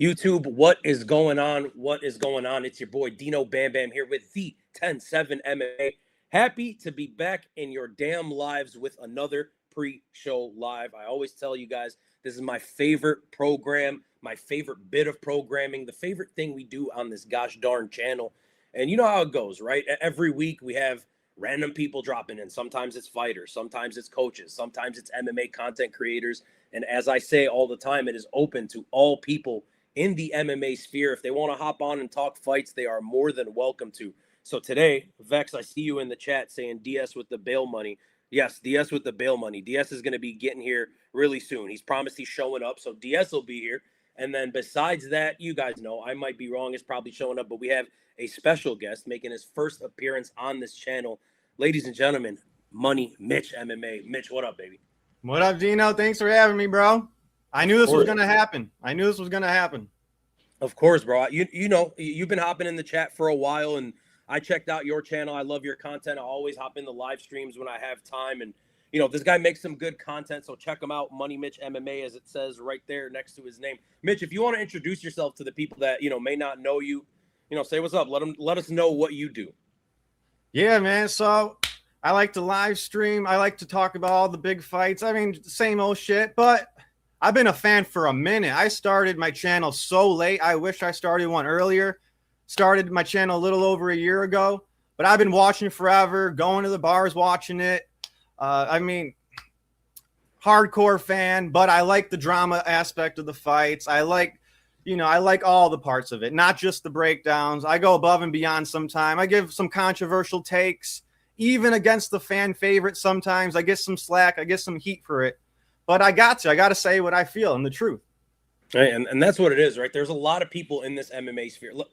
YouTube, what is going on? What is going on? It's your boy Dino Bam Bam here with the 10-7 MMA. Happy to be back in your damn lives with another pre-show live. I always tell you guys, this is my favorite program, my favorite bit of programming, the favorite thing we do on this gosh darn channel. And you know how it goes, right? Every week we have random people dropping in. Sometimes it's fighters, sometimes it's coaches, sometimes it's MMA content creators. And as I say all the time, it is open to all people in the MMA sphere. If they want to hop on and talk fights, they are more than welcome to. So today, Vex, I see you in the chat saying DS with the bail money. Yes, DS with the bail money. DS is going to be getting here really soon. He's promised he's showing up, so DS will be here. And then besides that, you guys know, I might be wrong, is probably showing up, but we have a special guest making his first appearance on this channel. Ladies and gentlemen, Money Mitch MMA. Mitch, what up, baby? What up, Dino? Thanks for having me, bro. I knew this was going to happen. Of course, bro. You know, you've been hopping in the chat for a while, and I checked out your channel. I love your content. I always hop in the live streams when I have time. And, you know, this guy makes some good content, so check him out. Money Mitch MMA, as it says right there next to his name. Mitch, if you want to introduce yourself to the people that, you know, may not know you, you know, say what's up. Let us know what you do. Yeah, man. So I like to live stream. I like to talk about all the big fights. I mean, same old shit, but I've been a fan for a minute. I started my channel so late. I wish I started one earlier. Started my channel a little over a year ago, but I've been watching forever, going to the bars, watching it. I mean, hardcore fan, but I like the drama aspect of the fights. I like all the parts of it, not just the breakdowns. I go above and beyond sometimes. I give some controversial takes, even against the fan favorite sometimes. I get some slack. I get some heat for it. But I got to say what I feel and the truth. Right, and that's what it is, right? There's a lot of people in this MMA sphere. Look,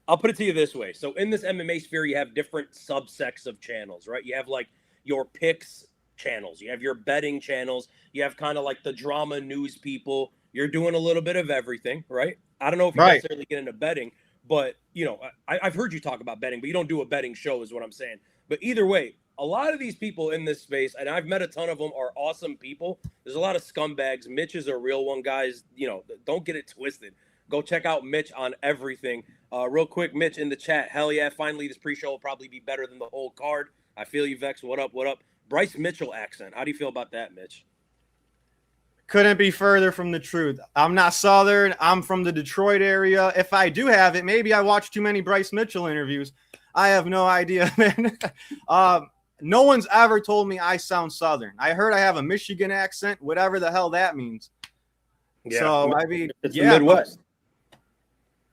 I'll put it to you this way. So in this MMA sphere, you have different subsects of channels, right? You have like your picks channels. You have your betting channels. You have kind of like the drama news people. You're doing a little bit of everything, right? I don't know if you necessarily get into betting, but, you know, I've heard you talk about betting, but you don't do a betting show is what I'm saying. But either way, a lot of these people in this space, and I've met a ton of them, are awesome people. There's a lot of scumbags. Mitch is a real one, guys. You know, don't get it twisted. Go check out Mitch on everything. Real quick, Mitch in the chat. Hell yeah, finally this pre-show will probably be better than the whole card. I feel you, Vex. What up, what up? Bryce Mitchell accent. How do you feel about that, Mitch? Couldn't be further from the truth. I'm not Southern. I'm from the Detroit area. If I do have it, maybe I watched too many Bryce Mitchell interviews. I have no idea, man. No one's ever told me I sound Southern. I heard I have a Michigan accent, whatever the hell that means. Yeah, so, I mean, it's the Midwest.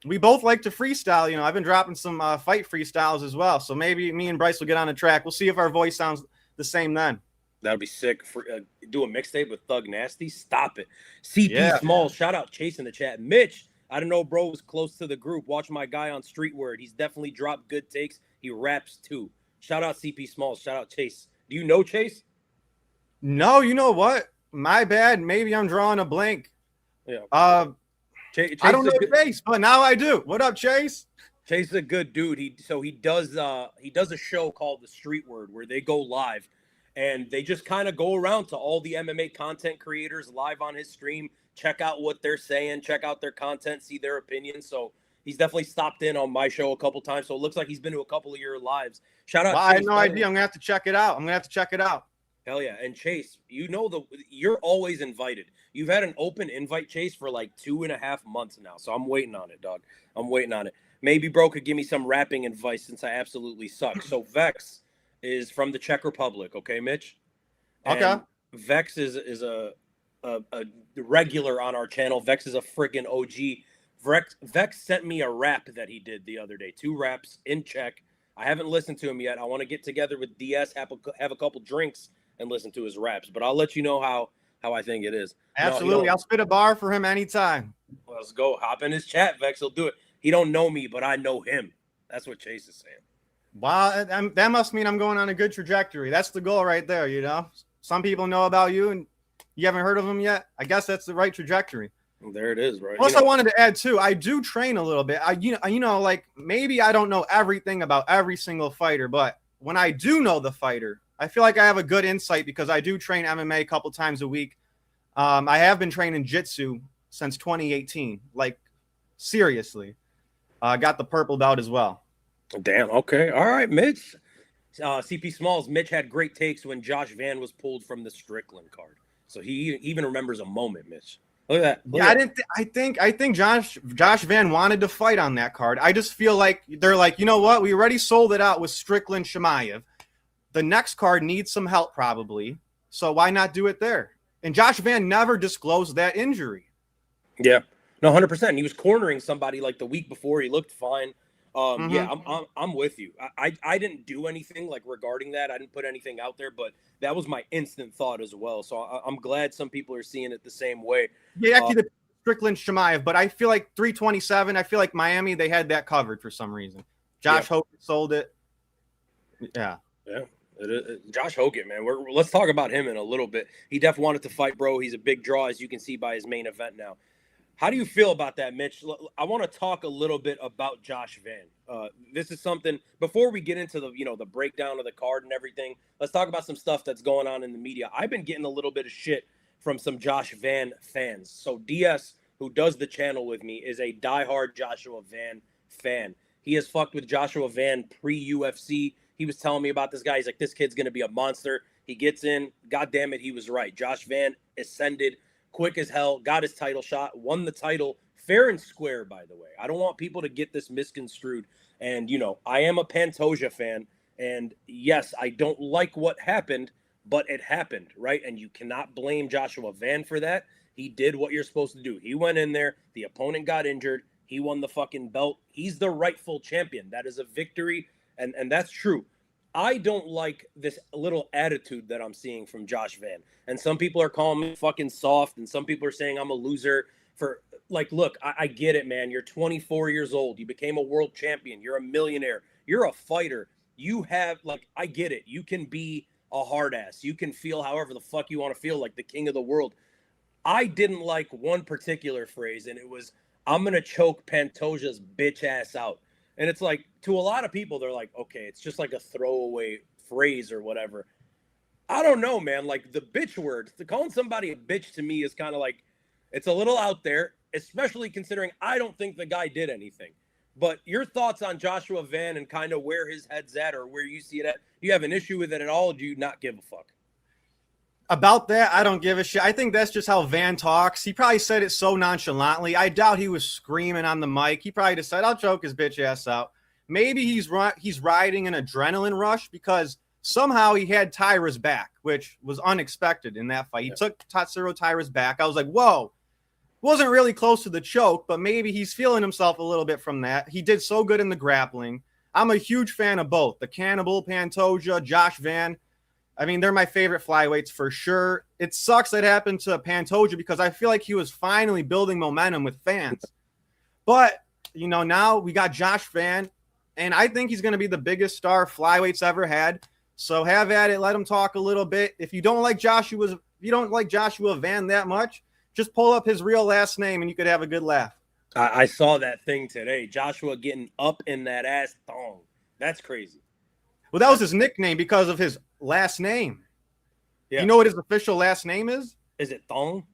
We both like to freestyle. You know, I've been dropping some fight freestyles as well. So maybe me and Bryce will get on the track. We'll see if our voice sounds the same then. That would be sick. Do a mixtape with Thug Nasty. Stop it. CP Small, shout out Chase in the chat. Mitch, I don't know, bro, was close to the group. Watch my guy on Street Word. He's definitely dropped good takes. He raps too. Shout out CP Small. Shout out Chase. Do you know Chase? No, you know what? My bad. Maybe I'm drawing a blank. Yeah. Chase I don't know Chase, but now I do. What up, Chase? Chase is a good dude. He does a show called The Street Word where they go live and they just kind of go around to all the MMA content creators live on his stream, check out what they're saying, check out their content, see their opinions. So he's definitely stopped in on my show a couple times. So it looks like he's been to a couple of your lives. Shout out. I had no idea. I'm gonna have to check it out. Hell yeah. And Chase, you know, you're always invited. You've had an open invite, Chase, for like 2.5 months now. So I'm waiting on it, dog. I'm waiting on it. Maybe bro could give me some rapping advice since I absolutely suck. So Vex is from the Czech Republic. Okay, Mitch? Okay. And Vex is a regular on our channel. Vex is a freaking OG. Vex sent me a rap that he did the other day. 2 raps in Czech. I haven't listened to him yet. I want to get together with DS, have a couple drinks, and listen to his raps. But I'll let you know how I think it is. Absolutely. No, I'll spit a bar for him anytime. Let's go. Hop in his chat, Vex. He'll do it. He don't know me, but I know him. That's what Chase is saying. Wow, that must mean I'm going on a good trajectory. That's the goal right there, you know? Some people know about you, and you haven't heard of them yet. I guess that's the right trajectory. There it is, right? Plus, I wanted to add, too, I do train a little bit. Like, maybe I don't know everything about every single fighter, but when I do know the fighter, I feel like I have a good insight because I do train MMA a couple times a week. I have been training jiu-jitsu since 2018, like Seriously. Got the purple belt as well. Damn. Okay. All right, Mitch. CP Smalls. Mitch had great takes when Josh Van was pulled from the Strickland card, so he even remembers a moment. Mitch, look at that. Look Yeah, at that. I think Josh Van wanted to fight on that card. I just feel like they're like, you know what? We already sold it out with Strickland Chimaev. The next card needs some help probably, so why not do it there? And Josh Van never disclosed that injury. Yeah, no, 100%. He was cornering somebody like the week before. He looked fine. Yeah, I'm with you. I didn't do anything like regarding that. I didn't put anything out there, but that was my instant thought as well. So I'm glad some people are seeing it the same way. Yeah, actually, the Strickland Chimaev, but I feel like 327. I feel like Miami, they had that covered for some reason. Josh Hogan sold it. Yeah. Josh Hogan, man. Let's talk about him in a little bit. He definitely wanted to fight, bro. He's a big draw, as you can see by his main event now. How do you feel about that, Mitch? I want to talk a little bit about Josh Van. This is something before we get into the breakdown of the card and everything. Let's talk about some stuff that's going on in the media. I've been getting a little bit of shit from some Josh Van fans. So DS, who does the channel with me, is a diehard Joshua Van fan. He has fucked with Joshua Van pre-UFC. He was telling me about this guy. He's like, this kid's going to be a monster. He gets in. God damn it, he was right. Josh Van ascended quick as hell, got his title shot, won the title fair and square, by the way. I don't want people to get this misconstrued. And, I am a Pantoja fan. And yes, I don't like what happened, but it happened, right? And you cannot blame Joshua Van for that. He did what you're supposed to do. He went in there. The opponent got injured. He won the fucking belt. He's the rightful champion. That is a victory. And that's true. I don't like this little attitude that I'm seeing from Josh Van. And some people are calling me fucking soft, and some people are saying I'm a loser for, like, look, I get it, man. You're 24 years old. You became a world champion. You're a millionaire. You're a fighter. You have, like, I get it. You can be a hard ass. You can feel however the fuck you want to feel, like the king of the world. I didn't like one particular phrase, and it was, I'm going to choke Pantoja's bitch ass out. And it's like, to a lot of people, they're like, okay, it's just like a throwaway phrase or whatever. I don't know, man. Like, the bitch word, calling somebody a bitch to me is kind of like, it's a little out there, especially considering I don't think the guy did anything. But your thoughts on Joshua Van and kind of where his head's at or where you see it at, do you have an issue with it at all? Or do you not give a fuck? About that, I don't give a shit. I think that's just how Van talks. He probably said it so nonchalantly. I doubt he was screaming on the mic. He probably just said, I'll choke his bitch ass out. Maybe he's riding an adrenaline rush because somehow he had Tyra's back, which was unexpected in that fight. He took Tatsuro Tyra's back. I was like, whoa. Wasn't really close to the choke, but maybe he's feeling himself a little bit from that. He did so good in the grappling. I'm a huge fan of both. The Cannibal, Pantoja, Josh Van. I mean, they're my favorite flyweights for sure. It sucks that happened to Pantoja because I feel like he was finally building momentum with fans. But, now we got Josh Van, and I think he's going to be the biggest star flyweights ever had. So have at it. Let him talk a little bit. If you don't like Joshua Van that much, just pull up his real last name and you could have a good laugh. I saw that thing today. Joshua getting up in that ass thong. That's crazy. Well, that was his nickname because of his last name. Yeah. You know what his official last name is? Is it Thong?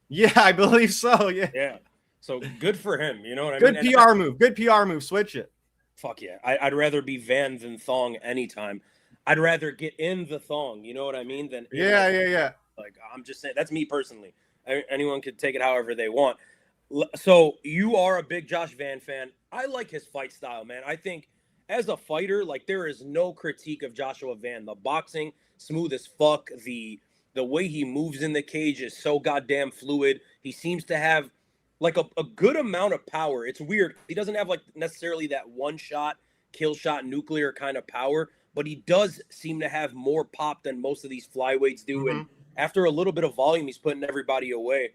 Yeah, I believe so. Yeah. Yeah. So good for him. You know what I mean? Good PR move. Good PR move. Switch it. Fuck yeah. I'd rather be Van than Thong anytime. I'd rather get in the thong. You know what I mean? Than yeah. Like, I'm just saying, that's me personally. Anyone could take it however they want. So you are a big Josh Van fan. I like his fight style, man. I think as a fighter, like, there is no critique of Joshua Van. The boxing, smooth as fuck. The way he moves in the cage is so goddamn fluid. He seems to have like a good amount of power. It's weird. He doesn't have like necessarily that one shot, kill shot, nuclear kind of power, but he does seem to have more pop than most of these flyweights do. Mm-hmm. And after a little bit of volume, he's putting everybody away.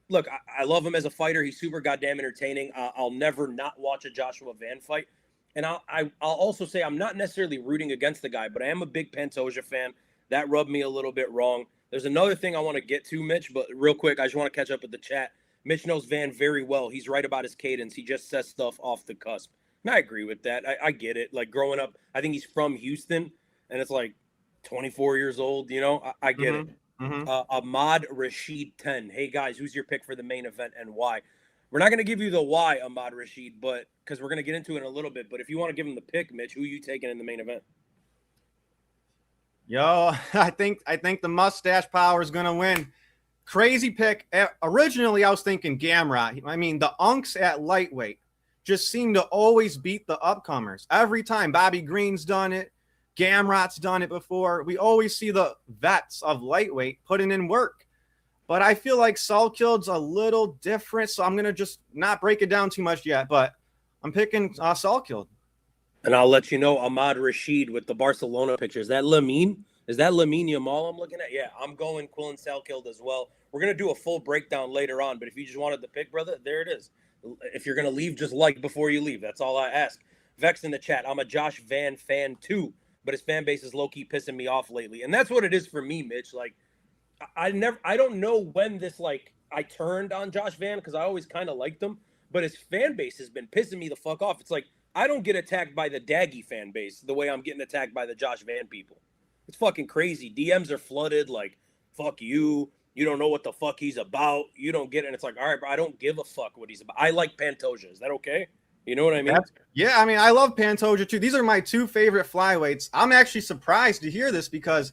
Look, I love him as a fighter. He's super goddamn entertaining. I'll never not watch a Joshua Van fight. And I'll also say I'm not necessarily rooting against the guy, but I am a big Pantoja fan. That rubbed me a little bit wrong. There's another thing I want to get to, Mitch, but real quick, I just want to catch up with the chat. Mitch knows Van very well. He's right about his cadence. He just says stuff off the cusp. And I agree with that. I get it. Like, growing up, I think he's from Houston, and it's like 24 years old, I get it. Mm-hmm. Ahmad Rashid 10. Hey, guys, who's your pick for the main event and why? We're not going to give you the why, Ahmad Rashid, but because we're going to get into it in a little bit. But if you want to give him the pick, Mitch, who are you taking in the main event? Yo, I think the mustache power is gonna win. Crazy pick. Originally, I was thinking Gamrot. I mean, the unks at lightweight just seem to always beat the upcomers every time. Bobby Green's done it. Gamrot's done it before. We always see the vets of lightweight putting in work. But I feel like Salkild's a little different, so I'm gonna just not break it down too much yet. But I'm picking Salkilld. And I'll let you know, Ahmad Rashid with the Barcelona picture. Is that Lamine? Is that Lamine Yamal I'm looking at? Yeah, I'm going Quillan Salkilld as well. We're going to do a full breakdown later on, but if you just wanted the pick, brother, there it is. If you're going to leave, just like before you leave. That's all I ask. Vex in the chat. I'm a Josh Van fan too, but his fan base is low-key pissing me off lately. And that's what it is for me, Mitch. Like, I don't know when this, like, I turned on Josh Van because I always kind of liked him, but his fan base has been pissing me the fuck off. It's like, I don't get attacked by the Daggy fan base the way I'm getting attacked by the Josh Van people. It's fucking crazy. DMs are flooded. Like, fuck you. You don't know what the fuck he's about. You don't get it. And it's like, all right, bro, I don't give a fuck what he's about. I like Pantoja. Is that okay? You know what I mean? Yeah, I mean, I love Pantoja too. These are my two favorite flyweights. I'm actually surprised to hear this because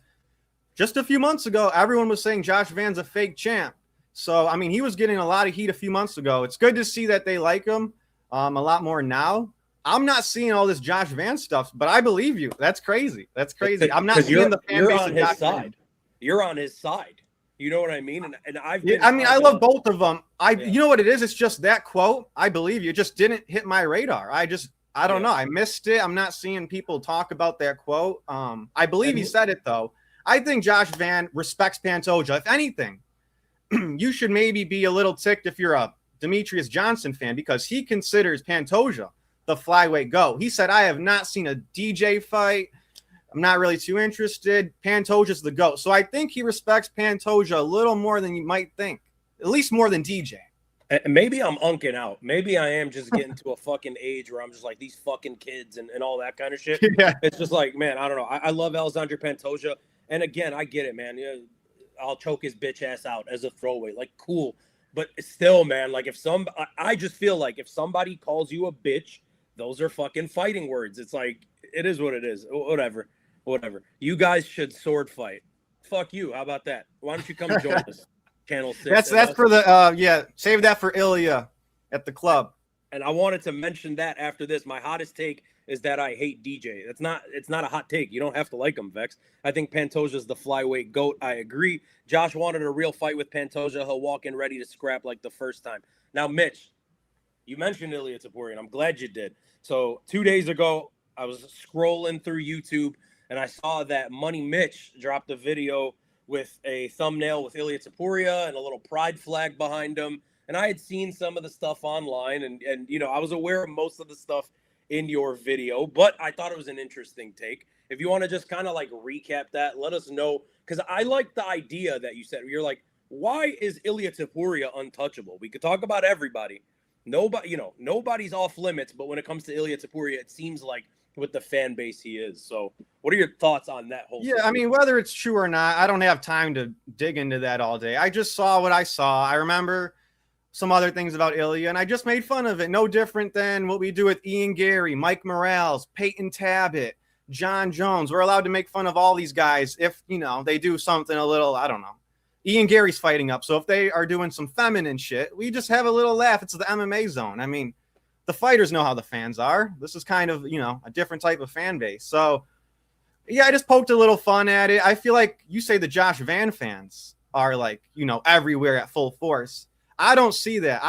just a few months ago, everyone was saying Josh Van's a fake champ. So, I mean, he was getting a lot of heat a few months ago. It's good to see that they like him a lot more now. I'm not seeing all this Josh Van stuff, but I believe you. That's crazy. That's crazy. I'm not seeing the fan base on his side. You're on his side. You know what I mean? And I've been, I mean, I love both of them. You know what it is? It's just that quote. I believe you. It just didn't hit my radar. I don't know. I missed it. I'm not seeing people talk about that quote. I believe he said it though. I think Josh Van respects Pantoja. If anything, you should maybe be a little ticked if you're a Demetrius Johnson fan because he considers Pantoja the flyweight GOAT. He said, I have not seen a DJ fight. I'm not really too interested. Pantoja's the GOAT. So I think he respects Pantoja a little more than you might think, at least more than DJ. And maybe I'm unking out. Maybe I am just getting to a fucking age where I'm just like these fucking kids and all that kind of shit. Yeah. It's just like, man, I don't know. I love Alexander Pantoja. And again, I get it, man. I'll choke his bitch ass out as a throwaway. Like, cool. But still, man, like I just feel like if somebody calls you a bitch, those are fucking fighting words. It's like, it is what it is. Whatever. You guys should sword fight. Fuck you. How about that? Why don't you come join us? Channel 6. That's for the, save that for Ilya at the club. And I wanted to mention that after this. My hottest take is that I hate DJ. It's not a hot take. You don't have to like him, Vex. I think Pantoja's the flyweight GOAT. I agree. Josh wanted a real fight with Pantoja. He'll walk in ready to scrap like the first time. Now, Mitch, you mentioned Ilya Topuria. I'm glad you did. So 2 days ago, I was scrolling through YouTube, and I saw that Money Mitch dropped a video with a thumbnail with Ilya Topuria and a little pride flag behind him. And I had seen some of the stuff online, and I was aware of most of the stuff in your video, but I thought it was an interesting take. If you want to just kind of like recap that, let us know, because I like the idea that you said. You're like, why is Ilya Topuria untouchable? We could talk about everybody. Nobody's off limits, but when it comes to Ilya Topuria, it seems like with the fan base he is. So what are your thoughts on that whole situation? I mean, whether it's true or not, I don't have time to dig into that all day. I just saw what I saw. I remember some other things about Ilya, and I just made fun of it. No different than what we do with Ian Gary, Mike Morales, Peyton Tabbitt, John Jones. We're allowed to make fun of all these guys if, they do something a little, I don't know. Ian Gary's fighting up. So if they are doing some feminine shit, we just have a little laugh. It's the MMA zone. I mean, the fighters know how the fans are. This is kind of, a different type of fan base. So, yeah, I just poked a little fun at it. I feel like you say the Josh Van fans are like, everywhere at full force. I don't see that.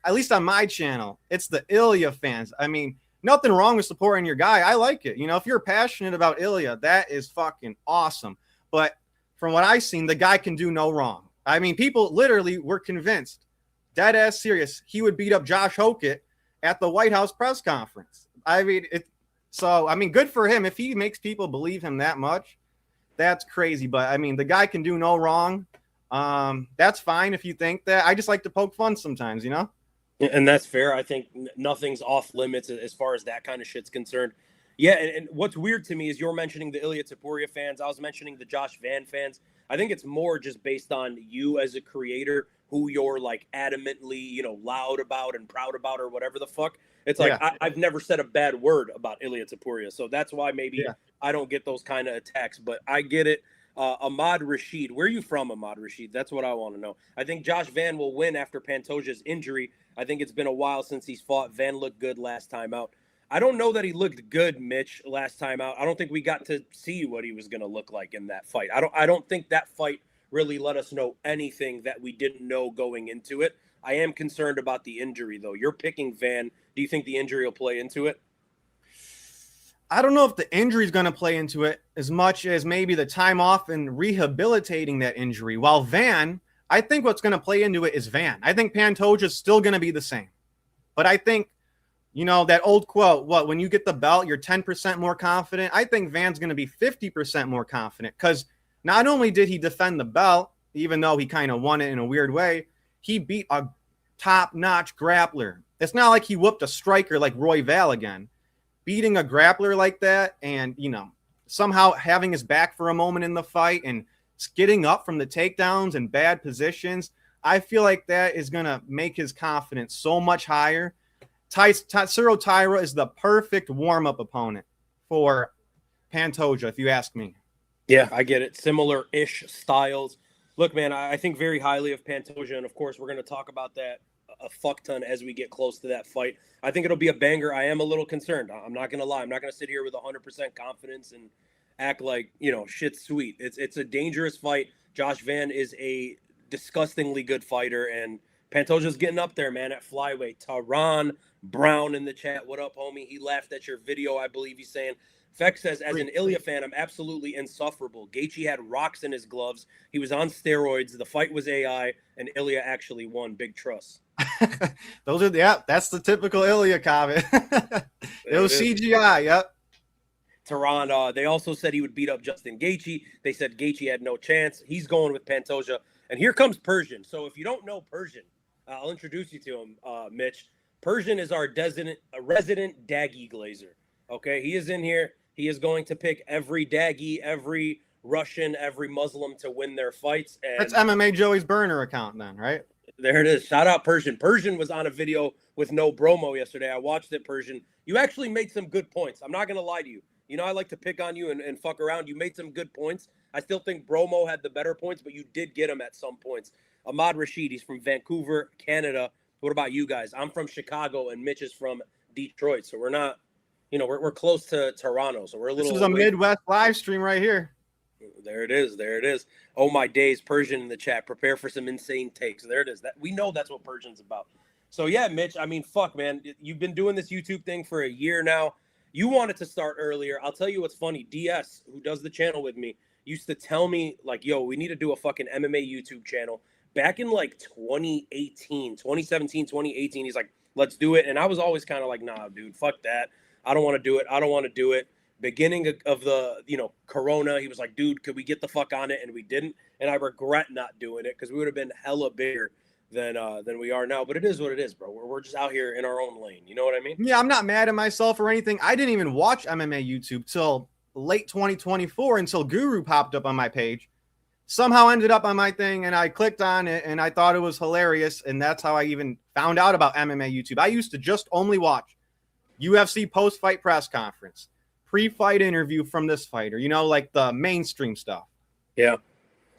At least on my channel, it's the Ilya fans. I mean, nothing wrong with supporting your guy. I like it. If you're passionate about Ilya, that is fucking awesome. But from what I've seen, the guy can do no wrong. I mean, people literally were convinced, dead ass serious, he would beat up Josh Hokett at the White House press conference. I mean, good for him. If he makes people believe him that much, that's crazy. But I mean, the guy can do no wrong. That's fine if you think that. I just like to poke fun sometimes, And that's fair. I think nothing's off limits as far as that kind of shit's concerned. Yeah, and what's weird to me is you're mentioning the Ilya Topuria fans. I was mentioning the Josh Van fans. I think it's more just based on you as a creator who you're like adamantly, you know, loud about and proud about or whatever the fuck. It's like Yeah. I've never said a bad word about Ilya Tapuria, so that's why maybe Yeah. I don't get those kind of attacks. But I get it. Ahmad Rashid, where are you from, Ahmad Rashid? That's what I want to know. I think Josh Van will win after Pantoja's injury. I think it's been a while since he's fought. Van looked good last time out. I don't know that he looked good, Mitch, last time out. I don't think we got to see what he was going to look like in that fight. I don't think that fight really let us know anything that we didn't know going into it. I am concerned about the injury, though. You're picking Van. Do you think the injury will play into it? I don't know if the injury is going to play into it as much as maybe the time off and rehabilitating that injury. While Van, I think what's going to play into it is Van. I think Pantoja is still going to be the same. But I think, you know, that old quote, when you get the belt, you're 10% more confident. I think Van's going to be 50% more confident because not only did he defend the belt, even though he kind of won it in a weird way, he beat a top-notch grappler. It's not like he whooped a striker like Roy Val again. Beating a grappler like that and, you know, somehow having his back for a moment in the fight and getting up from the takedowns and bad positions, I feel like that is going to make his confidence so much higher. Tatsuro Taira is the perfect warm-up opponent for Pantoja, if you ask me. Yeah, I get it. Similar-ish styles. Look, man, I think very highly of Pantoja, and of course, we're going to talk about that a fuck ton as we get close to that fight. I think it'll be a banger. I am a little concerned. I'm not going to lie. I'm not going to sit here with 100% confidence and act like, you know, shit's sweet. It's a dangerous fight. Josh Van is a disgustingly good fighter, and Pantoja's getting up there, man, at flyweight. Tehran Brown in the chat. What up, homie? He laughed at your video, I believe he's saying. Feck says, as an Ilya fan, I'm absolutely insufferable. Gaethje had rocks in his gloves. He was on steroids. The fight was AI, and Ilya actually won. Big trust. That's the typical Ilya comment. It was CGI. Yep. Tehran, they also said he would beat up Justin Gaethje. They said Gaethje had no chance. He's going with Pantoja. And here comes Persian. So if you don't know Persian, I'll introduce you to him, Mitch. Persian is our resident Daggy Glazer. Okay, he is in here. He is going to pick every Daggy, every Russian, every Muslim to win their fights. And that's MMA Joey's burner account then, right? There it is. Shout out Persian. Persian was on a video with no Bromo yesterday. I watched it, Persian. You actually made some good points. I'm not going to lie to you. You know, I like to pick on you and fuck around. You made some good points. I still think Bromo had the better points, but you did get him at some points. Ahmad Rashid, he's from Vancouver, Canada. What about you guys? I'm from Chicago, and Mitch is from Detroit. So we're not, you know, we're close to Toronto. So we're a little. This is a Midwest live stream right here. There it is. There it is. Oh, my days. Persian in the chat. Prepare for some insane takes. There it is. That we know that's what Persian's about. So, yeah, Mitch, I mean, fuck, man. You've been doing this YouTube thing for a year now. You wanted to start earlier. I'll tell you what's funny. DS, who does the channel with me, used to tell me, like, yo, we need to do a fucking MMA YouTube channel. Back in, like, 2017, 2018, he's like, let's do it. And I was always kind of like, nah, dude, fuck that. I don't want to do it. Beginning of the, you know, Corona, he was like, dude, could we get the fuck on it? And we didn't. And I regret not doing it because we would have been hella bigger than we are now. But it is what it is, bro. We're just out here in our own lane. You know what I mean? Yeah, I'm not mad at myself or anything. I didn't even watch MMA YouTube till late 2024 until Guru popped up on my page. Somehow ended up on my thing and I clicked on it and I thought it was hilarious. And that's how I even found out about MMA YouTube. I used to just only watch UFC post-fight press conference, pre-fight interview from this fighter, you know, like the mainstream stuff. Yeah.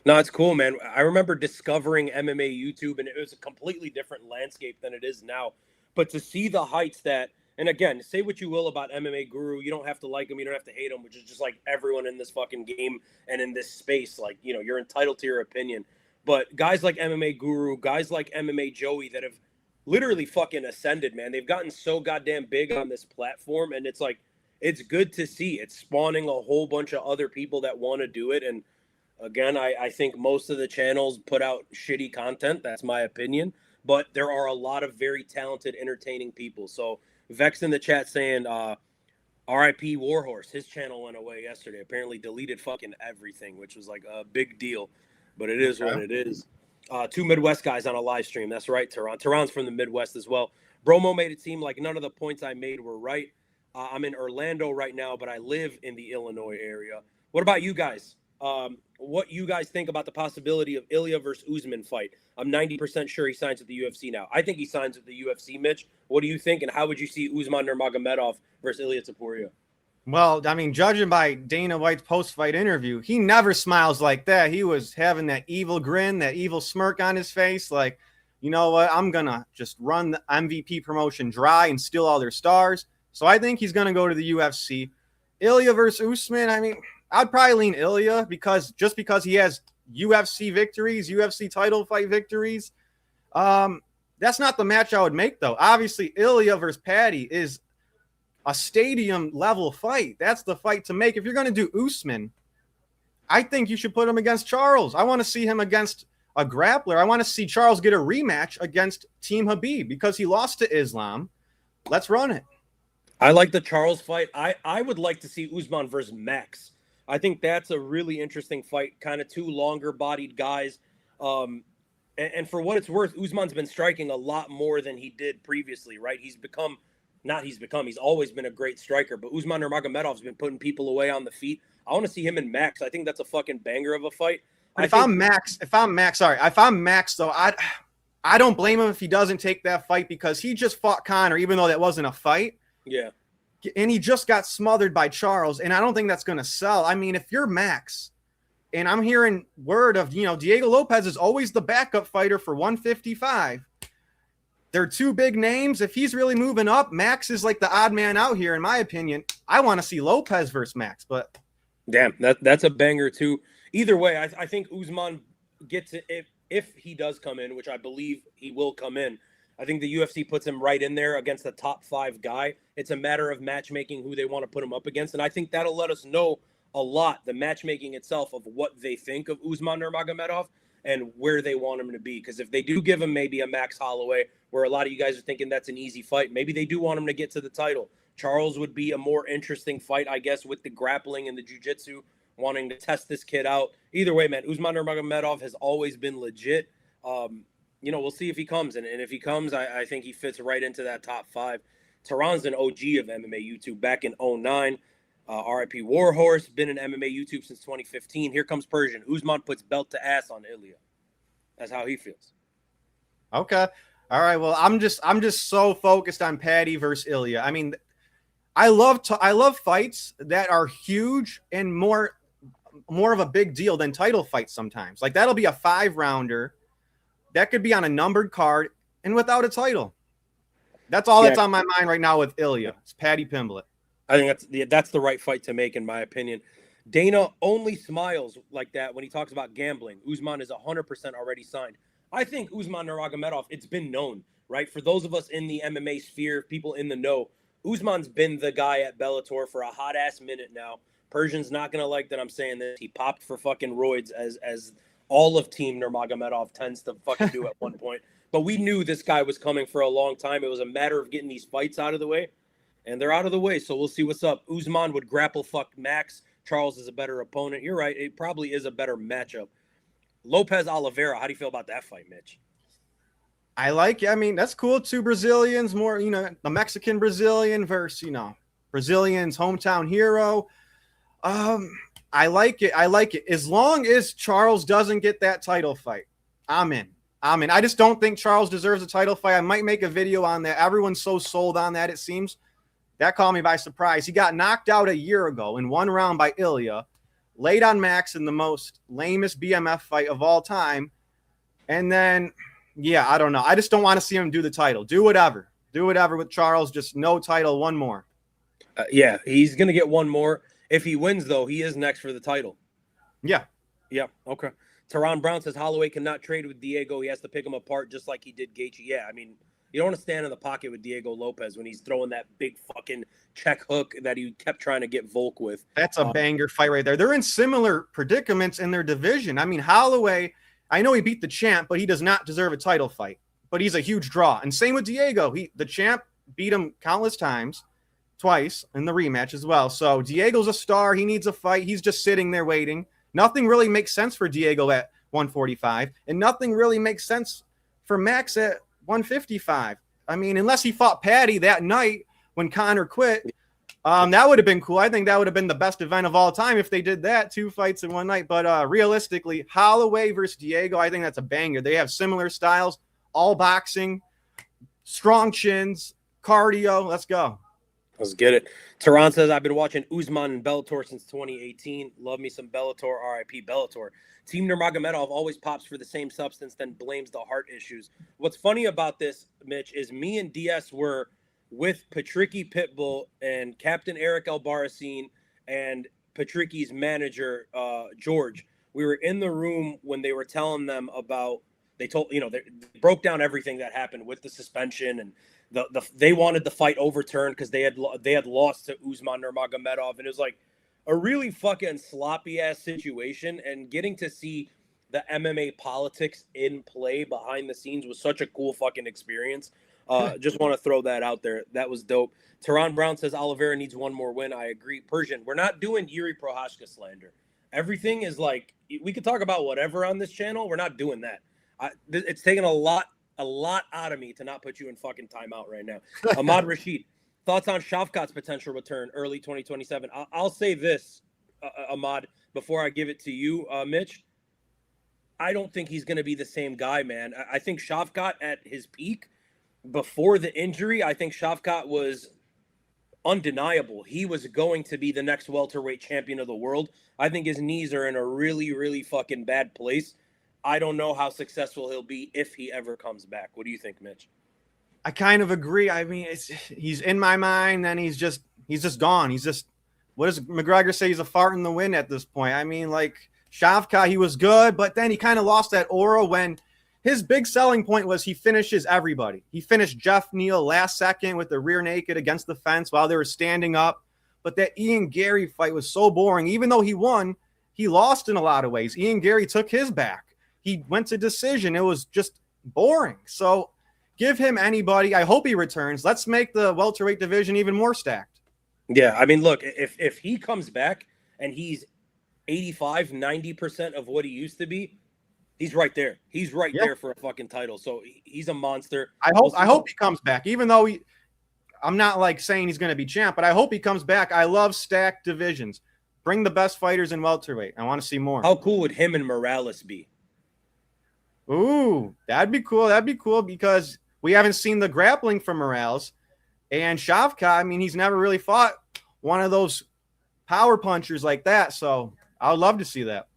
No, it's cool, man. I remember discovering MMA YouTube, and it was a completely different landscape than it is now. But to see the heights that, and again, say what you will about MMA Guru, you don't have to like him, you don't have to hate him, which is just like everyone in this fucking game and in this space. Like, you know, you're entitled to your opinion. But guys like MMA Guru, guys like MMA Joey that have literally fucking ascended, man. They've gotten so goddamn big on this platform, and it's like, it's good to see. It's spawning a whole bunch of other people that want to do it. And again, I think most of the channels put out shitty content. That's my opinion. But there are a lot of very talented, entertaining people. So Vex in the chat saying, RIP Warhorse, his channel went away yesterday. Apparently deleted fucking everything, which was like a big deal. But it is what it is. Two Midwest guys on a live stream. That's right, Tehran. Tehran's from the Midwest as well. Bromo made it seem like none of the points I made were right. I'm in Orlando right now, but I live in the Illinois area. What about you guys? what you guys think about the possibility of Ilya versus Usman fight. I'm 90% sure he signs with the UFC now. I think he signs with the UFC, Mitch. What do you think, and how would you see Usman Nurmagomedov versus Ilya Topuria? Well, I mean, judging by Dana White's post-fight interview, he never smiles like that. He was having that evil grin, that evil smirk on his face, like, you know what, I'm going to just run the MVP promotion dry and steal all their stars. So I think he's going to go to the UFC. Ilya versus Usman, I mean, I'd probably lean Ilya because he has UFC victories, UFC title fight victories. That's not the match I would make, though. Obviously, Ilya versus Paddy is a stadium level fight. That's the fight to make. If you're going to do Usman, I think you should put him against Charles. I want to see him against a grappler. I want to see Charles get a rematch against Team Khabib because he lost to Islam. Let's run it. I like the Charles fight. I would like to see Usman versus Max. I think that's a really interesting fight. Kind of two longer bodied guys. And for what it's worth, Usman's been striking a lot more than he did previously, right? He's always been a great striker, but Usman Nurmagomedov's been putting people away on the feet. I want to see him and Max. I think that's a fucking banger of a fight. If I'm Max, though, I don't blame him if he doesn't take that fight because he just fought Conor, even though that wasn't a fight. Yeah. And he just got smothered by Charles, and I don't think that's going to sell. I mean, if you're Max, and I'm hearing word of, Diego Lopez is always the backup fighter for 155. They're two big names. If he's really moving up, Max is like the odd man out here, in my opinion. I want to see Lopez versus Max, but damn, that's a banger too. Either way, I think Usman gets it if he does come in, which I believe he will come in. I think the UFC puts him right in there against the top 5 guy. It's a matter of matchmaking who they want to put him up against, and I think that'll let us know a lot, the matchmaking itself, of what they think of Usman Nurmagomedov and where they want him to be. Because if they do give him maybe a Max Holloway, where a lot of you guys are thinking that's an easy fight, maybe they do want him to get to the title. Charles would be a more interesting fight, I guess, with the grappling and the jiu-jitsu, wanting to test this kid out. Either way, man, Usman Nurmagomedov has always been legit. We'll see if he comes. And if he comes, I think he fits right into that top 5. Tehran's an OG of MMA YouTube back in 2009. RIP Warhorse, been in MMA YouTube since 2015. Here comes Persian. Usman puts belt to ass on Ilya. That's how he feels. Okay. All right. Well, I'm just so focused on Paddy versus Ilya. I mean, I love fights that are huge and more of a big deal than title fights sometimes. Like that'll be a 5-rounder. That could be on a numbered card and without a title. That's all that's on my mind right now with Ilya. It's Paddy Pimblett. I think that's the right fight to make, in my opinion. Dana only smiles like that when he talks about gambling. Usman is 100% already signed. I think Usman Nurmagomedov, it's been known, right? For those of us in the MMA sphere, people in the know, Usman's been the guy at Bellator for a hot-ass minute now. Persian's not going to like that I'm saying this. He popped for fucking roids as all of Team Nurmagomedov tends to fucking do at one point. But we knew this guy was coming for a long time. It was a matter of getting these fights out of the way. And they're out of the way, so we'll see what's up. Usman would grapple fuck Max. Charles is a better opponent. You're right. It probably is a better matchup. Lopez Oliveira, how do you feel about that fight, Mitch? I like it. I mean, that's cool. 2 Brazilians, more, the Mexican Brazilian versus, Brazilian's hometown hero. I like it. As long as Charles doesn't get that title fight, I'm in. I just don't think Charles deserves a title fight. I might make a video on that. Everyone's so sold on that, it seems. That caught me by surprise. He got knocked out a year ago in 1 round by Ilya, laid on Max in the most lamest BMF fight of all time. And then, I don't know. I just don't want to see him do the title. Do whatever with Charles. Just no title, one more. He's going to get one more. If he wins, though, he is next for the title. Yeah. Yeah, okay. Tehran Brown says Holloway cannot trade with Diego. He has to pick him apart just like he did Gaethje. Yeah, I mean, you don't want to stand in the pocket with Diego Lopez when he's throwing that big fucking check hook that he kept trying to get Volk with. That's a banger fight right there. They're in similar predicaments in their division. I mean, Holloway, I know he beat the champ, but he does not deserve a title fight. But he's a huge draw. And same with Diego. The champ beat him countless times, twice in the rematch as well. So Diego's a star. He needs a fight. He's just sitting there waiting. Nothing really makes sense for Diego at 145, and nothing really makes sense for Max at 155. I mean, unless he fought Paddy that night when Conor quit, That would have been cool. I think that would have been the best event of all time if they did that, 2 fights in one night. But realistically, Holloway versus Diego, I think that's a banger. They have similar styles, all boxing, strong chins, cardio. Let's go. Let's get it. Tehran says, I've been watching Usman and Bellator since 2018. Love me some Bellator, RIP Bellator. Team Nurmagomedov always pops for the same substance, then blames the heart issues. What's funny about this, Mitch, is me and DS were with Patricky Pitbull and Captain Eric Albarracine and Patricky's manager, George. We were in the room when they were telling them about, they broke down everything that happened with the suspension, and they wanted the fight overturned because they had lost to Usman Nurmagomedov, and it was like a really fucking sloppy ass situation. And getting to see the MMA politics in play behind the scenes was such a cool fucking experience. Just want to throw that out there. That was dope. Tehran Brown says Oliveira needs one more win. I agree. Persian, we're not doing Yuri Prohashka slander. Everything is like, we could talk about whatever on this channel. We're not doing that. It's taken a lot out of me to not put you in fucking timeout right now. Ahmad Rashid, thoughts on Shavkat's potential return early 2027? I'll say this, Ahmad, before I give it to you, Mitch. I don't think he's going to be the same guy, man. I think Shavkat at his peak before the injury, I think Shavkat was undeniable. He was going to be the next welterweight champion of the world. I think his knees are in a really, really fucking bad place. I don't know how successful he'll be if he ever comes back. What do you think, Mitch? I kind of agree. I mean, he's in my mind, then he's just gone. What does McGregor say? He's a fart in the wind at this point. I mean, like Shavkat, he was good, but then he kind of lost that aura when his big selling point was he finishes everybody. He finished Jeff Neal last second with the rear naked against the fence while they were standing up. But that Ian Gary fight was so boring. Even though he won, he lost in a lot of ways. Ian Gary took his back. He went to decision. It was just boring. So give him anybody. I hope he returns. Let's make the welterweight division even more stacked. Yeah, I mean, look, if he comes back and he's 85, 90% of what he used to be, he's right there. He's right there for a fucking title. So he's a monster. I hope he comes back, even though I'm not like saying he's going to be champ, but I hope he comes back. I love stacked divisions. Bring the best fighters in welterweight. I want to see more. How cool would him and Morales be? Ooh, that'd be cool. That'd be cool because we haven't seen the grappling from Morales. And Shavkat, I mean, he's never really fought one of those power punchers like that. So I would love to see that.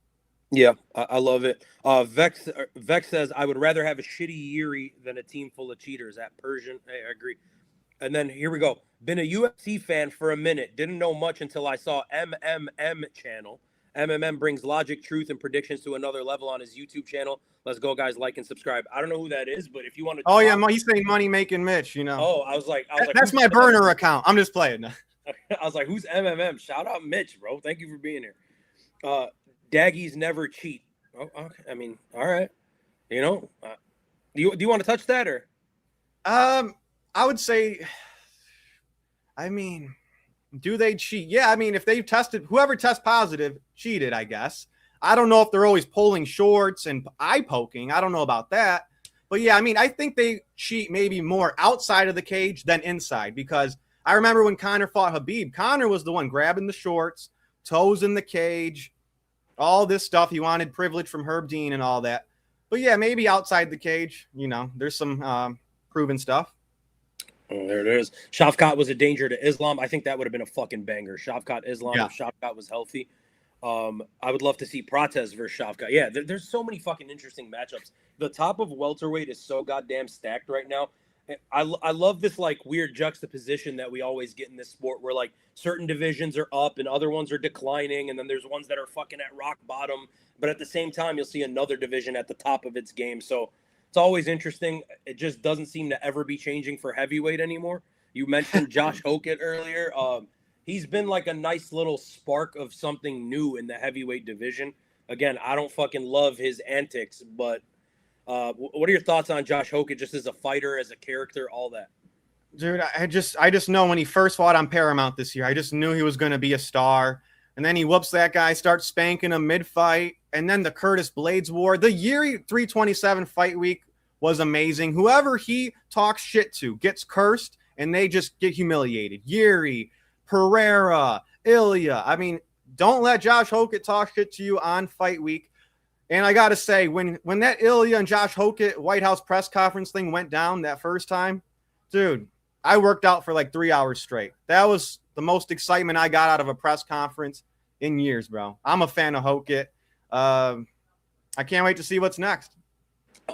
Yeah, I love it. Vex says, I would rather have a shitty Yuri than a team full of cheaters. At Persian, I agree. And then here we go. Been a UFC fan for a minute. Didn't know much until I saw MMM channel. MMM brings logic, truth, and predictions to another level on his YouTube channel. Let's go, guys. Like and subscribe. I don't know who that is, but if you want to. Oh, yeah. He's saying money making Mitch, you know. Oh, I was like, that's my burner account. I'm just playing. I was like, who's MMM? Shout out Mitch, bro. Thank you for being here. Daggies never cheat. Oh, okay. I mean, all right. You know, do you want to touch that or? I would say, I mean, do they cheat? Yeah, I mean, if they tested, whoever tests positive cheated, I guess. I don't know if they're always pulling shorts and eye poking. I don't know about that. But yeah, I mean, I think they cheat maybe more outside of the cage than inside, because I remember when Conor fought Khabib, Conor was the one grabbing the shorts, toes in the cage, all this stuff. He wanted privilege from Herb Dean and all that. But yeah, maybe outside the cage, you know, there's some proven stuff. Oh, there it is. Shavkat was a danger to Islam. I think that would have been a fucking banger. Shavkat Islam, if Shavkat was healthy. I would love to see Prates versus Shavkat. Yeah, there's so many fucking interesting matchups. The top of welterweight is so goddamn stacked right now. I love this like weird juxtaposition that we always get in this sport where like certain divisions are up and other ones are declining, and then there's ones that are fucking at rock bottom, but at the same time you'll see another division at the top of its game. So it's always interesting. It just doesn't seem to ever be changing for heavyweight anymore. You mentioned Josh Hokett earlier. He's been like a nice little spark of something new in the heavyweight division. Again, I don't fucking love his antics, but what are your thoughts on Josh Hokett just as a fighter, as a character, all that? Dude, I just know when he first fought on Paramount this year, I just knew he was going to be a star. And then he whoops that guy, starts spanking him mid-fight. And then the Curtis Blades war. The Yuri 327 fight week was amazing. Whoever he talks shit to gets cursed, and they just get humiliated. Yuri, Pereira, Ilya. I mean, don't let Josh Hokett talk shit to you on fight week. And I got to say, when that Ilya and Josh Hokett White House press conference thing went down that first time, dude, I worked out for like 3 hours straight. That was the most excitement I got out of a press conference in years, bro. I'm a fan of Hokett. I can't wait to see what's next.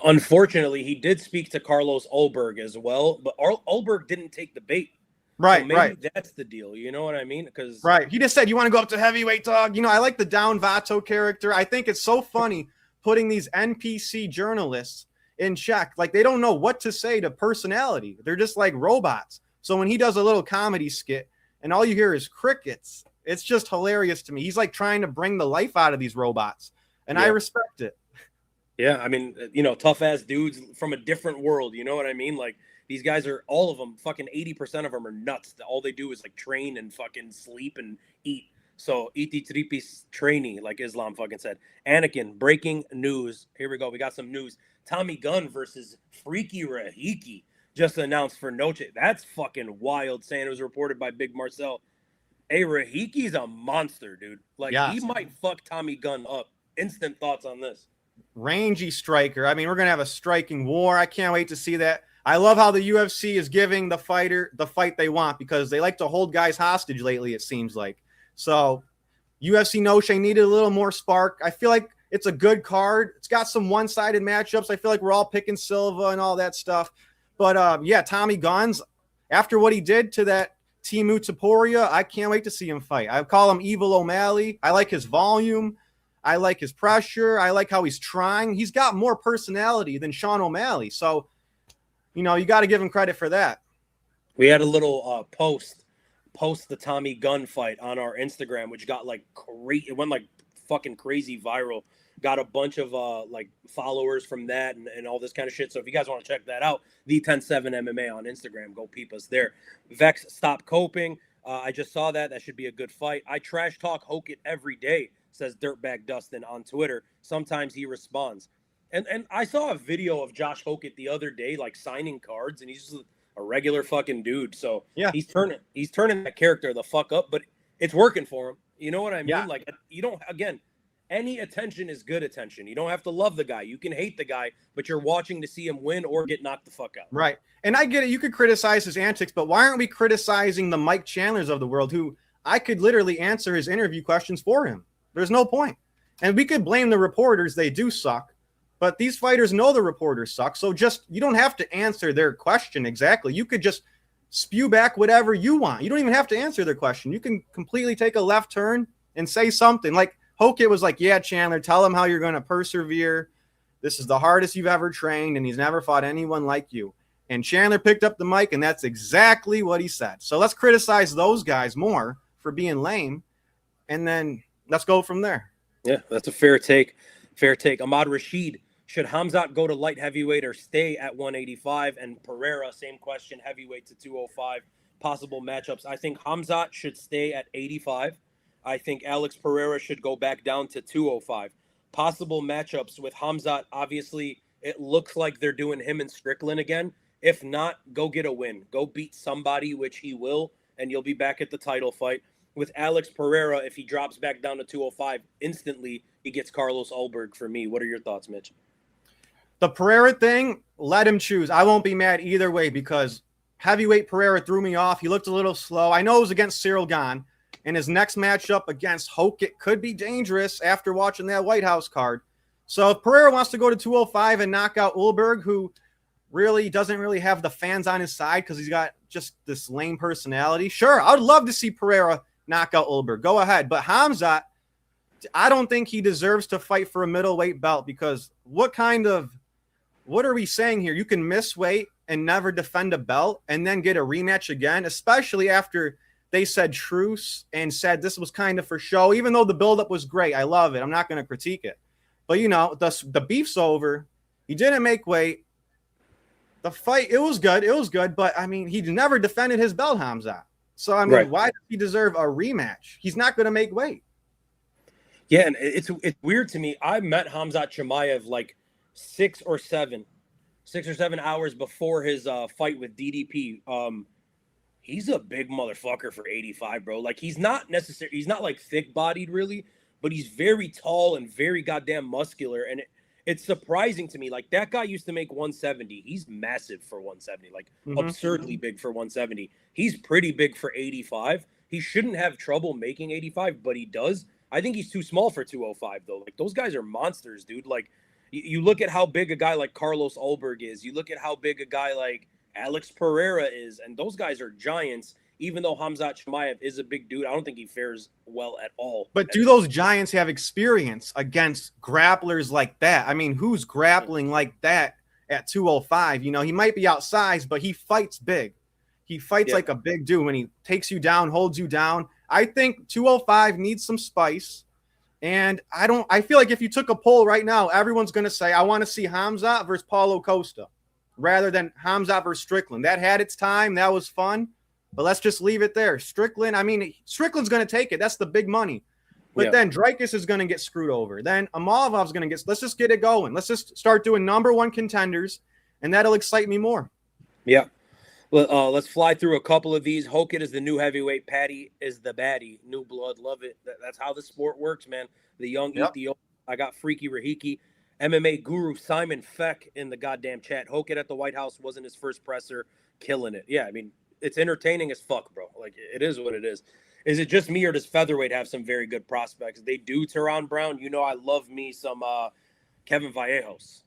Unfortunately, he did speak to Carlos Ulberg as well, but Ulberg didn't take the bait. Right, so maybe right. That's the deal. You know what I mean? Because right, he just said, "You want to go up to heavyweight, dog?" You know, I like the Down Vato character. I think it's so funny putting these NPC journalists in check. Like they don't know what to say to personality. They're just like robots. So when he does a little comedy skit and all you hear is crickets, it's just hilarious to me. He's like trying to bring the life out of these robots, and I respect it. Yeah, I mean, tough ass dudes from a different world. You know what I mean? Like these guys are all of them. Fucking 80% of them are nuts. All they do is like train and fucking sleep and eat. So iti tripis trainee, like Islam fucking said. Anakin, breaking news. Here we go. We got some news. Tommy Gunn versus Freaky Rahiki just announced for Noche. That's fucking wild. Saying it was reported by Big Marcel. Hey, Rahiki's a monster, dude. Like he might fuck Tommy Gunn up. Instant thoughts on this. Rangy striker. I mean, we're gonna have a striking war. I can't wait to see that. I love how the UFC is giving the fighter the fight they want because they like to hold guys hostage lately, it seems like. So UFC Noche needed a little more spark. I feel like it's a good card. It's got some one-sided matchups. I feel like we're all picking Silva and all that stuff. But yeah, Tommy Guns, after what he did to that Timu Taporia, I can't wait to see him fight. I call him Evil O'Malley. I like his volume. I like his pressure. I like how he's trying. He's got more personality than Sean O'Malley. So, you got to give him credit for that. We had a little post the Tommy Gunn fight on our Instagram, which got like great. It went like fucking crazy viral. Got a bunch of like followers from that and all this kind of shit. So if you guys want to check that out, the 107 MMA on Instagram, go peep us there. Vex, stop coping. I just saw that. That should be a good fight. I trash talk Hokett every day, says Dirtbag Dustin on Twitter. Sometimes he responds. And I saw a video of Josh Hokett the other day, like signing cards, and he's just a regular fucking dude. So yeah, he's turning that character the fuck up, but it's working for him. You know what I mean? Yeah. Like you don't, again, any attention is good attention. You don't have to love the guy. You can hate the guy, but you're watching to see him win or get knocked the fuck out. Right. And I get it. You could criticize his antics, but why aren't we criticizing the Mike Chandlers of the world who I could literally answer his interview questions for him? There's no point. And we could blame the reporters. They do suck. But these fighters know the reporters suck. So you don't have to answer their question exactly. You could just spew back whatever you want. You don't even have to answer their question. You can completely take a left turn and say something. Like Hokett was like, yeah, Chandler, tell him how you're going to persevere. This is the hardest you've ever trained, and he's never fought anyone like you. And Chandler picked up the mic, and that's exactly what he said. So let's criticize those guys more for being lame, and then let's go from there. Yeah, that's a fair take. Fair take. Ahmad Rashid, should Khamzat go to light heavyweight or stay at 185? And Pereira, same question, heavyweight to 205. Possible matchups. I think Khamzat should stay at 85. I think Alex Pereira should go back down to 205. Possible matchups with Khamzat, obviously, it looks like they're doing him and Strickland again. If not, go get a win. Go beat somebody, which he will, and you'll be back at the title fight. With Alex Pereira, if he drops back down to 205, instantly he gets Carlos Ulberg for me. What are your thoughts, Mitch? The Pereira thing, let him choose. I won't be mad either way because heavyweight Pereira threw me off. He looked a little slow. I know it was against Cyril Gane, and his next matchup against Hokett could be dangerous after watching that White House card. So if Pereira wants to go to 205 and knock out Ulberg, who really doesn't really have the fans on his side because he's got just this lame personality, sure, I would love to see Pereira knock out Ulberg. Go ahead. But Khamzat, I don't think he deserves to fight for a middleweight belt because what are we saying here? You can miss weight and never defend a belt and then get a rematch again, especially after they said truce and said this was kind of for show, even though the buildup was great. I love it. I'm not going to critique it. But, the beef's over. He didn't make weight. The fight, it was good. It was good. But, I mean, he never defended his belt, Khamzat. So, I mean, right. Why does he deserve a rematch? He's not going to make weight. Yeah, and it's weird to me. I met Khamzat Chimaev like 6 or 7 hours before his fight with DDP. he's a big motherfucker for 85, bro. Like he's not like thick bodied really, but he's very tall and very goddamn muscular. And it's surprising to me. Like that guy used to make 170. He's massive for 170, like absurdly big for 170. He's pretty big for 85. He shouldn't have trouble making 85, but he does. I think he's too small for 205 though. Like those guys are monsters, dude. Like you look at how big a guy like Carlos Ulberg is. You look at how big a guy like Alex Pereira is, and those guys are giants. Even though Khamzat Chimaev is a big dude, I don't think he fares well at all. But do those giants have experience against grapplers like that? I mean, who's grappling like that at 205? You know, he might be outsized, but he fights big. He fights like a big dude when he takes you down, holds you down. I think 205 needs some spice. And I feel like if you took a poll right now, everyone's going to say, I want to see Khamzat versus Paulo Costa rather than Khamzat versus Strickland. That had its time. That was fun. But let's just leave it there. Strickland, I mean, Strickland's going to take it. That's the big money. But then Dreykus is going to get screwed over. Then Amalov's going to get – let's just get it going. Let's just start doing number one contenders, and that'll excite me more. Yeah. Well, let's fly through a couple of these. Hokit is the new heavyweight. Patty is the baddie. New blood. Love it. That's how the sport works, man. The young eat the old. I got Freaky Rahiki. MMA guru Simon Feck in the goddamn chat. Hokit at the White House wasn't his first presser. Killing it. Yeah, I mean – it's entertaining as fuck, bro. Like, it is what it is. Is it just me or does featherweight have some very good prospects? They do, Teron Brown. You know I love me some Kevin Vallejos.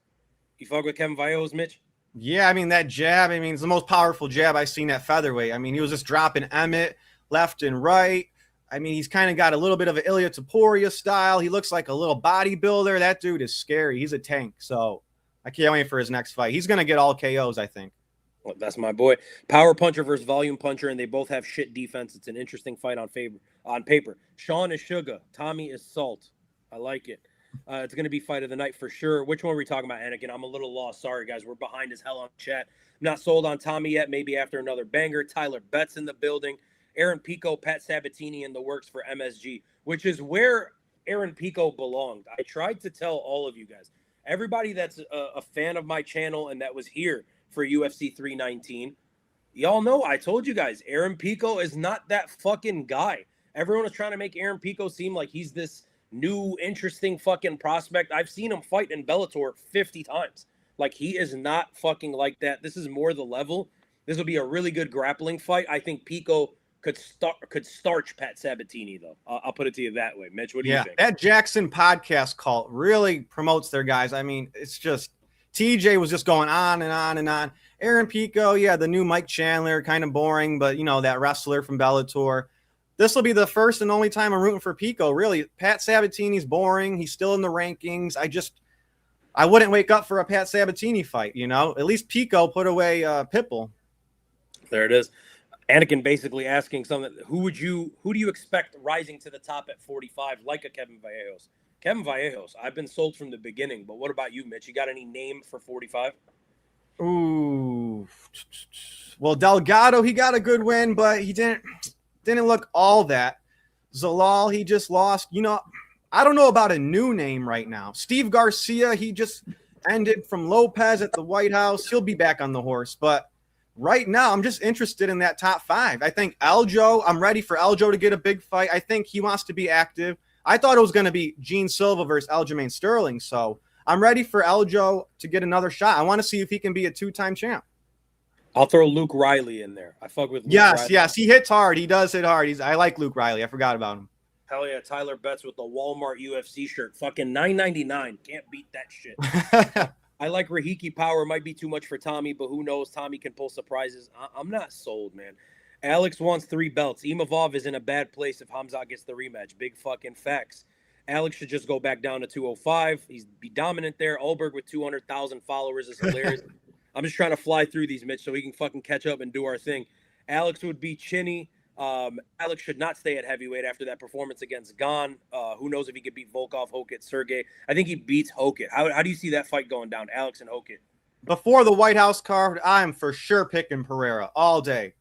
You fuck with Kevin Vallejos, Mitch? Yeah, I mean, that jab, I mean, it's the most powerful jab I've seen at featherweight. I mean, he was just dropping Emmett left and right. I mean, he's kind of got a little bit of an Ilya Taporia style. He looks like a little bodybuilder. That dude is scary. He's a tank. So I can't wait for his next fight. He's going to get all KOs, I think. Well, that's my boy. Power puncher versus volume puncher, and they both have shit defense. It's an interesting fight on paper. Sean is sugar. Tommy is salt. I like it. It's going to be fight of the night for sure. Which one are we talking about, Anakin? I'm a little lost. Sorry, guys. We're behind as hell on chat. I'm not sold on Tommy yet. Maybe after another banger. Tyler Betts in the building. Aaron Pico, Pat Sabatini in the works for MSG, which is where Aaron Pico belonged. I tried to tell all of you guys. Everybody that's a fan of my channel and that was here for UFC 319. Y'all know I told you guys, Aaron Pico is not that fucking guy. Everyone is trying to make Aaron Pico seem like he's this new, interesting fucking prospect. I've seen him fight in Bellator 50 times. Like, he is not fucking like that. This is more the level. This will be a really good grappling fight. I think Pico could starch Pat Sabatini, though. I'll put it to you that way. Mitch, what do you think? That Jackson podcast cult really promotes their guys. I mean, it's just TJ was just going on and on and on. Aaron Pico, the new Mike Chandler, kind of boring, but, you know, that wrestler from Bellator. This will be the first and only time I'm rooting for Pico, really. Pat Sabatini's boring. He's still in the rankings. I wouldn't wake up for a Pat Sabatini fight, you know. At least Pico put away Pitbull. There it is. Anakin basically asking something. Who do you expect rising to the top at 45 like a Kevin Vallejos? Kevin Vallejos, I've been sold from the beginning, but what about you, Mitch? You got any name for 45? Ooh. Well, Delgado, he got a good win, but he didn't look all that. Zalal, he just lost. You know, I don't know about a new name right now. Steve Garcia, he just ended from Lopez at the White House. He'll be back on the horse, but right now, I'm just interested in that top five. I think Aljo, I'm ready for Aljo to get a big fight. I think he wants to be active. I thought it was going to be Gene Silva versus Aljamain Sterling, so I'm ready for Aljo to get another shot. I want to see if he can be a two-time champ. I'll throw Luke Riley in there. I fuck with Luke Riley. Yes, he hits hard. He does hit hard. I like Luke Riley. I forgot about him. Hell yeah, Tyler Betts with the Walmart UFC shirt. Fucking $9.99. Can't beat that shit. I like Rahiki Power. Might be too much for Tommy, but who knows? Tommy can pull surprises. I'm not sold, man. Alex wants 3 belts. Imavov is in a bad place if Khamzat gets the rematch. Big fucking facts. Alex should just go back down to 205. He's be dominant there. Ulberg with 200,000 followers is hilarious. I'm just trying to fly through these, Mitch, so we can fucking catch up and do our thing. Alex would beat Chinny. Alex should not stay at heavyweight after that performance against Gon. Who knows if he could beat Volkov, Hokit, Sergey. I think he beats Hokit. How do you see that fight going down, Alex and Hokit? Before the White House card, I'm for sure picking Pereira all day.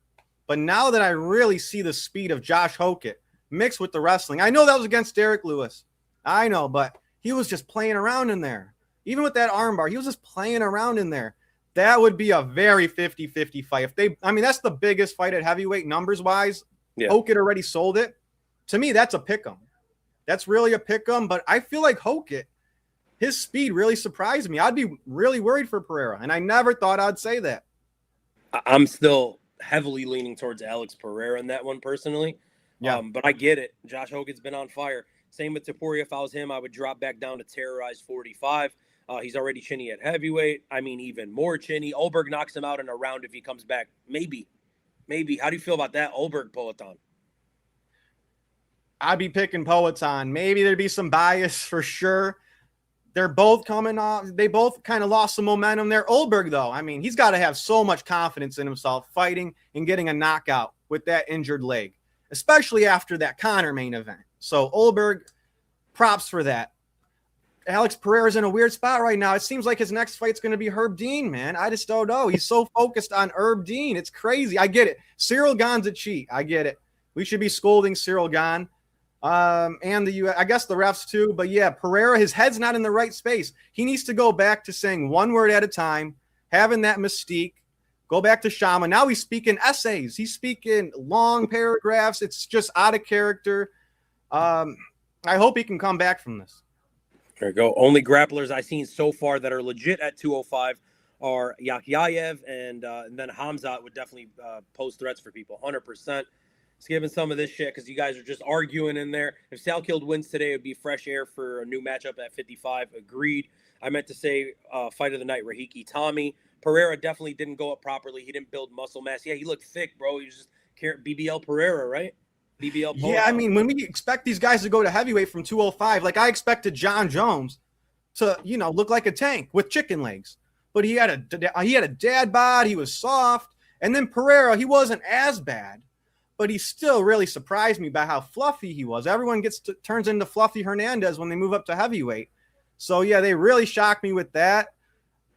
But now that I really see the speed of Josh Hokit mixed with the wrestling, I know that was against Derek Lewis. I know, but he was just playing around in there. Even with that armbar, he was just playing around in there. That would be a very 50-50 fight. That's the biggest fight at heavyweight numbers wise. Yeah. Hokit already sold it. To me, that's a pick'em. That's really a pick'em, but I feel like Hokit, his speed really surprised me. I'd be really worried for Pereira, and I never thought I'd say that. I'm still heavily leaning towards Alex Pereira in that one personally. Yeah. But I get it. Josh Hokit's been on fire. Same with Topuria. If I was him, I would drop back down to terrorize 45. He's already chinny at heavyweight. I mean, even more chinny. Olberg knocks him out in a round if he comes back. Maybe. How do you feel about that, Olberg Poatan? I'd be picking Poatan. Maybe there'd be some bias for sure. They're both coming off. They both kind of lost some momentum there. Olberg, though, I mean, he's got to have so much confidence in himself fighting and getting a knockout with that injured leg, especially after that Conor main event. So Olberg, props for that. Alex Pereira's in a weird spot right now. It seems like his next fight's going to be Herb Dean, man. I just don't know. He's so focused on Herb Dean. It's crazy. I get it. Cyril Gane's a cheat. I get it. We should be scolding Cyril Gane. And I guess the refs too. But yeah, Pereira, his head's not in the right space. He needs to go back to saying one word at a time, having that mystique. Go back to Shama. Now he's speaking essays. He's speaking long paragraphs. It's just out of character. I hope he can come back from this. There you go. Only grapplers I've seen so far that are legit at 205 are Yakhyayev and then Hamzat would definitely pose threats for people, 100%. Skipping some of this shit because you guys are just arguing in there. If Salkilld wins today, it would be fresh air for a new matchup at 55. Agreed. I meant to say fight of the night, Rahiki Tommy. Pereira definitely didn't go up properly. He didn't build muscle mass. Yeah, he looked thick, bro. He was just BBL Pereira, right? BBL Pereira. Yeah, I mean, when we expect these guys to go to heavyweight from 205, like I expected John Jones to, look like a tank with chicken legs. But he had a dad bod. He was soft. And then Pereira, he wasn't as bad. But he still really surprised me by how fluffy he was. Everyone turns into Fluffy Hernandez when they move up to heavyweight. So, yeah, they really shocked me with that.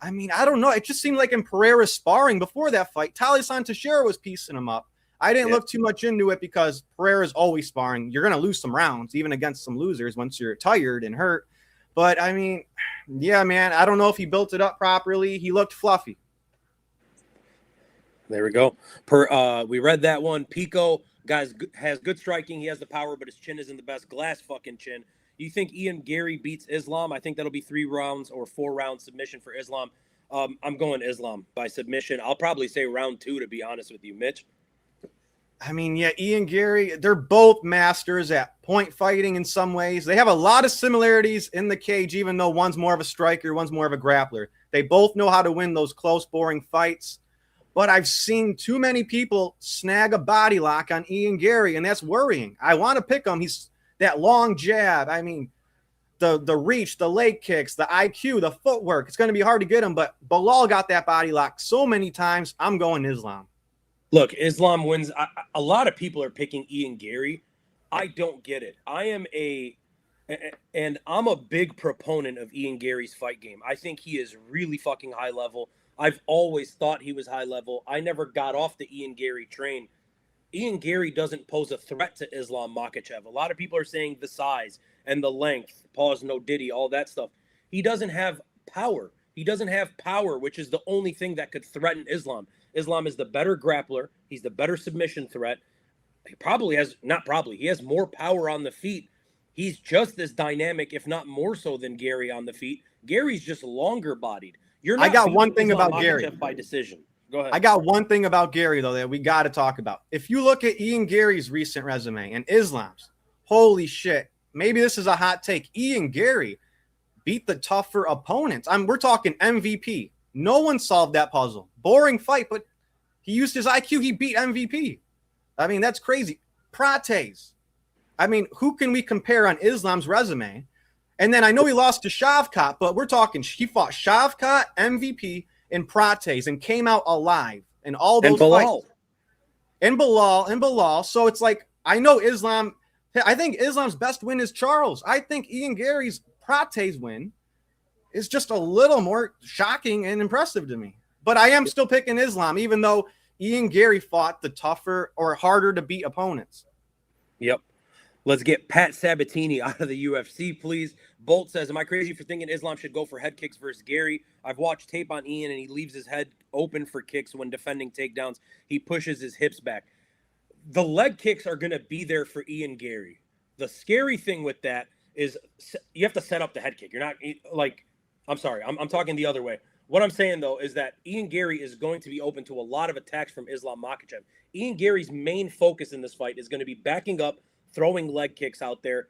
I mean, I don't know. It just seemed like in Pereira's sparring before that fight, Talisan Teixeira was piecing him up. I didn't look too much into it because Pereira's always sparring. You're going to lose some rounds, even against some losers once you're tired and hurt. But, I mean, yeah, man, I don't know if he built it up properly. He looked fluffy. There we go. We read that one. Pico, guys, has good striking. He has the power, but his chin isn't the best. Glass fucking chin. You think Ian Gary beats Islam? I think that'll be 3 rounds or 4-round submission for Islam. I'm going Islam by submission. I'll probably say round 2, to be honest with you, Mitch. I mean, yeah, Ian Gary, they're both masters at point fighting in some ways. They have a lot of similarities in the cage, even though one's more of a striker, one's more of a grappler. They both know how to win those close, boring fights. But I've seen too many people snag a body lock on Ian Gary, and that's worrying. I want to pick him. He's that long jab. I mean, the reach, the leg kicks, the IQ, the footwork. It's going to be hard to get him, but Bilal got that body lock so many times. I'm going Islam. Look, Islam wins. A lot of people are picking Ian Gary. I don't get it. I'm a big proponent of Ian Gary's fight game. I think he is really fucking high level. I've always thought he was high level. I never got off the Ian Gary train. Ian Gary doesn't pose a threat to Islam Makhachev. A lot of people are saying the size and the length, pause, no diddy, all that stuff. He doesn't have power. He doesn't have power, which is the only thing that could threaten Islam. Islam is the better grappler. He's the better submission threat. He has more power on the feet. He's just as dynamic, if not more so than Gary on the feet. Gary's just longer bodied. I got one thing about Gary by decision. Go ahead. I got one thing about Gary, though, that we got to talk about. If you look at Ian Gary's recent resume and Islam's, holy shit, maybe this is a hot take. Ian Gary beat the tougher opponents. We're talking MVP. No one solved that puzzle. Boring fight, but he used his IQ. He beat MVP. I mean, that's crazy. Prates. I mean, who can we compare on Islam's resume? And then I know he lost to Shavkat, but we're talking he fought Shavkat, MVP, and Prates, and came out alive in all those fights. And Bilal. So it's like, I know Islam. I think Islam's best win is Charles. I think Ian Gary's Prates win is just a little more shocking and impressive to me. But I am still picking Islam, even though Ian Gary fought the tougher or harder to beat opponents. Yep. Let's get Pat Sabatini out of the UFC, please. Bolt says, am I crazy for thinking Islam should go for head kicks versus Gary? I've watched tape on Ian, and he leaves his head open for kicks when defending takedowns. He pushes his hips back. The leg kicks are going to be there for Ian Gary. The scary thing with that is you have to set up the head kick. You're not like, I'm sorry, I'm talking the other way. What I'm saying, though, is that Ian Gary is going to be open to a lot of attacks from Islam Makhachev. Ian Gary's main focus in this fight is going to be backing up, throwing leg kicks out there.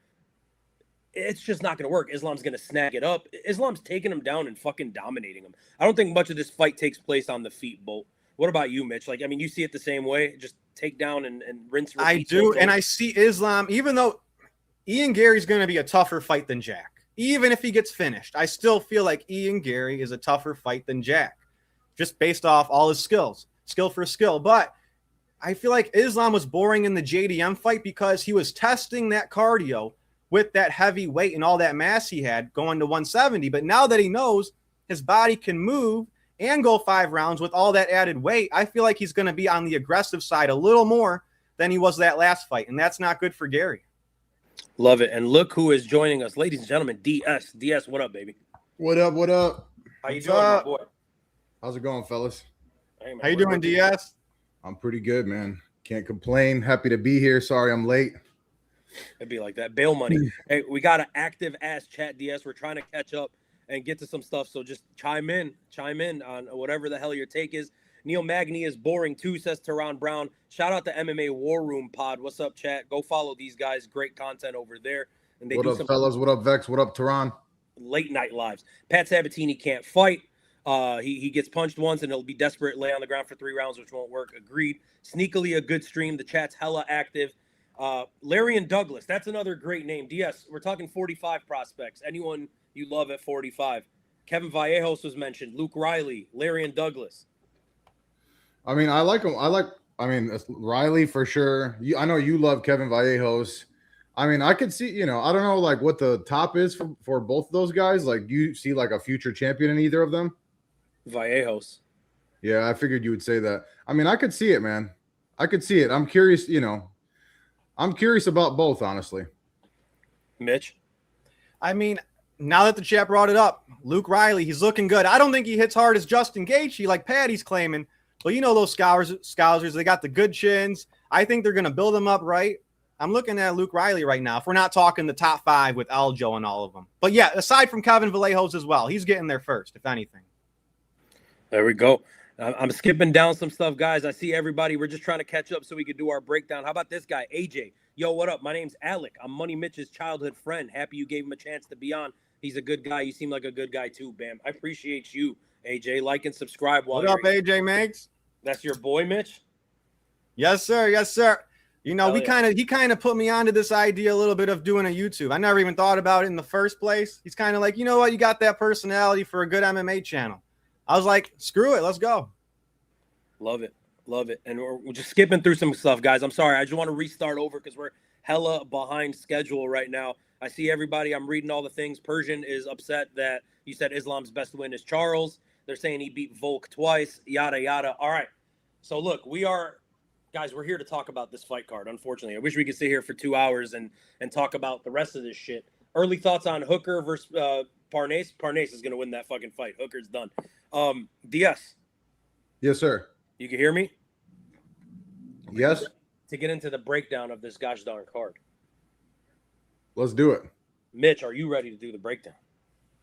It's just not going to work. Islam's going to snag it up. Islam's taking him down and fucking dominating him. I don't think much of this fight takes place on the feet, Bolt. What about you, Mitch? Like, I mean, you see it the same way? Just take down and rinse, repeat. I do, and I see Islam, even though Ian Gary's going to be a tougher fight than Jack. Even if he gets finished, I still feel like Ian Gary is a tougher fight than Jack, just based off all his skills, skill for skill. But I feel like Islam was boring in the JDM fight because he was testing that cardio with that heavy weight and all that mass he had going to 170. But now that he knows his body can move and go 5 rounds with all that added weight, I feel like he's going to be on the aggressive side a little more than he was that last fight. And that's not good for Gary. Love it. And look who is joining us, ladies and gentlemen. DS. DS, what up, baby? What up? What up? How you doing, my boy? How's it going, fellas? Hey, man, How you doing, DS? I'm pretty good, man. Can't complain. Happy to be here. Sorry I'm late. It'd be like that. Bail money. Hey, we got an active ass chat, DS. We're trying to catch up and get to some stuff. So just chime in on whatever the hell your take is. Neil Magny is boring too, says Teron Brown. Shout out to MMA War Room Pod. What's up, chat? Go follow these guys. Great content over there. And they what do up, some fellas? What up, Vex? What up, Teron? late night lives. Pat Sabatini can't fight. He gets punched once and he'll be desperate, lay on the ground for 3 rounds, which won't work. Agreed. Sneakily a good stream. The chat's hella active. Larry and Douglas, that's another great name. DS, we're talking 45 prospects. Anyone you love at 45. Kevin Vallejos was mentioned. Luke Riley, Larry and Douglas. I mean, I like him. Riley for sure. I know you love Kevin Vallejos. I mean, I could see, I don't know like what the top is for both of those guys. Like, do you see like a future champion in either of them? Vallejos. Yeah, I figured you would say that. I mean, I could see it, man. I could see it. I'm curious, I'm curious about both, honestly. Mitch? I mean, now that the chat brought it up, Luke Riley, he's looking good. I don't think he hits hard as Justin Gaethje like Patty's claiming. But those Scousers, they got the good chins. I think they're going to build them up right. I'm looking at Luke Riley right now. If we're not talking the top 5 with Aljo and all of them. But yeah, aside from Kevin Vallejos as well, he's getting there first, if anything. There we go. I'm skipping down some stuff, guys. I see everybody. We're just trying to catch up so we could do our breakdown. How about this guy, AJ? Yo, what up? My name's Alec. I'm Money Mitch's childhood friend. Happy you gave him a chance to be on. He's a good guy. You seem like a good guy too, Bam. I appreciate you, AJ. Like and subscribe. What up, AJ Megs? That's your boy, Mitch? Yes, sir. Yes, sir. He kind of put me onto this idea a little bit of doing a YouTube. I never even thought about it in the first place. He's kind of like, you know what? You got that personality for a good MMA channel. I was like, screw it. Let's go. Love it. Love it. And we're just skipping through some stuff, guys. I'm sorry. I just want to restart over because we're hella behind schedule right now. I see everybody. I'm reading all the things. Persian is upset that you said Islam's best win is Charles. They're saying he beat Volk twice, yada, yada. All right. So, look, we're here to talk about this fight card, unfortunately. I wish we could sit here for 2 hours and talk about the rest of this shit. Early thoughts on Hooker versus Parnasse. Parnasse is going to win that fucking fight. Hooker's done. DS. Yes, sir. You can hear me? Yes. To get into the breakdown of this gosh darn card. Let's do it. Mitch, are you ready to do the breakdown?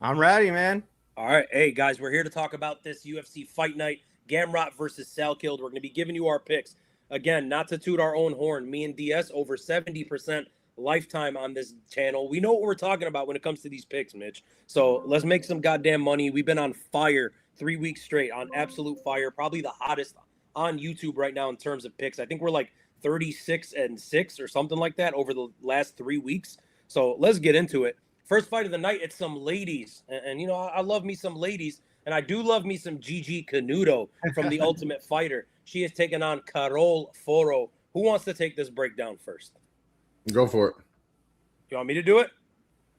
I'm ready, man. All right. Hey, guys, we're here to talk about this UFC Fight Night. Gamrot versus Salkilld. We're going to be giving you our picks. Again, not to toot our own horn. Me and DS over 70% lifetime on this channel. We know what we're talking about when it comes to these picks, Mitch. So let's make some goddamn money. We've been on fire 3 weeks straight, on absolute fire. Probably the hottest on YouTube right now in terms of picks. I think we're like 36-6 or something like that over the last 3 weeks. So let's get into it. First fight of the night, it's some ladies. And I love me some ladies. And I do love me some Gigi Canuto from The Ultimate Fighter. She is taking on Carol Foro. Who wants to take this breakdown first? Go for it. You want me to do it?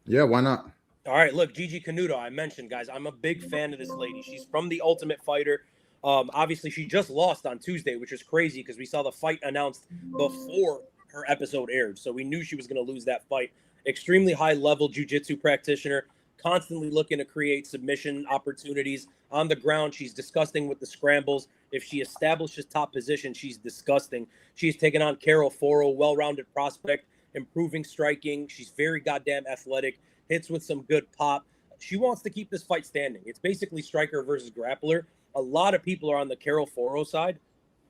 Yeah, why not? All right, look, Gigi Canuto, I mentioned, guys, I'm a big fan of this lady. She's from The Ultimate Fighter. Obviously, she just lost on Tuesday, which is crazy because we saw the fight announced before her episode aired. So we knew she was going to lose that fight. Extremely high-level jiu-jitsu practitioner, constantly looking to create submission opportunities on the ground. She's disgusting with the scrambles. If she establishes top position, she's disgusting. She's taken on Carol Foro, well-rounded prospect, improving striking. She's very goddamn athletic, hits with some good pop. She wants to keep this fight standing. It's basically striker versus grappler. A lot of people are on the Carol Foro side.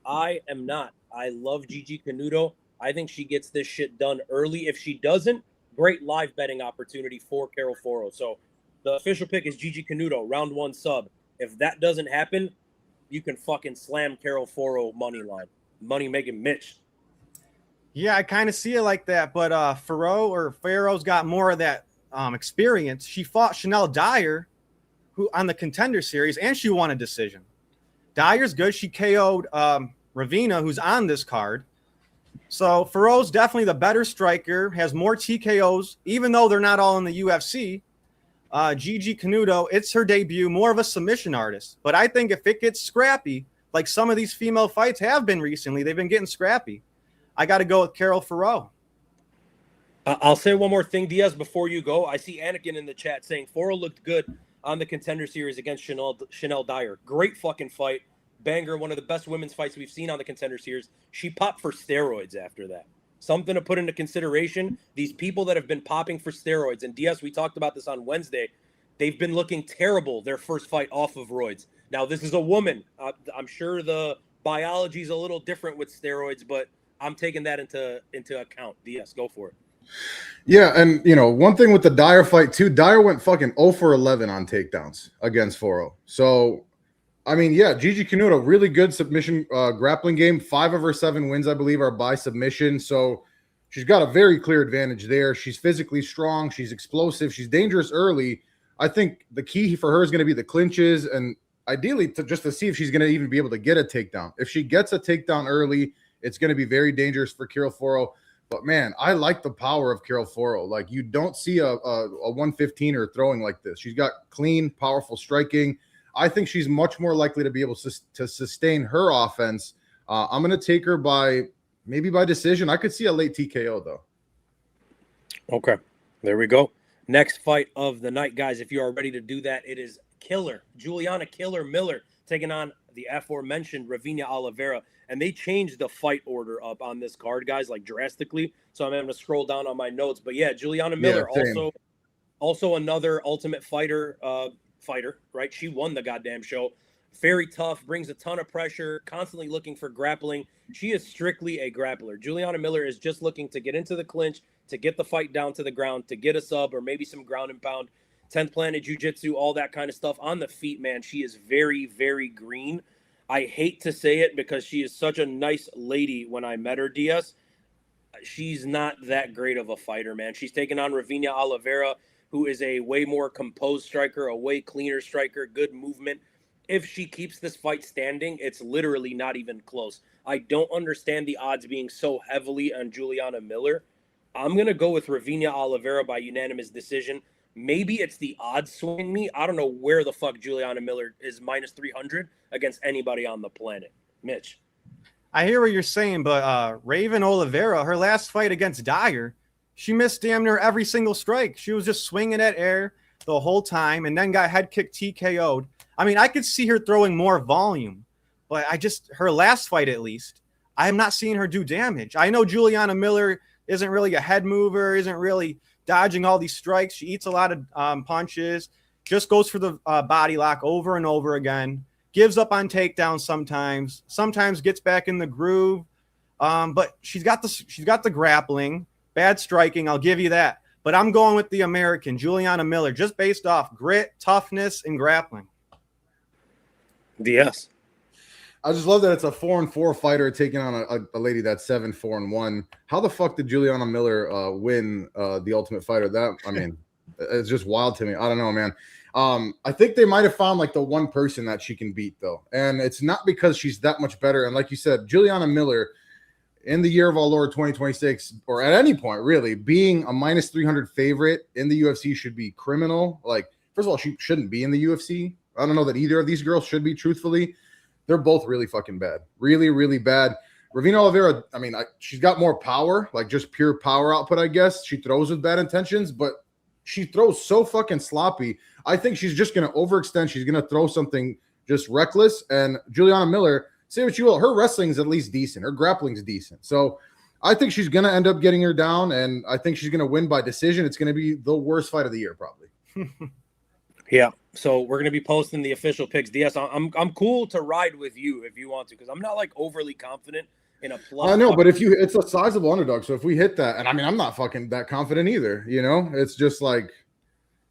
I am not. I love Gigi Canuto. I think she gets this shit done early. If she doesn't, great live betting opportunity for Carol Foro. So the official pick is Gigi Canuto, round 1 sub. If that doesn't happen, you can fucking slam Carol Foro money line. Money making Mitch. Yeah, I kind of see it like that. But Faro's got more of that experience. She fought Chanel Dyer, who on the Contender Series, and she won a decision. Dyer's good. She KO'd Ravina, who's on this card. So Faro's definitely the better striker, has more TKOs, even though they're not all in the UFC. Gigi Canuto, it's her debut, more of a submission artist. But I think if it gets scrappy, like some of these female fights have been recently, they've been getting scrappy. I got to go with Carol Faro. I'll say one more thing, Diaz, before you go. I see Anakin in the chat saying Foro looked good on the Contender Series against Chanel Dyer. Great fucking fight. Banger, one of the best women's fights we've seen on the Contender Series. She popped for steroids after that. Something to put into consideration. These people that have been popping for steroids, and Diaz, we talked about this on Wednesday, they've been looking terrible their first fight off of roids. Now, this is a woman. I'm sure the biology is a little different with steroids, but I'm taking that into account. Diaz, go for it. Yeah, and one thing with the Dyer fight too, Dyer went fucking 0 for 11 on takedowns against Foro. So, I mean, yeah, Gigi Canuto, really good submission grappling game. 5 of her 7 wins, I believe, are by submission. So she's got a very clear advantage there. She's physically strong. She's explosive. She's dangerous early. I think the key for her is going to be the clinches and ideally just to see if she's going to even be able to get a takedown. If she gets a takedown early, it's going to be very dangerous for Carol Foro. But, man, I like the power of Carol Foro. Like, you don't see a 115er throwing like this. She's got clean, powerful striking. I think she's much more likely to be able to sustain her offense. I'm going to take her maybe by decision. I could see a late TKO, though. Okay, there we go. Next fight of the night, guys. If you are ready to do that, it is Juliana Killer Miller taking on the aforementioned Ravina Oliveira. And they changed the fight order up on this card, guys, like drastically. So I'm having to scroll down on my notes. But yeah, Juliana Miller, also another Ultimate Fighter fighter, right? She won the goddamn show. Very tough, brings a ton of pressure, constantly looking for grappling. She is strictly a grappler. Juliana Miller is just looking to get into the clinch, to get the fight down to the ground, to get a sub or maybe some ground and pound, 10th Planet Jiu-Jitsu, all that kind of stuff. On the feet, man, she is very, very green. I hate to say it because she is such a nice lady when I met her, Diaz. She's not that great of a fighter, man. She's taken on Ravina Oliveira, who is a way more composed striker, a way cleaner striker, good movement. If she keeps this fight standing, it's literally not even close. I don't understand the odds being so heavily on Juliana Miller. I'm going to go with Ravina Oliveira by unanimous decision. Maybe it's the odds swing me. I don't know where the fuck Juliana Miller is minus 300 against anybody on the planet. Mitch. I hear what you're saying, but Raven Oliveira, her last fight against Dyer, she missed damn near every single strike. She was just swinging at air the whole time and then got head kick TKO'd. I mean, I could see her throwing more volume, but her last fight at least, I am not seeing her do damage. I know Juliana Miller isn't really a head mover, isn't really dodging all these strikes. She eats a lot of punches, just goes for the body lock over and over again, gives up on takedowns sometimes gets back in the groove. But she's got the grappling. Bad striking, I'll give you that. But I'm going with the American, Juliana Miller, just based off grit, toughness, and grappling. Yes. I just love that it's a 4-4 fighter taking on a lady that's 7-4-1. How the fuck did Juliana Miller win the Ultimate Fighter? It's just wild to me. I don't know, man. I think they might have found like the one person that she can beat, though. And it's not because she's that much better. And like you said, Juliana Miller, in the year of our Lord 2026, or at any point, really, being a minus 300 favorite in the UFC should be criminal. Like, first of all, she shouldn't be in the UFC. I don't know that either of these girls should be, truthfully. They're both really fucking bad. Really, really bad. Ravina Oliveira, I mean, she's got more power, like just pure power output, I guess. She throws with bad intentions, but she throws so fucking sloppy. I think she's just going to overextend. She's going to throw something just reckless. And Juliana Miller, say what you will, her wrestling is at least decent. Her grappling is decent. So I think she's going to end up getting her down, and I think she's going to win by decision. It's going to be the worst fight of the year, probably. Yeah. So we're going to be posting the official picks. DS, I'm cool to ride with you if you want to, because I'm not like overly confident in a plus. I know, but it's a sizable underdog. So if we hit that, and I mean, I'm not fucking that confident either. You know, it's just like,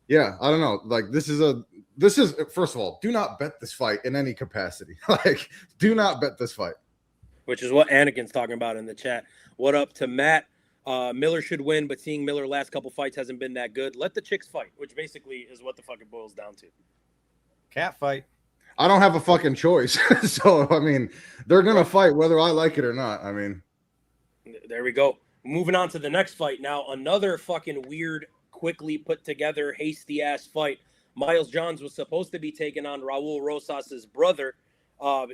yeah, I don't know. Like this is first of all, do not bet this fight in any capacity. Like, do not bet this fight. Which is what Anakin's talking about in the chat. What up to Matt? Miller should win, but seeing Miller last couple fights hasn't been that good. Let the chicks fight, which basically is what the fuck it boils down to. Cat fight. I don't have a fucking choice. So, I mean, they're going to fight whether I like it or not. I mean, there we go. Moving on to the next fight. Now, another fucking weird, quickly put together, hasty ass fight. Miles Johns was supposed to be taking on Raul Rosas's brother.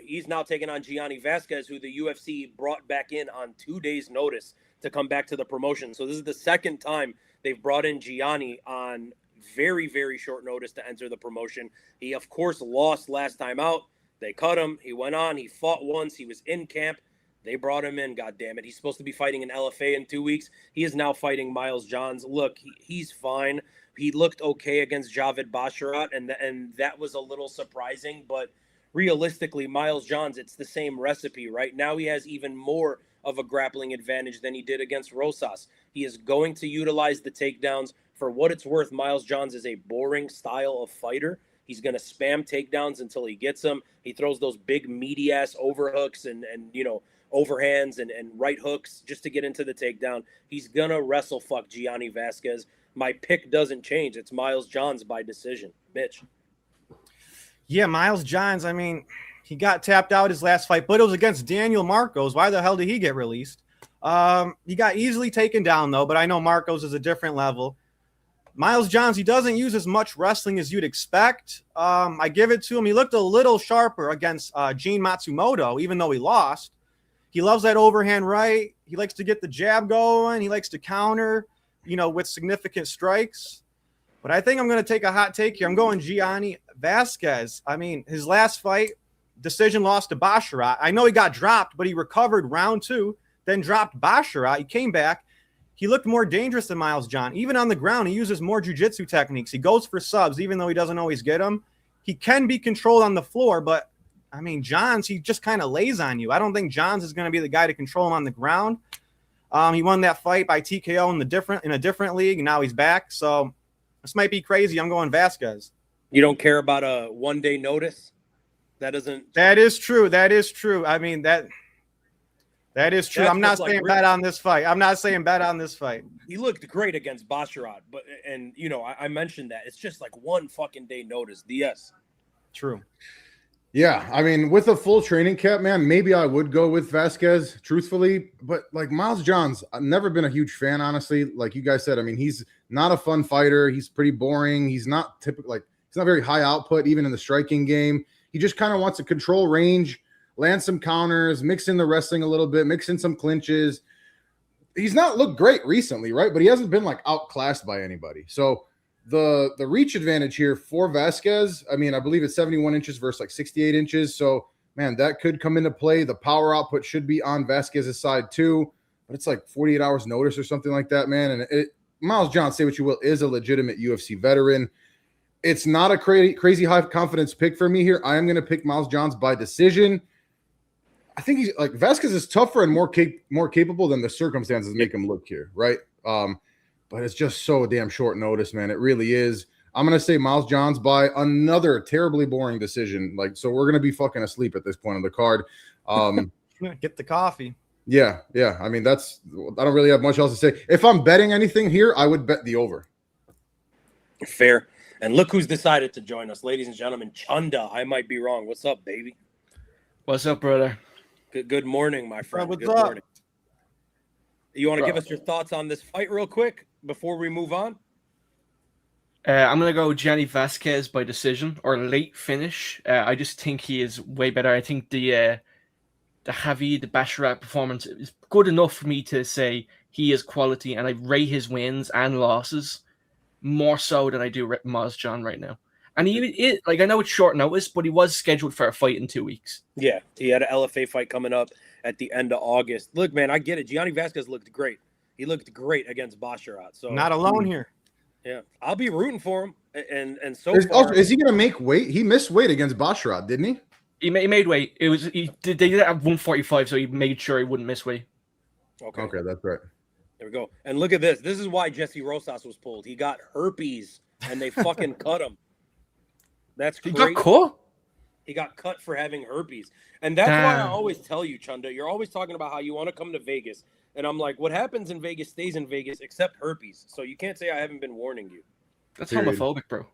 He's now taking on Gianni Vasquez, who the UFC brought back in on 2 days' notice to come back to the promotion. So this is the second time they've brought in Gianni on very, very short notice to enter the promotion. He, of course, lost last time out. They cut him. He went on. He fought once. He was in camp. They brought him in, God damn it. He's supposed to be fighting an LFA in 2 weeks. He is now fighting Miles Johns. Look, he's fine. He looked okay against Javid Basharat, and that was a little surprising. But realistically, Miles Johns, it's the same recipe. Right now he has even more of a grappling advantage than he did against Rosas. He is going to utilize the takedowns. For what it's worth, Miles Johns is a boring style of fighter. He's going to spam takedowns until he gets them. He throws those big meaty-ass overhooks and you know, overhands and right hooks just to get into the takedown. He's going to wrestle fuck Gianni Vasquez. My pick doesn't change. It's Miles Johns by decision. Bitch. Yeah, Miles Johns, I mean, he got tapped out his last fight, but it was against Daniel Marcos. Why the hell did he get released? He got easily taken down, though, but I know Marcos is a different level. Miles Johns, he doesn't use as much wrestling as you'd expect. I give it to him. He looked a little sharper against Gene Matsumoto, even though he lost. He loves that overhand right. He likes to get the jab going. He likes to counter, you know, with significant strikes. But I think I'm going to take a hot take here. I'm going Gianni Vasquez. I mean, his last fight, decision loss to Basharat. I know he got dropped, but he recovered round 2, then dropped Basharat. He came back. He looked more dangerous than Miles John. Even on the ground, he uses more jiu-jitsu techniques. He goes for subs, even though he doesn't always get them. He can be controlled on the floor, but, I mean, Johns, he just kind of lays on you. I don't think Johns is going to be the guy to control him on the ground. He won that fight by TKO in a different league, and now he's back. So this might be crazy. I'm going Vasquez. You don't care about a 1 day notice? That is true. That is true. I mean, that is true. I'm not saying bet on this fight. I'm not saying bet on this fight. He looked great against Basharat, but you know, I mentioned that. It's just like 1 fucking day notice. DS. True. Yeah, I mean, with a full training camp, man, maybe I would go with Vasquez, truthfully. But like Miles Johns, I've never been a huge fan, honestly. Like you guys said, I mean, he's not a fun fighter. He's pretty boring. He's not typical, like he's not very high output, even in the striking game. He just kind of wants to control range, land some counters, mix in the wrestling a little bit, mix in some clinches. He's not looked great recently, right? But he hasn't been like outclassed by anybody. So the reach advantage here for Vasquez, I mean, I believe it's 71 inches versus like 68 inches. So, man, that could come into play. The power output should be on Vasquez's side too. But it's like 48 hours notice or something like that, man. And Miles Johns, say what you will, is a legitimate UFC veteran. It's not a crazy high confidence pick for me here. I am going to pick Miles Johns by decision. I think he's like Vasquez is tougher and more capable than the circumstances make him look here, right? But it's just so damn short notice, man. It really is. I'm going to say Miles Johns by another terribly boring decision. Like, so we're going to be fucking asleep at this point on the card. Get the coffee. Yeah. I mean, I don't really have much else to say. If I'm betting anything here, I would bet the over. Fair. And look who's decided to join us, ladies and gentlemen. Chunda. I might be wrong. What's up, baby? What's up, brother? Good morning, my friend. What's Good up? morning. You want to give us your thoughts on this fight real quick before we move on? I'm going to go Gianni Vasquez by decision or late finish. I just think he is way better. I think the the Basharat performance is good enough for me to say he is quality, and I rate his wins and losses more so than I do Maz John right now. And I know it's short notice, but he was scheduled for a fight in 2 weeks. Yeah, he had an LFA fight coming up at the end of August. Look, man, I get it. Gianni Vasquez looked great. He looked great against Basharat. So not alone here. Yeah, I'll be rooting for him. And so Is, far, is he going to make weight? He missed weight against Basharat, didn't he? He made weight. They did it at 145, so he made sure he wouldn't miss weight. Okay, that's right. There we go. And look at this. This is why Jesse Rosas was pulled. He got herpes, and they fucking cut him. That's great. He got cut? He got cut for having herpes. And that's why I always tell you, Chunda, you're always talking about how you want to come to Vegas. And I'm like, what happens in Vegas stays in Vegas, except herpes. So you can't say I haven't been warning you. That's homophobic, bro.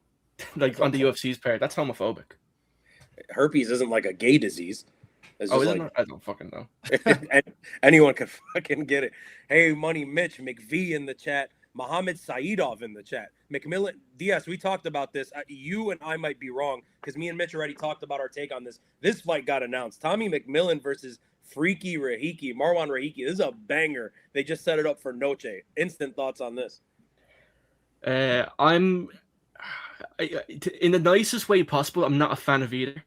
Like, on the UFC's part. That's homophobic. Herpes isn't like a gay disease. It's is like, it not? I don't fucking know. Anyone can fucking get it. Hey, Money Mitch, McV in the chat. Mohammed Saidov in the chat. McMillan, Diaz, we talked about this. You and I might be wrong because me and Mitch already talked about our take on this. This fight got announced. Tommy McMillan versus Freaky Rahiki. Marwan Rahiki. This is a banger. They just set it up for Noche. Instant thoughts on this. In the nicest way possible, I'm not a fan of either.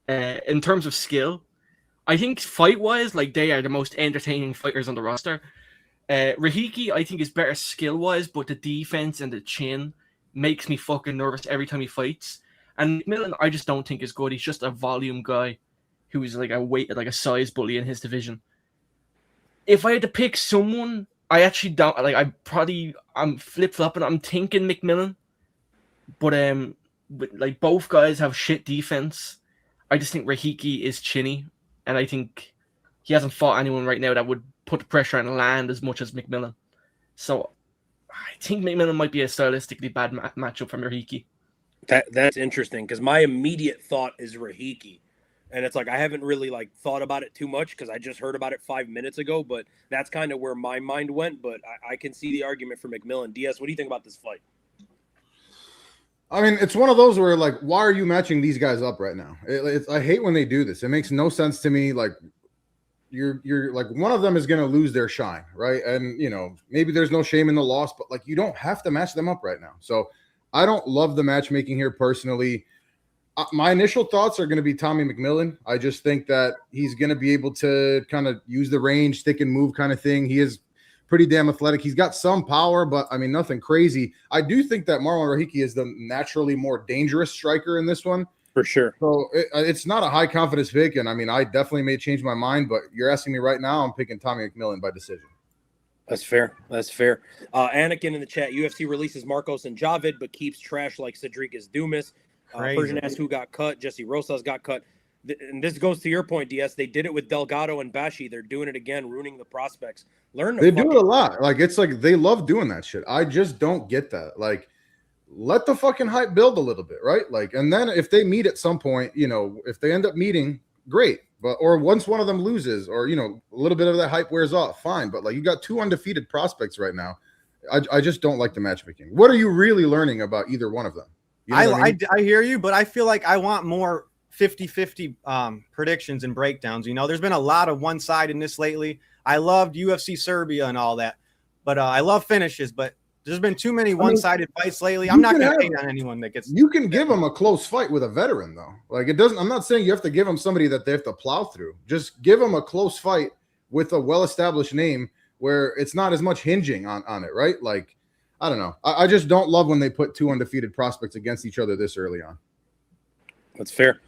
In terms of skill, I think fight-wise, like, they are the most entertaining fighters on the roster. Rahiki, I think, is better skill-wise, but the defense and the chin makes me fucking nervous every time he fights. And McMillan, I just don't think is good. He's just a volume guy who's like a size bully in his division. If I had to pick someone, I actually don't like. I'm flip-flopping. I'm thinking McMillan, but like, both guys have shit defense. I just think Rahiki is chinny, and I think he hasn't fought anyone right now that would put the pressure on land as much as McMillan. So I think McMillan might be a stylistically bad matchup for Rahiki. That's interesting because my immediate thought is Rahiki. And it's like I haven't really thought about it too much because I just heard about it 5 minutes ago, but that's kind of where my mind went. But I can see the argument for McMillan. Diaz, what do you think about this fight? I mean, it's one of those where, like, why are you matching these guys up right now? I hate when they do this. It makes no sense to me. Like, you're like, one of them is going to lose their shine, right? And, maybe there's no shame in the loss, but, like, you don't have to match them up right now. So I don't love the matchmaking here personally. My initial thoughts are going to be Tommy McMillan. I just think that he's going to be able to kind of use the range, stick and move kind of thing. He is pretty damn athletic. He's got some power, but I mean, nothing crazy. I do think that Marwan Rahiki is the naturally more dangerous striker in this one. For sure. So it's not a high confidence pick. And I mean, I definitely may change my mind, but you're asking me right now, I'm picking Tommy McMillan by decision. That's fair. That's fair. Anakin in the chat, UFC releases Marcos and Javid, but keeps trash like Cedric Dumas. Persian asked who got cut. Jesse Rosas got cut. And this goes to your point, DS. They did it with Delgado and Bashi. They're doing it again, ruining the prospects. They do it a lot. Like, it's like they love doing that shit. I just don't get that. Like, let the fucking hype build a little bit, right? Like, and then if they meet at some point, if they end up meeting, great. But or once one of them loses, or a little bit of that hype wears off, fine. But like, you got two undefeated prospects right now. I just don't like the matchmaking. What are you really learning about either one of them? I hear you, but I feel like I want more 50-50 predictions and breakdowns. There's been a lot of one-sidedness lately. I loved UFC Serbia and all that, but I love finishes. But there's been too many one-sided fights lately. I'm not going to hate on anyone that gets. You can give them a close fight with a veteran, though. Like, it doesn't. I'm not saying you have to give them somebody that they have to plow through. Just give them a close fight with a well-established name where it's not as much hinging on it, right? Like, I don't know. I just don't love when they put two undefeated prospects against each other this early on. That's fair.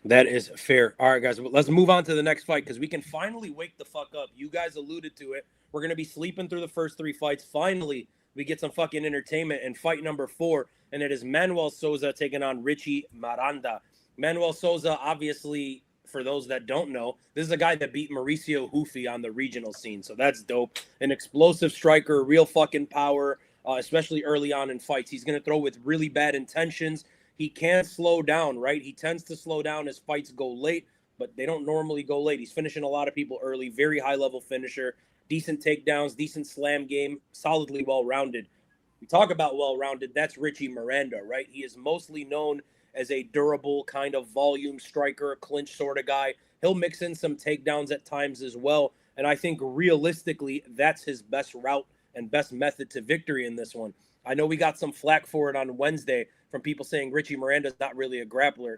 That is fair. All right, guys, let's move on to the next fight because we can finally wake the fuck up. You guys alluded to it. We're going to be sleeping through the first three fights. Finally, we get some fucking entertainment in fight number 4, and it is Manuel Souza taking on Richie Miranda. Manuel Souza, obviously, for those that don't know, this is a guy that beat Mauricio Hufi on the regional scene, so that's dope. An explosive striker, real fucking power, especially early on in fights. He's going to throw with really bad intentions. He can slow down, right? He tends to slow down as fights go late, but they don't normally go late. He's finishing a lot of people early, very high-level finisher, decent takedowns, decent slam game, solidly well-rounded. We talk about well-rounded, that's Richie Miranda, right? He is mostly known as a durable kind of volume striker, clinch sort of guy. He'll mix in some takedowns at times as well. And I think realistically, that's his best route and best method to victory in this one. I know we got some flack for it on Wednesday from people saying Richie Miranda's not really a grappler.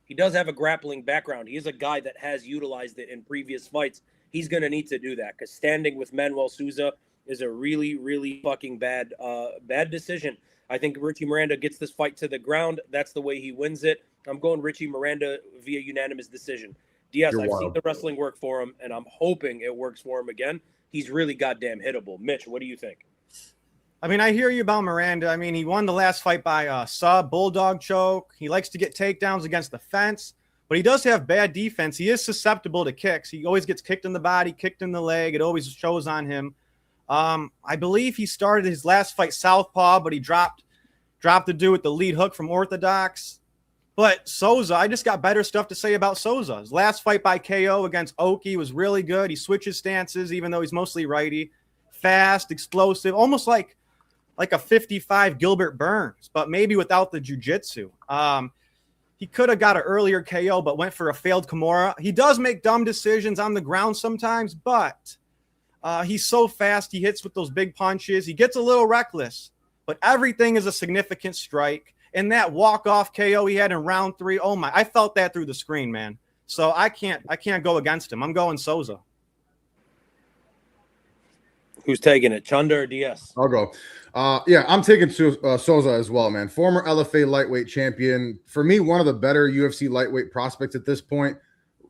He does have a grappling background. He is a guy that has utilized it in previous fights. He's going to need to do that because standing with Manuel Souza is a really, really fucking bad decision. I think Richie Miranda gets this fight to the ground. That's the way he wins it. I'm going Richie Miranda via unanimous decision. Diaz, I've seen the wrestling work for him, and I'm hoping it works for him again. He's really goddamn hittable. Mitch, what do you think? I mean, I hear you about Miranda. I mean, he won the last fight by sub, bulldog choke. He likes to get takedowns against the fence, but he does have bad defense. He is susceptible to kicks. He always gets kicked in the body, kicked in the leg. It always shows on him. I believe he started his last fight southpaw, but he dropped the dude with the lead hook from Orthodox. But Souza, I just got better stuff to say about Souza. His last fight by KO against Oki was really good. He switches stances, even though he's mostly righty. Fast, explosive, almost like a 55 Gilbert Burns, but maybe without the jiu-jitsu. He could have got an earlier KO, but went for a failed Kimura. He does make dumb decisions on the ground sometimes, but he's so fast. He hits with those big punches. He gets a little reckless, but everything is a significant strike. And that walk-off KO he had in round 3, oh my, I felt that through the screen, man. So I can't go against him. I'm going Souza. Who's taking it, Chunda or DS? I'll go. Yeah, I'm taking Souza as well, man. Former LFA lightweight champion. For me, one of the better UFC lightweight prospects at this point.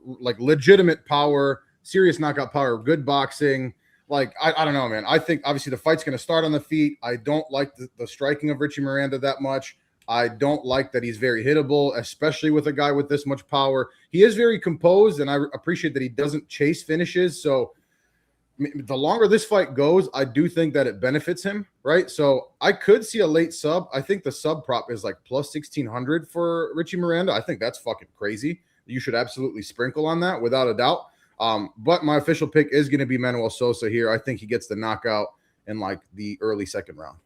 Like legitimate power, serious knockout power, good boxing. Like, I don't know, man. I think obviously the fight's going to start on the feet. I don't like the striking of Richie Miranda that much. I don't like that he's very hittable, especially with a guy with this much power. He is very composed, and I appreciate that he doesn't chase finishes. So the longer this fight goes, I do think that it benefits him, right? So I could see a late sub. I think the sub prop is like plus 1,600 for Richie Miranda. I think that's fucking crazy. You should absolutely sprinkle on that without a doubt. But my official pick is going to be Manuel Souza here. I think he gets the knockout in like the early second round.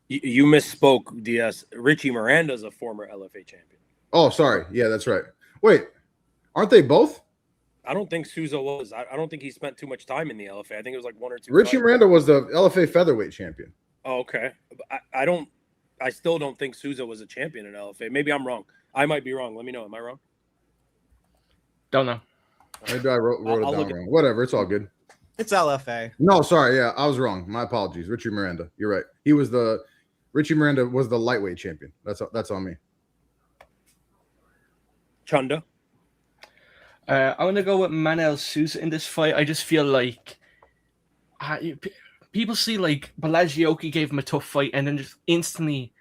You misspoke, DS. Richie Miranda is a former LFA champion. Oh, sorry. Yeah, that's right. Wait, aren't they both? I don't think Souza was. I don't think he spent too much time in the LFA. I think it was like 1 or 2. Richie Miranda was the LFA featherweight champion. Oh, okay. I still don't think Souza was a champion in LFA. Maybe I'm wrong. I might be wrong. Let me know. Am I wrong? Don't know. Maybe I wrote it down wrong. Whatever. It's all good. It's LFA. No, sorry. Yeah, I was wrong. My apologies. Richie Miranda. You're right. Richie Miranda was the lightweight champion. That's on me. Chunda. I'm going to go with Manuel Souza in this fight. I just feel like people see like Balagiocki gave him a tough fight and then just instantly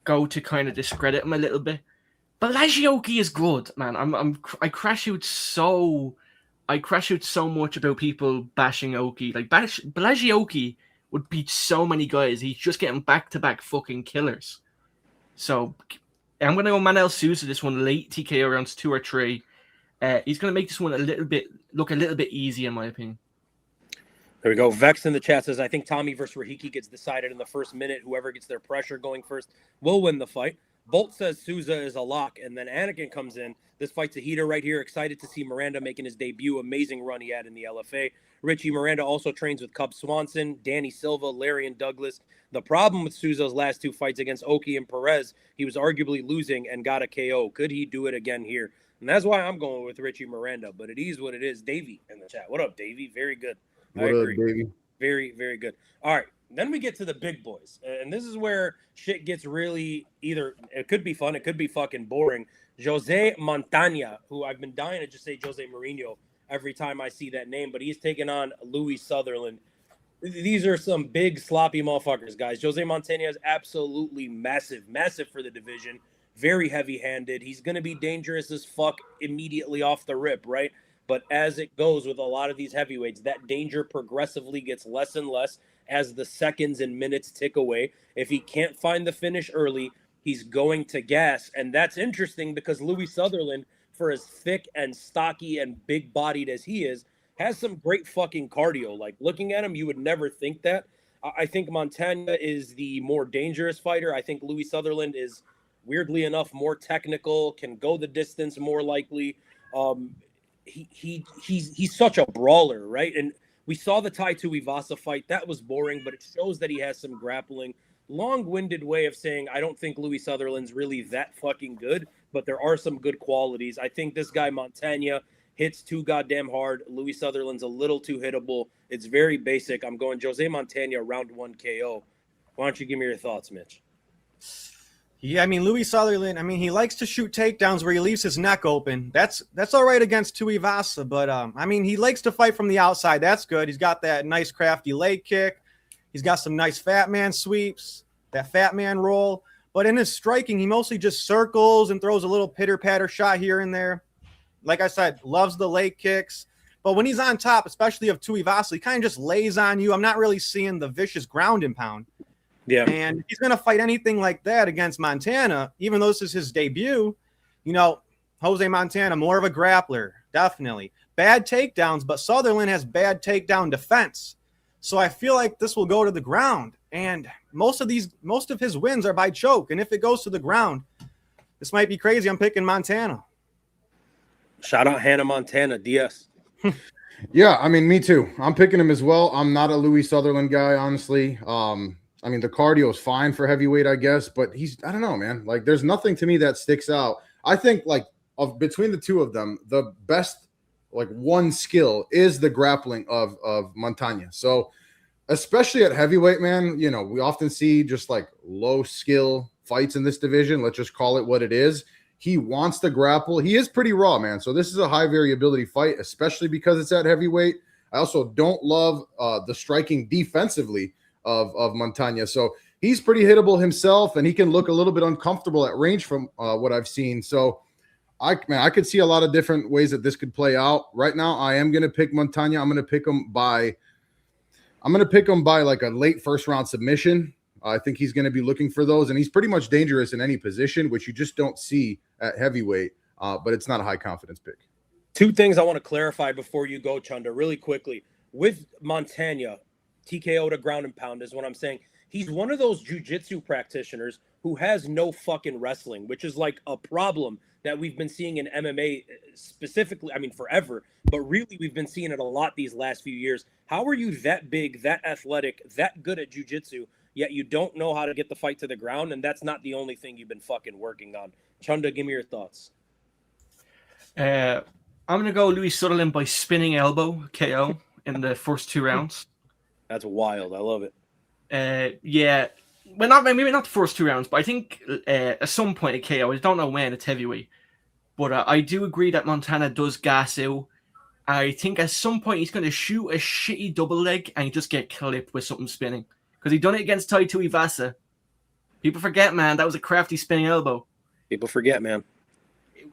go to kind of discredit him a little bit. Balagiocki is good, man. I crash out so much about people bashing Oki. Like Balagiocki would beat so many guys. He's just getting back-to-back fucking killers. So I'm going to go Manuel Souza this one, late TKO rounds 2 or 3. He's going to make this one look a little bit easy, in my opinion. There we go. Vex in the chat says, I think Tommy versus Rahiki gets decided in the first minute. Whoever gets their pressure going first will win the fight. Bolt says Souza is a lock, and then Anakin comes in. This fight's a heater right here. Excited to see Miranda making his debut. Amazing run he had in the LFA. Richie Miranda also trains with Cub Swanson, Danny Silva, Larry, and Douglas. The problem with Souza's last 2 fights against Oki and Perez, he was arguably losing and got a KO. Could he do it again here? And that's why I'm going with Richie Miranda, but it is what it is. Davey in the chat. What up, Davey? Very good. I agree. Up, Davey? Very, very good. All right. Then we get to the big boys. And this is where shit gets really either it could be fun, it could be fucking boring. Jose Montaña, who I've been dying to just say Jose Mourinho every time I see that name, but he's taking on Louis Sutherland. These are some big sloppy motherfuckers, guys. Jose Montaña is absolutely massive for the division. Very heavy-handed. He's going to be dangerous as fuck immediately off the rip, right? But as it goes with a lot of these heavyweights, that danger progressively gets less and less as the seconds and minutes tick away. If he can't find the finish early, he's going to gas. And that's interesting because Louis Sutherland, for as thick and stocky and big-bodied as he is, has some great fucking cardio. Like, looking at him, you would never think that. I think Montaña is the more dangerous fighter. I think Louis Sutherland is, weirdly enough, more technical, can go the distance more likely. he's such a brawler, right? And we saw the Tai Tuivasa fight. That was boring, but it shows that he has some grappling. Long-winded way of saying I don't think Louis Sutherland's really that fucking good, but there are some good qualities. I think this guy Montana hits too goddamn hard. Louis Sutherland's a little too hittable. It's very basic. I'm going Jose Montana round 1 KO. Why don't you give me your thoughts, Mitch? Yeah, I mean, Louis Sutherland, I mean, he likes to shoot takedowns where he leaves his neck open. That's all right against Tuivasa, but I mean, he likes to fight from the outside. That's good. He's got that nice crafty leg kick. He's got some nice fat man sweeps, that fat man roll. But in his striking, he mostly just circles and throws a little pitter-patter shot here and there. Like I said, loves the leg kicks. But when he's on top, especially of Tuivasa, he kind of just lays on you. I'm not really seeing the vicious ground and pound. Yeah. And if he's going to fight anything like that against Montana, even though this is his debut, you know, Jose Montana, more of a grappler, definitely. Bad takedowns, but Sutherland has bad takedown defense. So I feel like this will go to the ground. And most of his wins are by choke. And if it goes to the ground, this might be crazy. I'm picking Montana. Shout out Hannah Montana, DS. Yeah, I mean, me too. I'm picking him as well. I'm not a Louis Sutherland guy, honestly. I mean, the cardio is fine for heavyweight, I guess, but I don't know, man. Like, there's nothing to me that sticks out. I think, like, between the two of them, the best, like, one skill is the grappling of Montana. So, especially at heavyweight, man, you know, we often see just, like, low skill fights in this division. Let's just call it what it is. He wants to grapple. He is pretty raw, man. So, this is a high variability fight, especially because it's at heavyweight. I also don't love the striking defensively of Montana. So he's pretty hittable himself, and he can look a little bit uncomfortable at range from what I've seen. So I could see a lot of different ways that this could play out. Right now, I am going to pick Montana. I'm going to pick him by like a late first round submission. I think he's going to be looking for those, and he's pretty much dangerous in any position, which you just don't see at heavyweight. But it's not a high confidence pick. Two things I want to clarify before you go, Chunda, really quickly. With Montana, TKO to ground and pound is what I'm saying. He's one of those jiu-jitsu practitioners who has no fucking wrestling, which is like a problem that we've been seeing in MMA specifically. I mean, forever, but really we've been seeing it a lot these last few years. How are you that big, that athletic, that good at jiu-jitsu, yet you don't know how to get the fight to the ground? And that's not the only thing you've been fucking working on. Chunda, give me your thoughts. I'm going to go Louis Sutherland by spinning elbow KO in the first 2 rounds. That's wild. I love it. Yeah. Well, maybe not the first 2 rounds, but I think at some point a KO. I don't know when. It's heavyweight. But I do agree that Montana does gas out. I think at some point he's going to shoot a shitty double leg and just get clipped with something spinning. Because he done it against Tai Tuivasa. People forget, man. That was a crafty spinning elbow. People forget, man.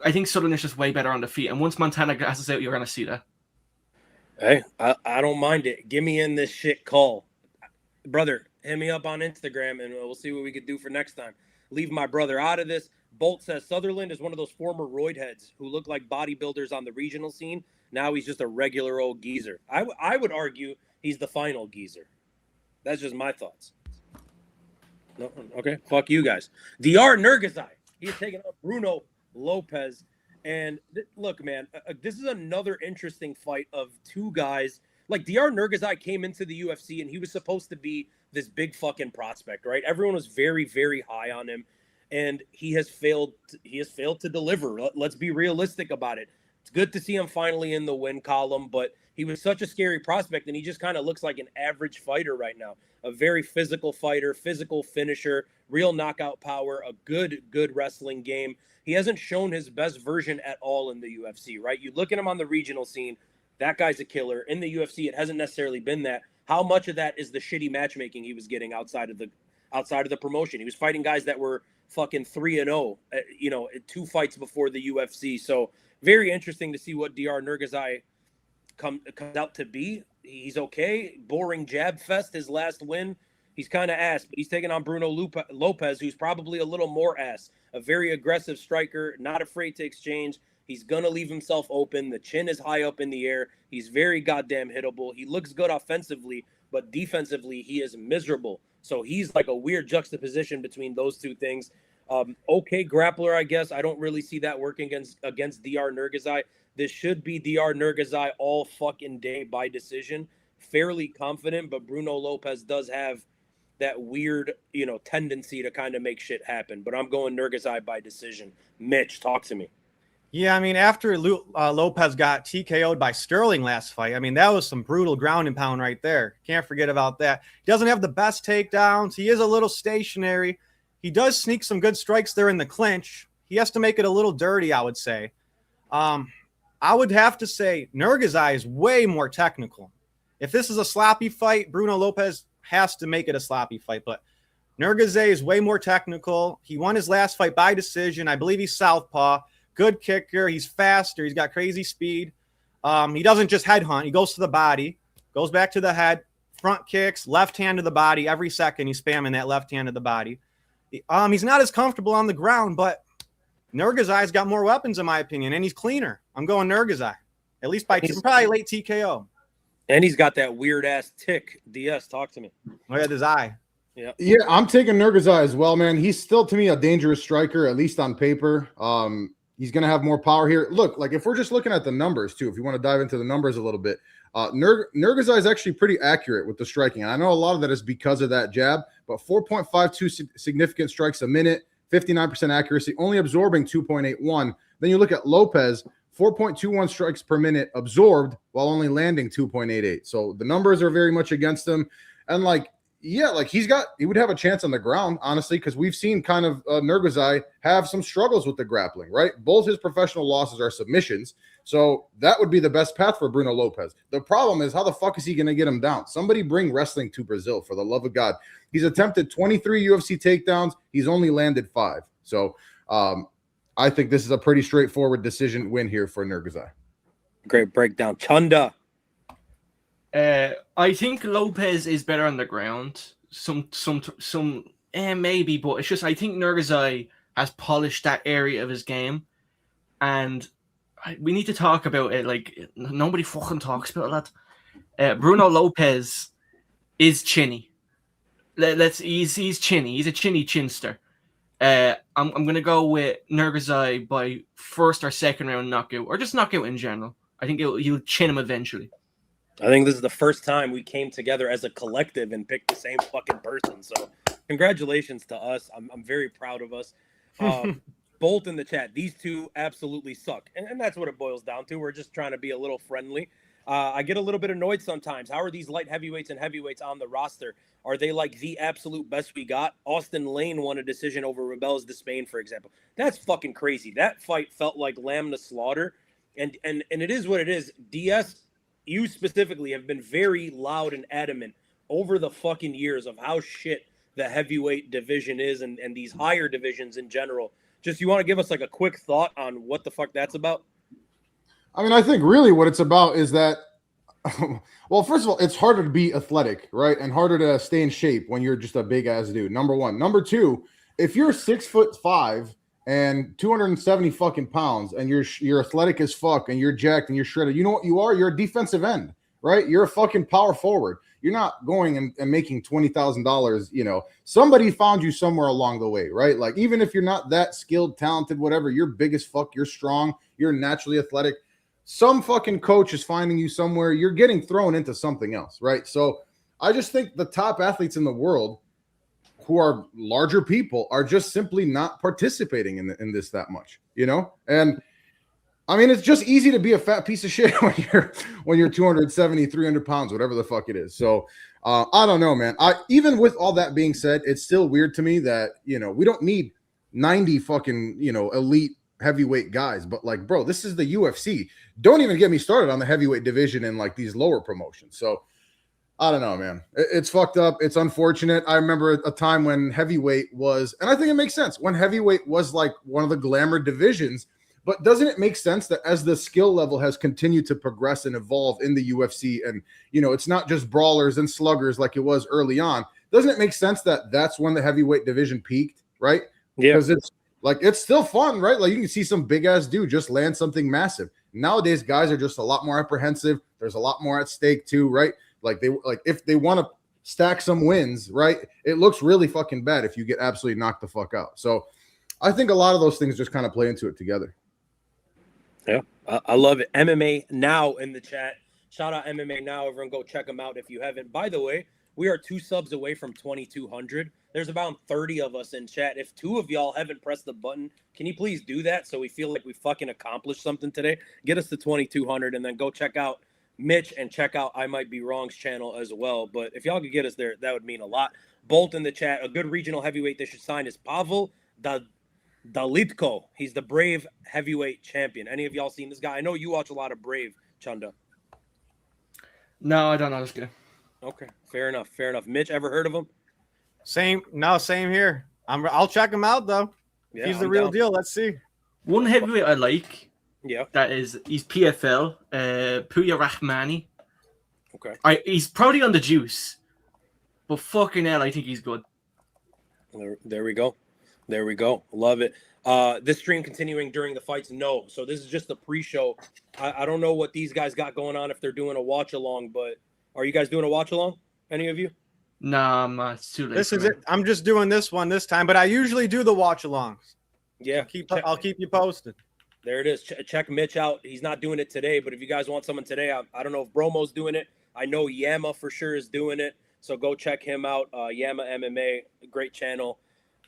I think Sutherland is just way better on the feet. And once Montana gasses out, you're going to see that. Hey, I don't mind it. Give me in this shit call. Brother, hit me up on Instagram and we'll see what we could do for next time. Leave my brother out of this. Bolt says Sutherland is one of those former roid heads who look like bodybuilders on the regional scene. Now he's just a regular old geezer. I would argue he's the final geezer. That's just my thoughts. No, okay, fuck you guys. DR Nurgazai. He's taking on Bruno Lopez. And look, man, this is another interesting fight of two guys. Like, DR Nurgazai came into the UFC and he was supposed to be this big fucking prospect, right? Everyone was very, very high on him, and he has failed. He has failed to deliver. Let's be realistic about it. It's good to see him finally in the win column, but he was such a scary prospect, and he just kind of looks like an average fighter right now. A very physical fighter, physical finisher, real knockout power, a good wrestling game. He hasn't shown his best version at all in the UFC, right? You look at him on the regional scene, that guy's a killer. In the UFC, it hasn't necessarily been that. How much of that is the shitty matchmaking he was getting outside of the promotion? He was fighting guys that were fucking 3-0, 2 fights before the UFC. So very interesting to see what DR Nurgazai comes out to be. He's okay. Boring jab fest, his last win. He's kind of ass, but he's taking on Bruno Lopez, who's probably a little more ass. A very aggressive striker, not afraid to exchange. He's going to leave himself open. The chin is high up in the air. He's very goddamn hittable. He looks good offensively, but defensively, he is miserable. So he's like a weird juxtaposition between those two things. Okay, grappler, I guess. I don't really see that working against DR Nurgazai. This should be Dr. Nurgazai all fucking day by decision. Fairly confident, but Bruno Lopez does have that weird, tendency to kind of make shit happen. But I'm going Nurgazai by decision. Mitch, talk to me. Yeah, I mean, after Lopez got TKO'd by Sterling last fight, I mean, that was some brutal ground and pound right there. Can't forget about that. He doesn't have the best takedowns. He is a little stationary. He does sneak some good strikes there in the clinch. He has to make it a little dirty, I would say. I would have to say Nurgazai is way more technical. If this is a sloppy fight, Bruno Lopez has to make it a sloppy fight. But Nurgazai is way more technical. He won his last fight by decision. I believe he's southpaw. Good kicker. He's faster. He's got crazy speed. He doesn't just headhunt. He goes to the body, goes back to the head, front kicks, left hand to the body. Every second he's spamming that left hand to the body. He's not as comfortable on the ground, but Nurgazai's got more weapons in my opinion, and he's cleaner. I'm going Nurgazai, at least by probably late TKO. And he's got that weird ass tick. DS, talk to me. Look at his eye. Yeah, I'm taking Nurgazai as well, man. He's still to me a dangerous striker, at least on paper. He's going to have more power here. Look, like if we're just looking at the numbers too, if you want to dive into the numbers a little bit, Nurgazai is actually pretty accurate with the striking. And I know a lot of that is because of that jab, but 4.52 significant strikes a minute, 59% accuracy, only absorbing 2.81. Then you look at Lopez, 4.21 strikes per minute absorbed while only landing 2.88. So the numbers are very much against him. And he would have a chance on the ground, honestly, because we've seen kind of Nurgazai have some struggles with the grappling, right? Both his professional losses are submissions. So that would be the best path for Bruno Lopez. The problem is, how the fuck is he going to get him down? Somebody bring wrestling to Brazil, for the love of God. He's attempted 23 UFC takedowns. He's only landed 5. So I think this is a pretty straightforward decision win here for Nurgazai. Great breakdown. Chanda. I think Lopez is better on the ground. Maybe, but it's just I think Nurgazai has polished that area of his game, and we need to talk about it. Like nobody fucking talks about that. Bruno Lopez is chinny. He's chinny. He's a chinny chinster. I'm gonna go with Nurgazai by first or second round knockout, or just knockout in general. I think he'll chin him eventually. I think this is the first time we came together as a collective and picked the same fucking person. So congratulations to us. I'm very proud of us. Bolt in the chat. These two absolutely suck. And that's what it boils down to. We're just trying to be a little friendly. I get a little bit annoyed sometimes. How are these light heavyweights and heavyweights on the roster? Are they like the absolute best we got? Austin Lane won a decision over Rebels Despain, for example. That's fucking crazy. That fight felt like lamb to slaughter. And it is what it is. DS, you specifically have been very loud and adamant over the fucking years of how shit the heavyweight division is and these higher divisions in general. Just, you want to give us like a quick thought on what the fuck that's about? I mean, I think really what it's about is that, well, first of all, it's harder to be athletic, right? And harder to stay in shape when you're just a big ass dude. Number one. Number two, if you're 6'5" and 270 fucking pounds and you're athletic as fuck and you're jacked and you're shredded, you know what you are? You're a defensive end, right? You're a fucking power forward. You're not going and making $20,000, somebody found you somewhere along the way, right? Like, even if you're not that skilled, talented, whatever, you're big as fuck, you're strong, you're naturally athletic. Some fucking coach is finding you somewhere. You're getting thrown into something else, right? So I just think the top athletes in the world who are larger people are just simply not participating in this that much, And I mean, it's just easy to be a fat piece of shit when you're 270, 300 pounds, whatever the fuck it is. So I don't know, man. Even with all that being said, it's still weird to me that, we don't need 90 fucking, elite heavyweight guys, but like, bro, this is the UFC. Don't even get me started on the heavyweight division and like these lower promotions. So I don't know, man. It's fucked up. It's unfortunate. I remember a time when heavyweight was, and I think it makes sense, when heavyweight was like one of the glamour divisions. But doesn't it make sense that as the skill level has continued to progress and evolve in the UFC, and it's not just brawlers and sluggers like it was early on, doesn't it make sense that that's when the heavyweight division peaked, right? Yeah. Because it's still fun, right? Like, you can see some big ass dude just land something massive. Nowadays, guys are just a lot more apprehensive. There's a lot more at stake too, right? Like, if they want to stack some wins, right, it looks really fucking bad if you get absolutely knocked the fuck out. So I think a lot of those things just kind of play into it together. Yeah, I love it. MMA Now in the chat. Shout out MMA Now. Everyone go check them out if you haven't. By the way, we are 2 subs away from 2,200. There's about 30 of us in chat. If 2 of y'all haven't pressed the button, can you please do that so we feel like we fucking accomplished something today? Get us to 2,200 and then go check out Mitch and check out I Might Be Wrong's channel as well. But if y'all could get us there, that would mean a lot. Bolt in the chat. A good regional heavyweight they should sign is Pavel Dalitko. He's the Brave heavyweight champion. Any of y'all seen this guy? I know you watch a lot of Brave, Chunda. No, I don't know this guy. Okay, fair enough. Fair enough. Mitch, ever heard of him? Same here. I'll check him out though. Yeah, He's the I'm real down. deal. Let's see. One heavyweight I like. Yeah. He's PFL. Puya Rahmani. Okay. He's probably on the juice, but fucking hell, I think he's good. There we go. There we go. Love it. This stream continuing during the fights? No. So this is just the pre-show. I don't know what these guys got going on if they're doing a watch-along, but are you guys doing a watch-along? Any of you? Nah, it's too late. This is it. I'm just doing this one this time, but I usually do the watch-alongs. Yeah. I'll keep you posted. There it is. Check Mitch out. He's not doing it today, but if you guys want someone today, I don't know if Bromo's doing it. I know Yama for sure is doing it. So go check him out. Yama MMA, great channel.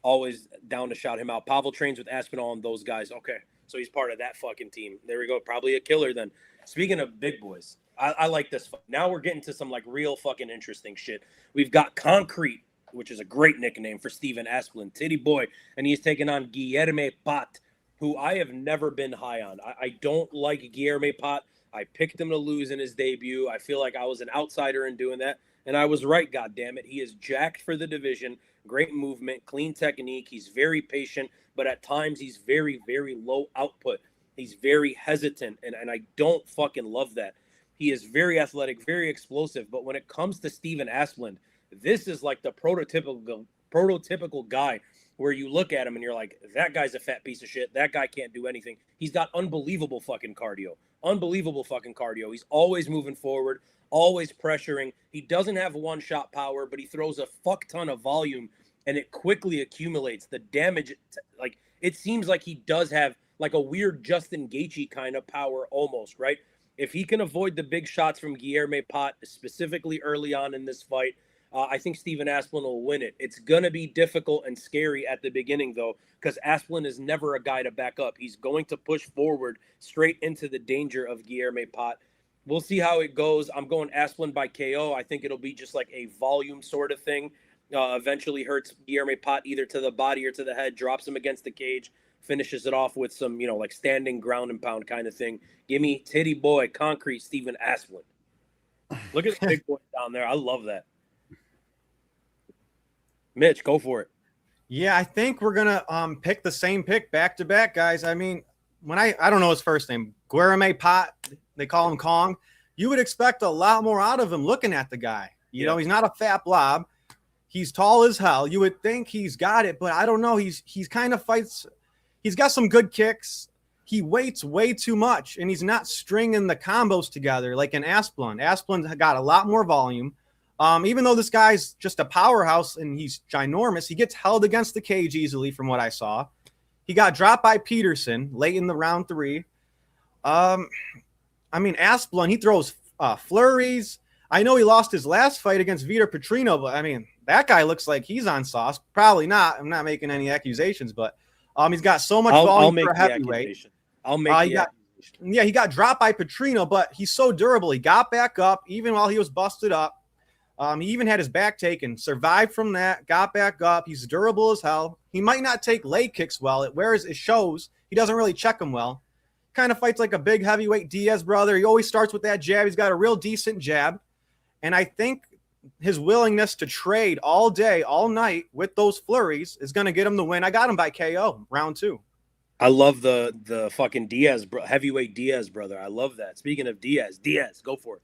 Always down to shout him out. Pavel trains with Aspinall and those guys. Okay, so he's part of that fucking team. There we go. Probably a killer then. Speaking of big boys, I like this. Now we're getting to some like real fucking interesting shit. We've got Concrete, which is a great nickname for Steven Asplund, Titty Boy, and he's taking on Guilherme Pat, who I have never been high on. I don't like Guilherme Pat. I picked him to lose in his debut. I feel like I was an outsider in doing that, and I was right, goddammit. He is jacked for the division. Great movement, clean technique. He's very patient, but at times he's very, very low output. He's very hesitant, and I don't fucking love that. He is very athletic, very explosive, but when it comes to Steven Asplund, this is like the prototypical guy where you look at him and you're like, that guy's a fat piece of shit. That guy can't do anything. He's got unbelievable fucking cardio. Unbelievable fucking cardio. He's always moving forward, always pressuring. He doesn't have one-shot power, but he throws a fuck ton of volume, and it quickly accumulates. The damage, like, it seems like he does have like a weird Justin Gaethje kind of power almost, right? If he can avoid the big shots from Guilherme Pat, specifically early on in this fight, I think Steven Asplund will win it. It's going to be difficult and scary at the beginning, though, because Asplund is never a guy to back up. He's going to push forward straight into the danger of Guilherme Pat. We'll see how it goes. I'm going Asplund by KO. I think it'll be just like a volume sort of thing. Eventually hurts Guilherme Pat either to the body or to the head, drops him against the cage, finishes it off with some, like standing ground and pound kind of thing. Give me Titty Boy, Concrete, Steven Asplund. Look at the big boy down there. I love that. Mitch, go for it. Yeah, I think we're gonna pick the same pick back to back, guys. I mean, when I don't know his first name, Guilherme Pat, they call him Kong. You would expect a lot more out of him looking at the guy. You know, he's not a fat blob. He's tall as hell. You would think he's got it, but I don't know. He's kind of fights. He's got some good kicks. He weights way too much, and he's not stringing the combos together like an Asplund. Asplund got a lot more volume. Even though this guy's just a powerhouse and he's ginormous, he gets held against the cage easily from what I saw. He got dropped by Peterson late in the round 3. I mean, Asplund, he throws flurries. I know he lost his last fight against Vitor Petrino, but I mean, that guy looks like he's on sauce. Probably not. I'm not making any accusations, but he's got so much volume for a heavyweight. I'll make the accusation. Yeah, he got dropped by Petrino, but he's so durable. He got back up even while he was busted up. He even had his back taken, survived from that, got back up. He's durable as hell. He might not take leg kicks well. It shows. He doesn't really check them well. Kind of fights like a big heavyweight Diaz brother. He always starts with that jab. He's got a real decent jab. And I think his willingness to trade all day, all night with those flurries is going to get him the win. I got him by KO, round 2. I love the fucking Diaz, heavyweight Diaz brother. I love that. Speaking of Diaz, go for it.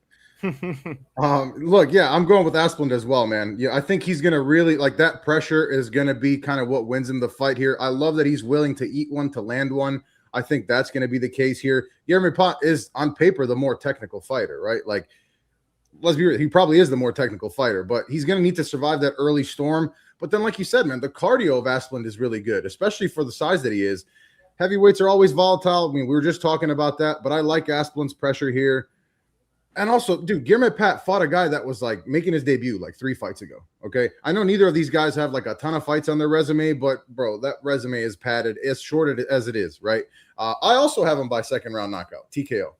Look, yeah, I'm going with Asplund as well, man. Yeah, I think he's gonna really like that pressure is gonna be kind of what wins him the fight here. I love that he's willing to eat one to land one. I think that's gonna be the case here. Guilherme Pat is on paper the more technical fighter, right? Like, let's be real, he probably is the more technical fighter, but he's gonna need to survive that early storm. But then, like you said, man, the cardio of Asplund is really good, especially for the size that he is. Heavyweights are always volatile. I mean, we were just talking about that, but I like Asplin's pressure here. And also, dude, Gamrot Pat fought a guy that was like making his debut like 3 fights ago. Okay. I know neither of these guys have like a ton of fights on their resume, but bro, that resume is padded as short as it is, right? I also have him by second round knockout, TKO.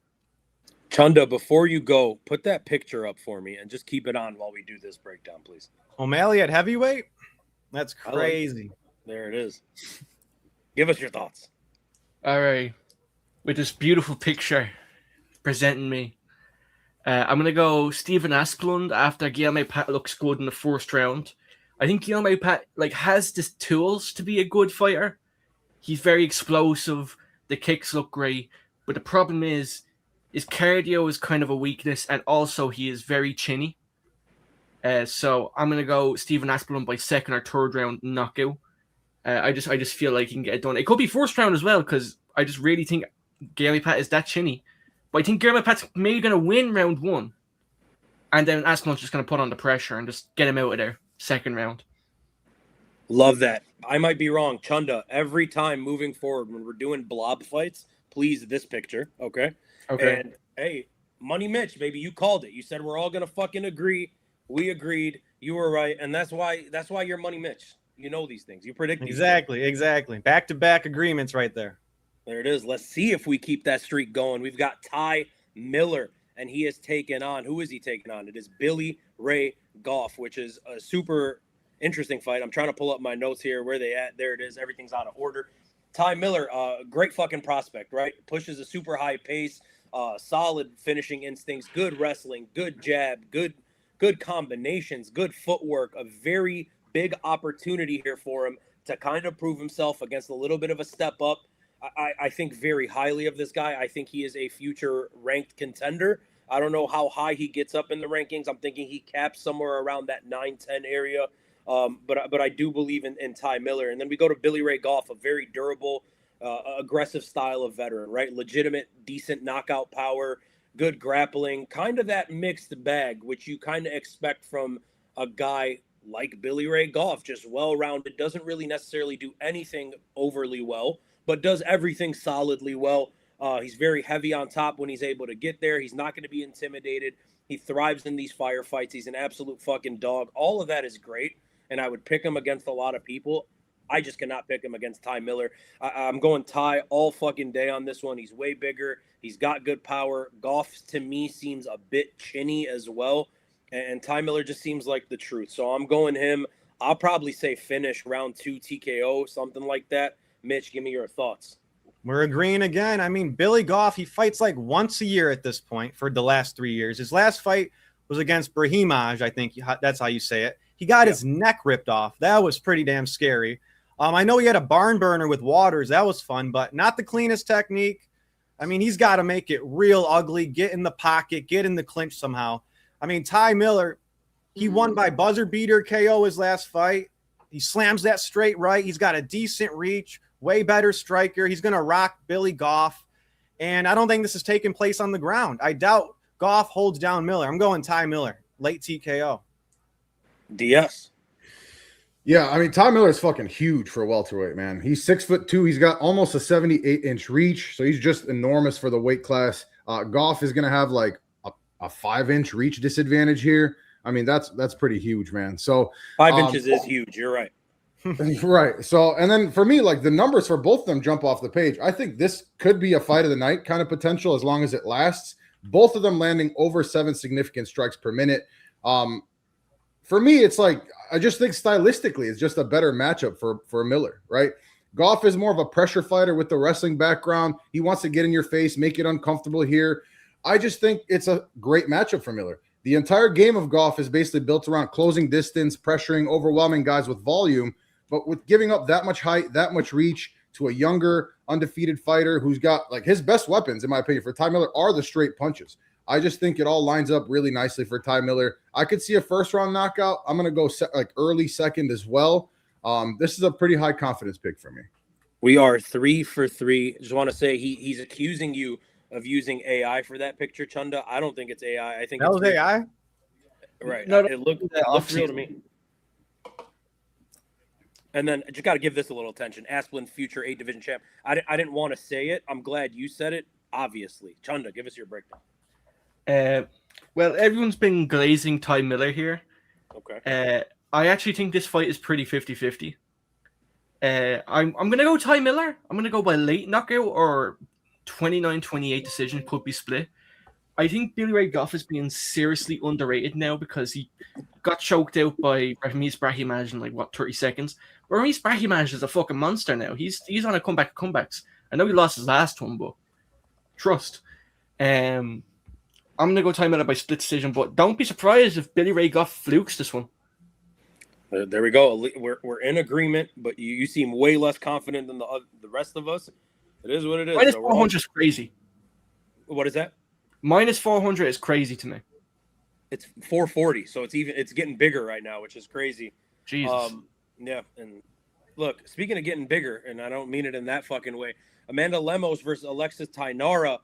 Chunda, before you go, put that picture up for me and just keep it on while we do this breakdown, please. O'Malley at heavyweight? That's crazy. There it is. Give us your thoughts. All right. With this beautiful picture presenting me, I'm going to go Stephen Asplund after Gamrot Pat looks good in the first round. I think Gamrot Pat has the tools to be a good fighter. He's very explosive. The kicks look great. But the problem is his cardio is kind of a weakness, and also he is very chinny. So I'm going to go Stephen Asplund by second or third round knockout. I just feel like he can get it done. It could be first round as well, because I just really think Gamrot Pat is that chinny. But I think Gamrot Pat's maybe going to win round 1. And then Asplund's just going to put on the pressure and just get him out of there second round. Love that. I might be wrong. Chunda, every time moving forward when we're doing blob fights, please this picture, okay? Okay. And, hey, Money Mitch, baby, you called it. You said we're all going to fucking agree. We agreed. You were right. And that's why you're Money Mitch. You know these things. You predict these things. Exactly. Back-to-back agreements right there. There it is. Let's see if we keep that streak going. We've got Ty Miller, and he is taking on. Who is he taking on? It is Billy Ray Goff, which is a super interesting fight. I'm trying to pull up my notes here. Where they at? There it is. Everything's out of order. Ty Miller, great fucking prospect, right? Pushes a super high pace, solid finishing instincts, good wrestling, good jab, good combinations, good footwork. A very big opportunity here for him to kind of prove himself against a little bit of a step up. I think very highly of this guy. I think he is a future ranked contender. I don't know how high he gets up in the rankings. I'm thinking he caps somewhere around that 9-10 area. But I do believe in Ty Miller. And then we go to Billy Ray Goff, a very durable, aggressive style of veteran, right? Legitimate, decent knockout power, good grappling, kind of that mixed bag, which you kind of expect from a guy like Billy Ray Goff, just well-rounded, doesn't really necessarily do anything overly well, but does everything solidly well. He's very heavy on top when he's able to get there. He's not going to be intimidated. He thrives in these firefights. He's an absolute fucking dog. All of that is great, and I would pick him against a lot of people. I just cannot pick him against Ty Miller. I'm going Ty all fucking day on this one. He's way bigger. He's got good power. Goff, to me, seems a bit chinny as well, and Ty Miller just seems like the truth. So I'm going him. I'll probably say finish round 2 TKO, something like that. Mitch, give me your thoughts. We're agreeing again. I mean, Billy Goff, he fights like once a year at this point for the last 3 years. His last fight was against Brahimaj, I think that's how you say it. He got his neck ripped off. That was pretty damn scary. I know he had a barn burner with Waters. That was fun, but not the cleanest technique. I mean, he's got to make it real ugly, get in the pocket, get in the clinch somehow. I mean, Ty Miller, he won by buzzer beater KO his last fight. He slams that straight right. He's got a decent reach, way better striker. He's going to rock Billy Goff. And I don't think this is taking place on the ground. I doubt Goff holds down Miller. I'm going Ty Miller, late TKO. DS. Yeah, I mean, Ty Miller is fucking huge for a welterweight, man. He's 6'2". He's got almost a 78-inch reach, so he's just enormous for the weight class. Goff is going to have like a 5-inch reach disadvantage here. I mean, that's pretty huge, man. So 5 inches is huge. You're right. Right. So, and then for me, like the numbers for both of them jump off the page. I think this could be a fight of the night kind of potential as long as it lasts. Both of them landing over 7 significant strikes per minute. For me, it's like, I just think stylistically it's just a better matchup for Miller, right? Goff is more of a pressure fighter with the wrestling background. He wants to get in your face, make it uncomfortable here. I just think it's a great matchup for Miller. The entire game of Goff is basically built around closing distance, pressuring, overwhelming guys with volume, but with giving up that much height, that much reach to a younger, undefeated fighter who's got like his best weapons, in my opinion, for Ty Miller are the straight punches. I just think it all lines up really nicely for Ty Miller. I could see a first-round knockout. I'm going to go like early second as well. This is a pretty high confidence pick for me. We are 3 for 3. Just want to say he's accusing you of using AI for that picture, Chunda. I don't think it's AI. I think that it's was AI. Right. No, it looked real to me. And then I just got to give this a little attention. Asplin, future 8 division champ. I didn't want to say it. I'm glad you said it. Obviously, Chunda, give us your breakdown. Well, everyone's been glazing Ty Miller here. Okay. I actually think this fight is pretty 50-50. I'm going to go Ty Miller. I'm going to go by late knockout or 29-28 decision. Could be split. I think Billy Ray Goff is being seriously underrated now because he got choked out by Ramiz Brahimaj in 30 seconds. But Ramiz Brahimaj is a fucking monster now. He's on a comeback of comebacks. I know he lost his last one, but trust. I'm gonna go Ty Miller by split decision, but don't be surprised if Billy Ray Goff flukes this one. There we go. We're in agreement, but you seem way less confident than the rest of us. It is what it is. Minus 400 is crazy. What is that? Minus 400 is crazy to me. It's 440, so it's getting bigger right now, which is crazy. Jesus. Yeah, and look, speaking of getting bigger, and I don't mean it in that fucking way, Amanda Lemos versus Alexis Tainara,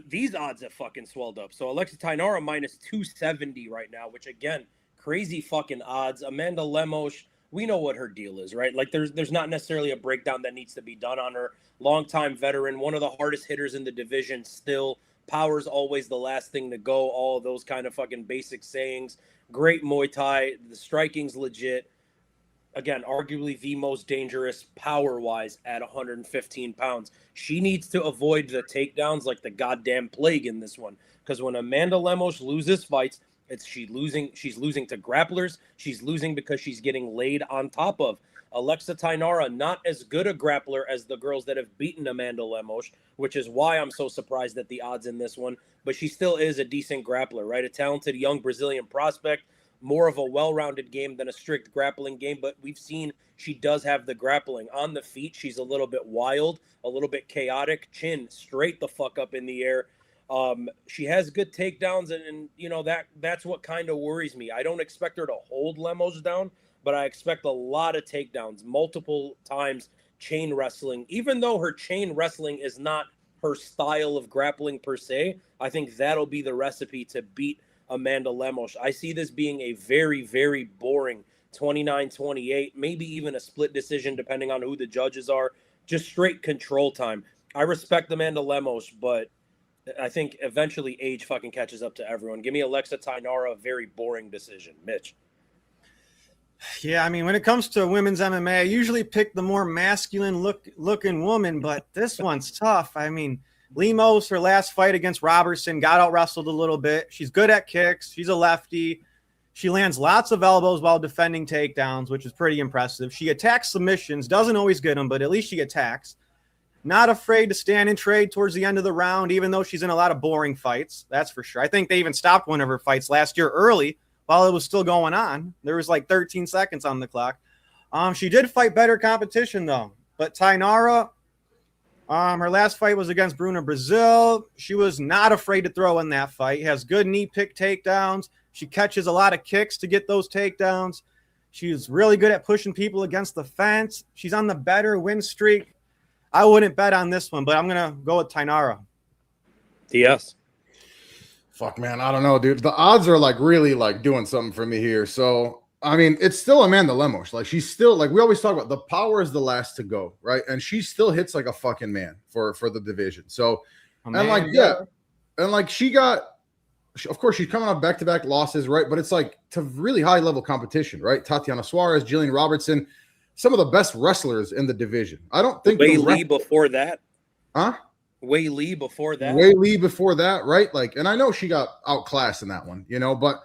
these odds have fucking swelled up. So Alexis Tainara minus 270 right now, which again, crazy fucking odds. Amanda Lemos, we know what her deal is, right? There's not necessarily a breakdown that needs to be done on her. Longtime veteran, one of the hardest hitters in the division still. Power's always the last thing to go. All of those kind of fucking basic sayings. Great Muay Thai. The striking's legit. Again, arguably the most dangerous power-wise at 115 pounds. She needs to avoid the takedowns like the goddamn plague in this one. Because when Amanda Lemos loses fights, she's losing to grapplers. She's losing because she's getting laid on top of. Alexa Tainara, not as good a grappler as the girls that have beaten Amanda Lemos, which is why I'm so surprised at the odds in this one. But she still is a decent grappler, right? A talented young Brazilian prospect, more of a well-rounded game than a strict grappling game. But we've seen she does have the grappling. On the feet, she's a little bit wild, a little bit chaotic, chin straight the fuck up in the air. She has good takedowns, and that's what kind of worries me. I don't expect her to hold Lemos down, but I expect a lot of takedowns, multiple times chain wrestling. Even though her chain wrestling is not her style of grappling per se, I think that'll be the recipe to beat Amanda Lemos. I see this being a very, very boring 29-28, maybe even a split decision depending on who the judges are. Just straight control time. I respect Amanda Lemos, but I think eventually age fucking catches up to everyone. Give me Alexa Tainara, a very boring decision. Mitch. Yeah, I mean, when it comes to women's MMA, I usually pick the more masculine looking woman, but this one's tough. I mean, Lemos, her last fight against Robertson, got out wrestled a little bit. She's good at kicks. She's a lefty. She lands lots of elbows while defending takedowns, which is pretty impressive. She attacks submissions, doesn't always get them, but at least she attacks. Not afraid to stand and trade towards the end of the round, even though she's in a lot of boring fights. That's for sure. I think they even stopped one of her fights last year early while it was still going on. There was 13 seconds on the clock. She did fight better competition, though. But Tainara, her last fight was against Bruna Brazil. She was not afraid to throw in that fight. Has good knee pick takedowns. She catches a lot of kicks to get those takedowns. She's really good at pushing people against the fence. She's on the better win streak. I wouldn't bet on this one, but I'm going to go with Tainara. Yes. Fuck, man. I don't know, dude. The odds are really doing something for me here. So, I mean, it's still Amanda Lemos. She's still we always talk about the power is the last to go, right? And she still hits like a fucking man for the division. So, she got, of course, she's coming off back-to-back losses, right? But it's to really high level competition, right? Tatiana Suarez, Jillian Robertson, some of the best wrestlers in the division. I don't think Wei Lee before that. Huh? Wei Lee before that. Wei Lee before that, right? And I know she got outclassed in that one, but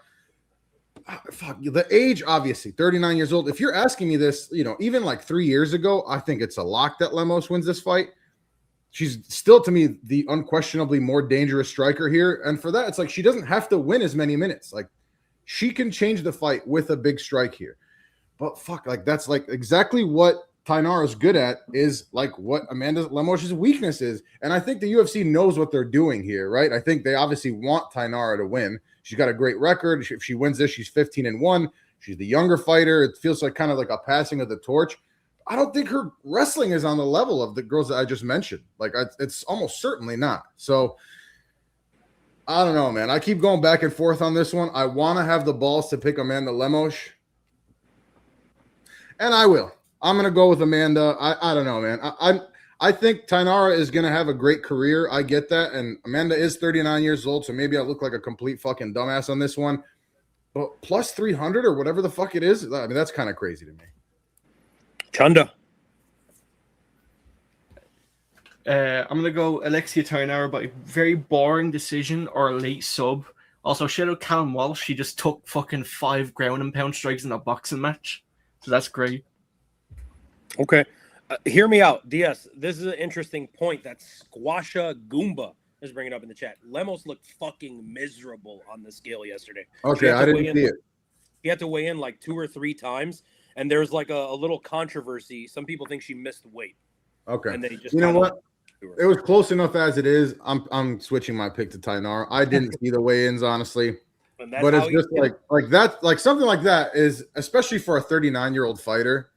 fuck, the age, obviously, 39 years old. If you're asking me this, even 3 years ago, I think it's a lock that Lemos wins this fight. She's still, to me, the unquestionably more dangerous striker here. And for that, it's she doesn't have to win as many minutes. She can change the fight with a big strike here. But fuck, that's exactly what Tainara is good at, is what Amanda Lemos' weakness is. And I think the UFC knows what they're doing here, right? I think they obviously want Tainara to win. She's got a great record. If she wins this, she's 15-1. She's the younger fighter. It feels kind of like a passing of the torch. I don't think her wrestling is on the level of the girls that I just mentioned. It's almost certainly not. So I don't know, man. I keep going back and forth on this one. I want to have the balls to pick Amanda Lemos. And I will. I'm gonna go with Amanda. I don't know, man. I think Tainara is gonna have a great career. I get that, and Amanda is 39 years old, so maybe I look like a complete fucking dumbass on this one. But plus 300 or whatever the fuck it is, I mean that's kind of crazy to me. Chanda. I'm gonna go Alexia Tainara by very boring decision or a late sub. Also, shout out Callum Walsh. He just took fucking 5 ground and pound strikes in a boxing match, so that's great. Okay. Hear me out, DS. This is an interesting point that Squasha Goomba is bringing up in the chat. Lemos looked fucking miserable on the scale yesterday. Okay, I didn't see it. He had to weigh in like 2 or 3 times, and there's like a little controversy. Some people think she missed weight. Okay. And then he just you know what? It was close enough as it is. I'm switching my pick to Tainara. I didn't see the weigh-ins, honestly. But it's just like that, like something like that is, especially for a 39-year-old fighter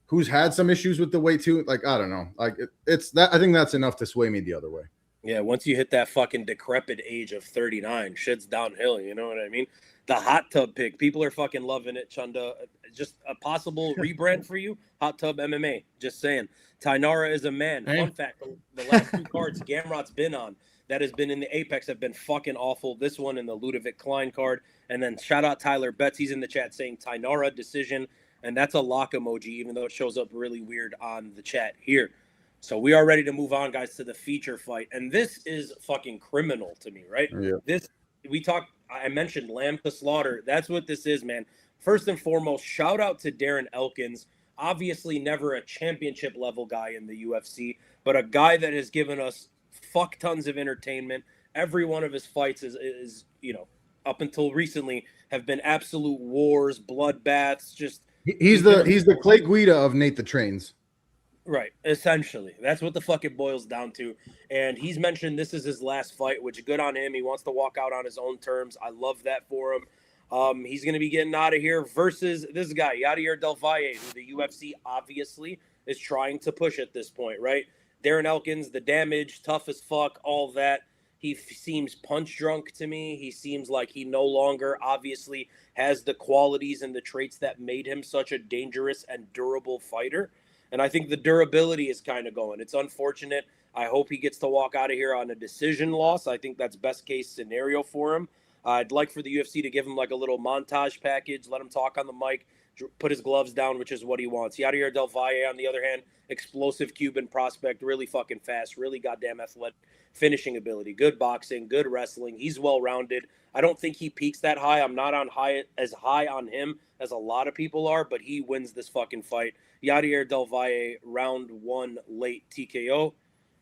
who's had some issues with the weight too. Like, I don't know. Like it's that. I think that's enough to sway me the other way. Yeah, once you hit that fucking decrepit age of 39, shit's downhill. You know what I mean? The hot tub pick. People are fucking loving it, Chunda. Just a possible rebrand for you. Hot tub MMA. Just saying. Tainara is a man. Hey. Fun fact, the last 2 cards Gamrot's been on that has been in the Apex have been fucking awful. This one in the Ludovic Klein card. And then shout out Tyler Betts. He's in the chat saying Tainara decision. And that's a lock emoji, even though it shows up really weird on the chat here. So we are ready to move on, guys, to the feature fight. And this is fucking criminal to me, right? Yeah. I mentioned Lamb to Slaughter. That's what this is, man. First and foremost, shout out to Darren Elkins. Obviously never a championship level guy in the UFC, but a guy that has given us fuck tons of entertainment. Every one of his fights is you know, up until recently have been absolute wars, bloodbaths, just he's the Clay Guida of Nate the Trains. Right, essentially. That's what the fuck it boils down to. And he's mentioned this is his last fight, which good on him. He wants to walk out on his own terms. I love that for him. He's going to be getting out of here versus this guy, Yadier Del Valle, who the UFC obviously is trying to push at this point, right? Darren Elkins, the damage, tough as fuck, all that. He seems punch drunk to me. He seems like he no longer obviously has the qualities and the traits that made him such a dangerous and durable fighter. And I think the durability is kind of going. It's unfortunate. I hope he gets to walk out of here on a decision loss. I think that's best case scenario for him. I'd like for the UFC to give him like a little montage package, let him talk on the mic, put his gloves down, which is what he wants. Yadier Del Valle, on the other hand, explosive Cuban prospect, really fucking fast, really goddamn athletic, finishing ability, good boxing, good wrestling. He's well-rounded. I don't think he peaks that high. I'm not as high on him as a lot of people are, but he wins this fucking fight. Yadier Del Valle, round 1, late TKO.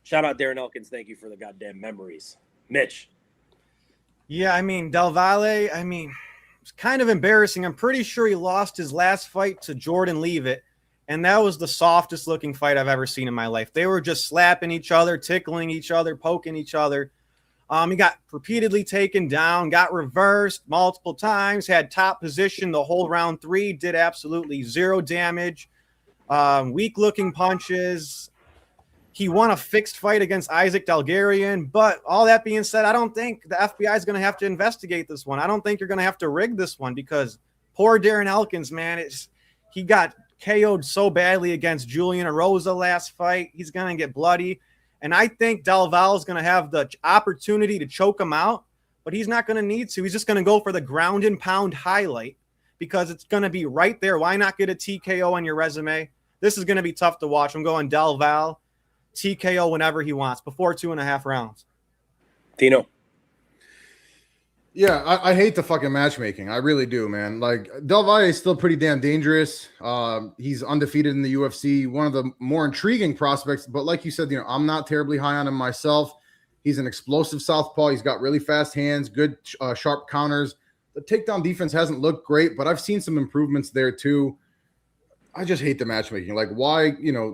Shout out Darren Elkins. Thank you for the goddamn memories. Mitch. Yeah, I mean, Del Valle, it's kind of embarrassing. I'm pretty sure he lost his last fight to Jordan Leavitt, and that was the softest looking fight I've ever seen in my life. They were just slapping each other, tickling each other, poking each other. He got repeatedly taken down, got reversed multiple times, had top position the whole round 3, did absolutely 0 damage. Weak looking punches. He won a fixed fight against Isaac Dalgarian, but all that being said, I don't think the FBI is going to have to investigate this one. I don't think you're going to have to rig this one because poor Darren Elkins, man, he got KO'd so badly against Julian Erosa last fight. He's going to get bloody, and I think Del Valle is going to have the opportunity to choke him out, but he's not going to need to. He's just going to go for the ground and pound highlight because it's going to be right there. Why not get a TKO on your resume? This is going to be tough to watch. I'm going Del Valle. TKO whenever he wants, before 2.5 rounds. Tino. Yeah, I hate the fucking matchmaking. I really do, man. Like, Del Valle is still pretty damn dangerous. He's undefeated in the UFC, one of the more intriguing prospects. But like you said, I'm not terribly high on him myself. He's an explosive southpaw. He's got really fast hands, good sharp counters. The takedown defense hasn't looked great, but I've seen some improvements there too. I just hate the matchmaking. Like, why,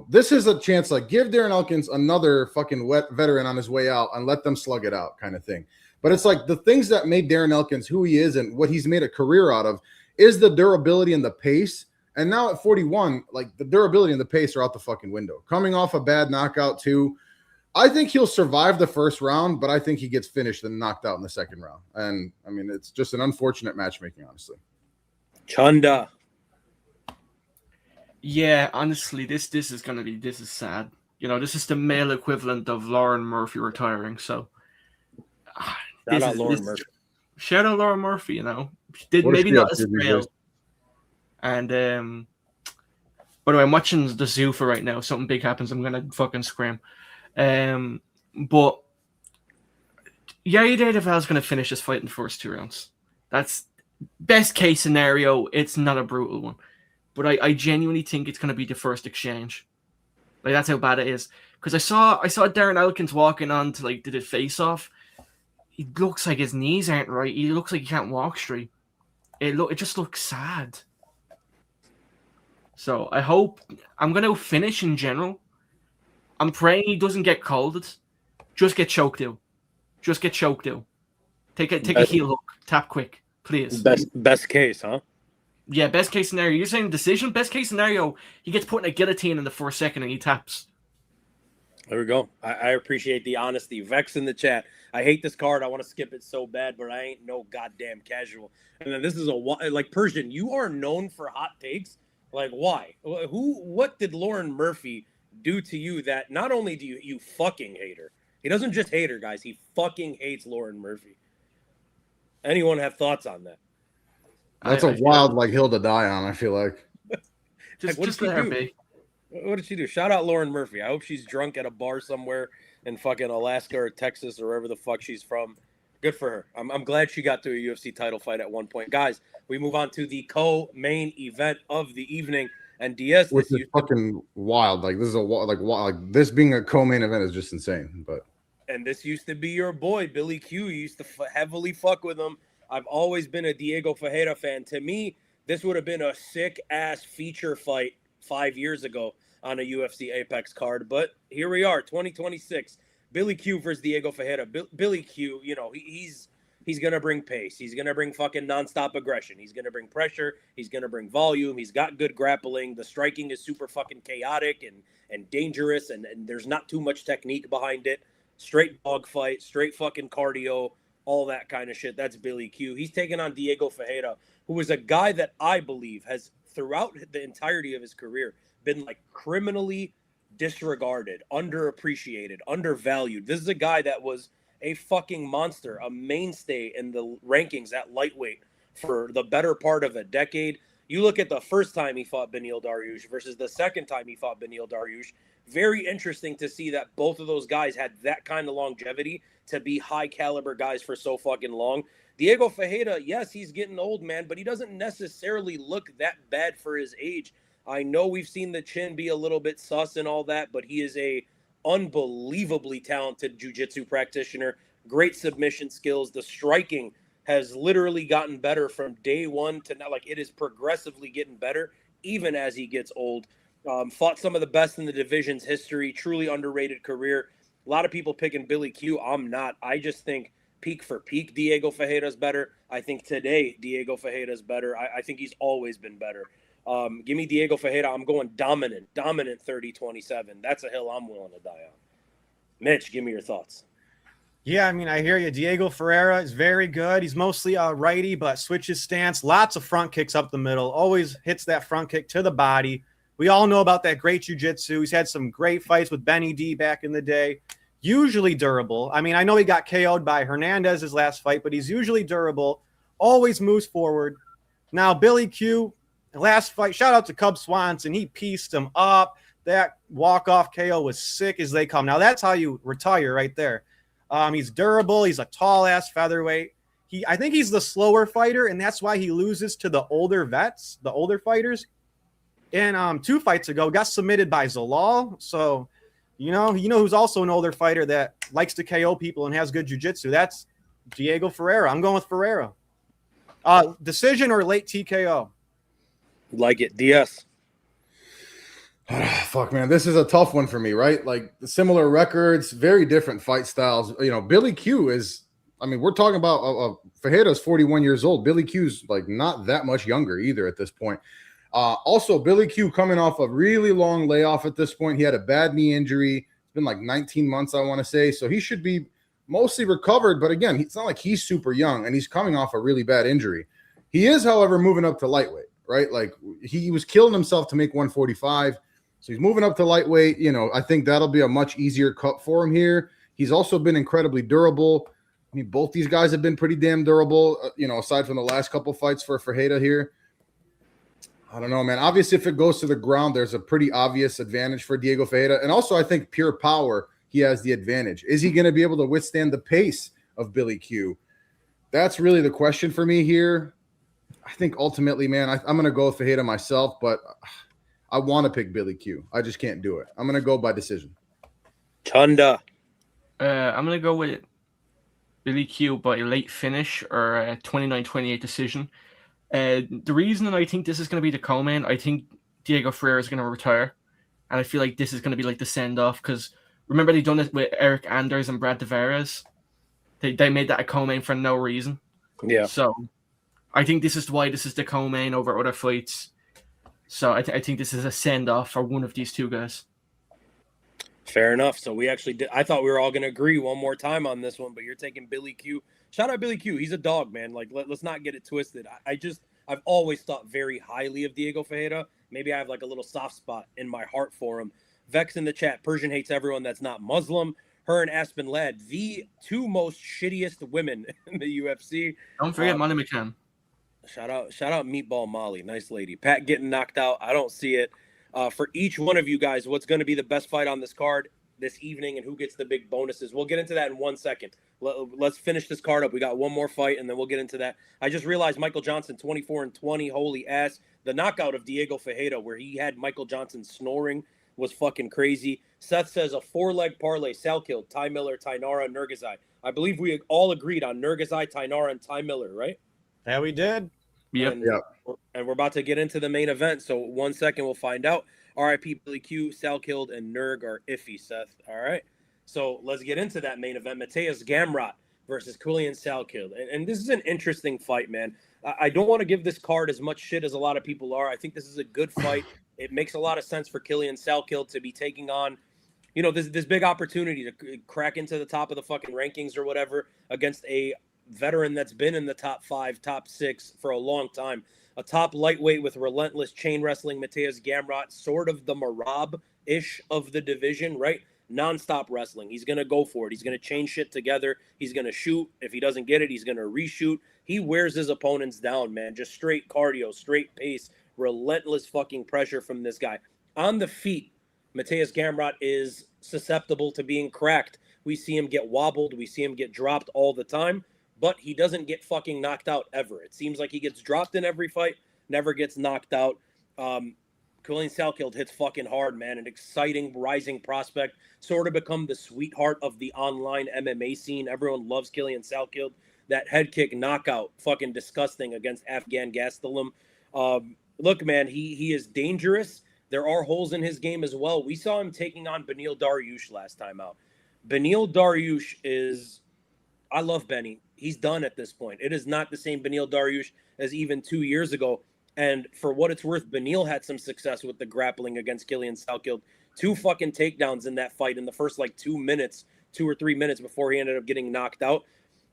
this is a chance, like, give Darren Elkins another fucking wet veteran on his way out and let them slug it out kind of thing. But it's like the things that made Darren Elkins who he is and what he's made a career out of is the durability and the pace. And now at 41, like, the durability and the pace are out the fucking window. Coming off a bad knockout too. I think he'll survive the first round, but I think he gets finished and knocked out in the second round. And, it's just an unfortunate matchmaking, honestly. Chanda. Yeah, honestly, this is sad. You know, this is the male equivalent of Lauren Murphy retiring. So Shout out Lauren Murphy. Shout out Lauren Murphy. You know, she did What is maybe she not up as to these frail. days? And by the way, I'm watching the zoo for right now. Something big happens, I'm gonna fucking scream. But Yaya Daredevil gonna finish this fight in the first 2 rounds. That's best case scenario. It's not a brutal one, but I genuinely think it's gonna be the first exchange. Like, that's how bad it is. Because I saw Darren Elkins walking on to like did it face off. He looks like his knees aren't right. He looks like he can't walk straight. It just looks sad. So I hope I'm gonna finish in general. I'm praying he doesn't get called. Just get choked out. Just get choked out. Take a heel hook. Tap quick, please. Best case, huh? Yeah, best case scenario. You're saying decision? Best case scenario, he gets put in a guillotine in the first second and he taps. There we go. I appreciate the honesty. Vex in the chat. I hate this card. I want to skip it so bad, but I ain't no goddamn casual. And then this is like Persian. You are known for hot takes. Like, why? What did Lauren Murphy do to you that not only do you fucking hate her? He doesn't just hate her, guys. He fucking hates Lauren Murphy. Anyone have thoughts on that? That's a wild like hill to die on, I feel like. Just let her be. What did she do? Shout out Lauren Murphy. I hope she's drunk at a bar somewhere in fucking Alaska or Texas or wherever the fuck she's from. Good for her. I'm glad she got to a UFC title fight at one point. Guys, we move on to the co-main event of the evening. And DS, which is fucking wild. Like, this is like this being a co-main event is just insane. And this used to be your boy Billy Q. You used to heavily fuck with him. I've always been a Diego Ferreira fan. To me, this would have been a sick ass feature fight 5 years ago on a UFC Apex card. But here we are, 2026. Billy Q versus Diego Ferreira. Billy Q, you know, he's going to bring pace. He's going to bring fucking nonstop aggression. He's going to bring pressure. He's going to bring volume. He's got good grappling. The striking is super fucking chaotic and dangerous, and there's not too much technique behind it. Straight dog fight, straight fucking cardio, all that kind of shit. That's Billy Q. He's taking on Diego Ferreira, who is a guy that I believe has, throughout the entirety of his career, been like criminally disregarded, underappreciated, undervalued. This is a guy that was a fucking monster, a mainstay in the rankings at lightweight for the better part of a decade. You look at the first time he fought Beneil Dariush versus the second time he fought Beneil Dariush. Very interesting to see that both of those guys had that kind of longevity to be high caliber guys for so fucking long. Diego Ferreira, yes, he's getting old, man, but he doesn't necessarily look that bad for his age. I know we've seen the chin be a little bit sus and all that, but he is a unbelievably talented jiu-jitsu practitioner, great submission skills. The striking has literally gotten better from day one to now. Like, it is progressively getting better, even as he gets old. Fought some of the best in the division's history, truly underrated career. A lot of people picking Billy Q. I'm not. I just think peak for peak, Diego Ferreira's better. I think today, Diego Ferreira's better. I think he's always been better. Give me Diego Ferreira. I'm going dominant 30-27. That's a hill I'm willing to die on. Mitch, give me your thoughts. Yeah, I mean, I hear you. Diego Ferreira is very good. He's mostly righty, but switches stance. Lots of front kicks up the middle. Always hits that front kick to the body. We all know about that great jiu-jitsu. He's had some great fights with Benny D back in the day. Usually durable. I mean, I know he got KO'd by Hernandez his last fight, but he's usually durable. Always moves forward. Now, Billy Q, last fight, shout out to Cub Swanson. He pieced him up. That walk-off KO was sick as they come. Now, that's how you retire right there. He's durable. He's a tall-ass featherweight. I think he's the slower fighter, and that's why he loses to the older vets, the older fighters. And 2 fights ago, got submitted by Zalal. So, you know who's also an older fighter that likes to KO people and has good jiu-jitsu? That's Diego Ferreira. I'm going with Ferreira. Decision or late TKO? Like it. DS. Fuck, man. This is a tough one for me, right? Like, similar records, very different fight styles. You know, Billy Q is, I mean, we're talking about Ferreira's 41 years old. Billy Q's like not that much younger either at this point. Also, Billy Q coming off a really long layoff at this point. He had a bad knee injury. It's been like 19 months, I want to say. So he should be mostly recovered. But again, it's not like he's super young, and he's coming off a really bad injury. He is, however, moving up to lightweight, right? Like he was killing himself to make 145. So he's moving up to lightweight. You know, I think that'll be a much easier cut for him here. He's also been incredibly durable. I mean, both these guys have been pretty damn durable, you know, aside from the last couple fights for Ferreira here. I don't know, man. Obviously, if it goes to the ground, there's a pretty obvious advantage for Diego Ferreira. And also, I think pure power, he has the advantage. Is he going to be able to withstand the pace of Billy Q? That's really the question for me here. I think ultimately, man, I'm going to go with Ferreira myself, but I want to pick Billy Q. I just can't do it. I'm going to go by decision. Chunda. I'm going to go with Billy Q by a late finish or a 29-28 decision. The reason that I think this is going to be the co-main, I think Diego Ferreira is going to retire. And I feel like this is going to be like the send-off because remember they done it with Eric Anders and Brad Tavares? They made that a co-main for no reason. Yeah. So I think this is why this is the co-main over other fights. So I think this is a send-off for one of these two guys. Fair enough. So we actually did. I thought we were all going to agree one more time on this one, but you're taking Billy Q. Shout out Billy Q. He's a dog, man. Like, let's not get it twisted. I've always thought very highly of Diego Ferreira. Maybe I have like a little soft spot in my heart for him. Vex in the chat. Persian hates everyone that's not Muslim. Her and Aspen Ladd, the two most shittiest women in the UFC. Don't forget Molly McCann. Shout out Meatball Molly. Nice lady. Pat getting knocked out. I don't see it. For each one of you guys, what's going to be the best fight on this card this evening and who gets the big bonuses? We'll get into that in 1 second. Let's finish this card up. We got one more fight, and then we'll get into that. I just realized Michael Johnson, 24-20. Holy ass. The knockout of Diego Ferreira, where he had Michael Johnson snoring, was fucking crazy. Seth says a 4-leg parlay. Salkilld, Ty Miller, Tainara, Nurgazai. I believe we all agreed on Nurgazai, Tainara, and Ty Miller, right? Yeah, we did. Yep. And we're about to get into the main event. So 1 second, we'll find out. RIP Billy Q, Salkilld, and Nurg are iffy, Seth. All right. So let's get into that main event. Mateusz Gamrot versus Quillan Salkilld. And this is an interesting fight, man. I don't want to give this card as much shit as a lot of people are. I think this is a good fight. It makes a lot of sense for Quillan Salkilld to be taking on, you know, this big opportunity to crack into the top of the fucking rankings or whatever against a veteran that's been in the top 5, top 6 for a long time. A top lightweight with relentless chain wrestling, Mateusz Gamrot, sort of the Marab-ish of the division, right? Non-stop wrestling. He's going to go for it. He's going to chain shit together. He's going to shoot. If he doesn't get it, he's going to reshoot. He wears his opponents down, man. Just straight cardio, straight pace, relentless fucking pressure from this guy. On the feet, Mateusz Gamrot is susceptible to being cracked. We see him get wobbled. We see him get dropped all the time. But he doesn't get fucking knocked out ever. It seems like he gets dropped in every fight, never gets knocked out. Quillan Salkilld hits fucking hard, man. An exciting rising prospect. Sort of become the sweetheart of the online MMA scene. Everyone loves Quillan Salkilld. That head kick knockout, fucking disgusting against Afghan Gastelum. Look, man, he is dangerous. There are holes in his game as well. We saw him taking on Beneil Dariush last time out. Beneil Dariush is... I love Benny. He's done at this point. It is not the same Beneil Dariush as even 2 years ago. And for what it's worth, Beneil had some success with the grappling against Quillan Salkilld. 2 fucking takedowns in that fight in the first 2 or 3 minutes before he ended up getting knocked out.